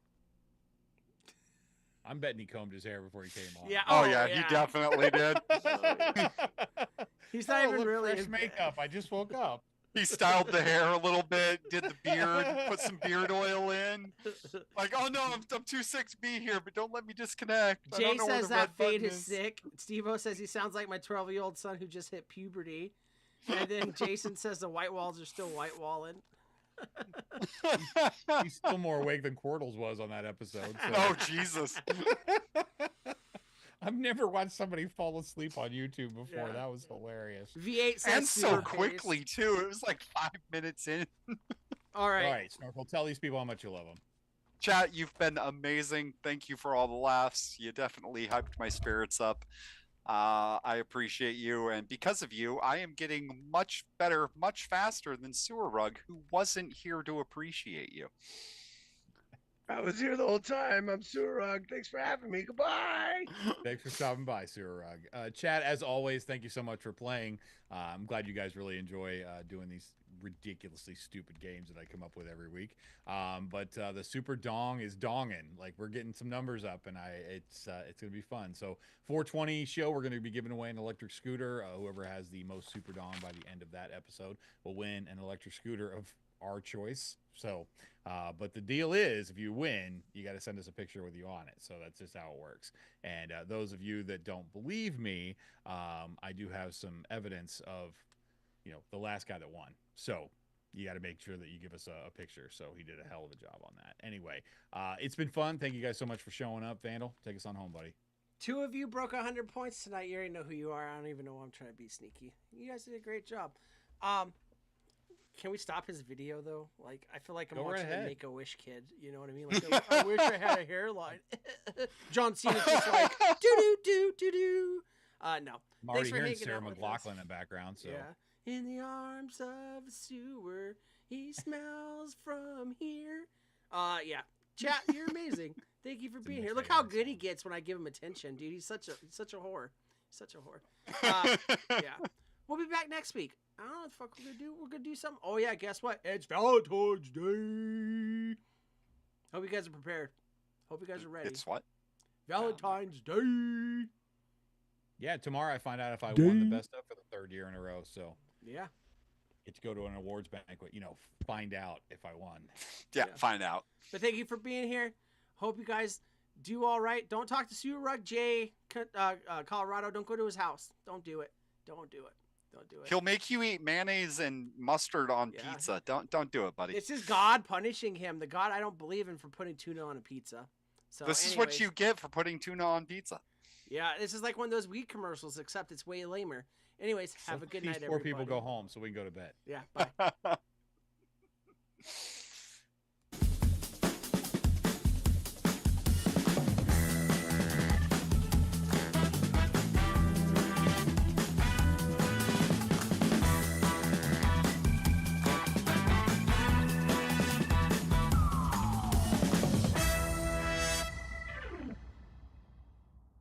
I'm betting he combed his hair before he came on.
yeah.
Oh, yeah, he definitely did.
He's not
Oh,
even
look,
really
fresh makeup. I just woke up.
He styled the hair a little bit, did the beard, put some beard oil in. Like, oh no, I'm too sick to be here, but don't let me disconnect. I
Jay
don't know where
says
the
that
red
fade
button
is sick. Steve-O says he sounds like my 12-year-old son who just hit puberty. And then Jason says the white walls are still white walling.
He's still more awake than Quartles was on that episode. So.
Oh Jesus!
I've never watched somebody fall asleep on YouTube before.
Yeah.
That was hilarious.
V8 says
And so
super
quickly too. It was like 5 minutes in.
pace. All right.
All right, Snorkel, tell these people how much you love them.
Chat, you've been amazing. Thank you for all the laughs. You definitely hyped my spirits up. I appreciate you, and because of you, I am getting much better, much faster than Sewer Rug, who wasn't here to appreciate you.
I was here the whole time. I'm Surug. Thanks for having me. Goodbye.
Thanks for stopping by, Surug. Chad, as always, thank you so much for playing. I'm glad you guys really enjoy doing these ridiculously stupid games that I come up with every week. But the Super Dong is donging. Like, we're getting some numbers up, and it's gonna be fun. So 420 show, we're gonna be giving away an electric scooter. Whoever has the most Super Dong by the end of that episode will win an electric scooter of our choice. So, but the deal is, if you win, you got to send us a picture with you on it. So that's just how it works. And those of you that don't believe me, I do have some evidence of, the last guy that won. So you got to make sure that you give us a picture. So he did a hell of a job on that. Anyway, it's been fun. Thank you guys so much for showing up. Vandal, take us on home, buddy.
2 of you broke 100 points tonight. You already know who you are. I don't even know why I'm trying to be sneaky. You guys did a great job. Can we stop his video though? Like, I feel like I'm
Go right
watching a
ahead.
Make-A-Wish kid. You know what I mean? Like, I wish I had a hairline. John Cena's just like do do do do do. No.
I'm
Thanks
already
for
hearing
hanging
Sarah
out with us.
McLaughlin in the background. So
Yeah. In the arms of a sewer, he smells from here. Yeah. Chat, you're amazing. Thank you for
It's a
being here.
Mitch
Look how
Hedberg
good he
song.
gets when I give him attention, dude. He's such a whore. Such a whore. Yeah. We'll be back next week. I don't know what the fuck we're gonna do. We're gonna do something. Oh yeah, guess what? It's Valentine's Day. Hope you guys are prepared. Hope you guys are ready.
It's what?
Valentine's Day.
yeah, tomorrow I find out if I won the best of for the 3rd year in a row. So
Yeah.
get to go to an awards banquet. Find out if I won.
Yeah,
Yeah.
find out.
But thank you for being here. Hope you guys do all right. Don't talk to Sue Rug J, Colorado. Don't go to his house. Don't do it. Don't do it. Don't do it.
He'll make you eat mayonnaise and mustard on
Yeah.
pizza. Don't do it, buddy.
This is God punishing him. The God I don't believe in for putting tuna on a pizza. So
This is what
anyways,
you get for putting tuna on pizza.
Yeah, this is like one of those weed commercials, except it's way lamer. Anyways, have a good
These
night,
poor
everybody.
people go home so we can go to bed.
Yeah, bye.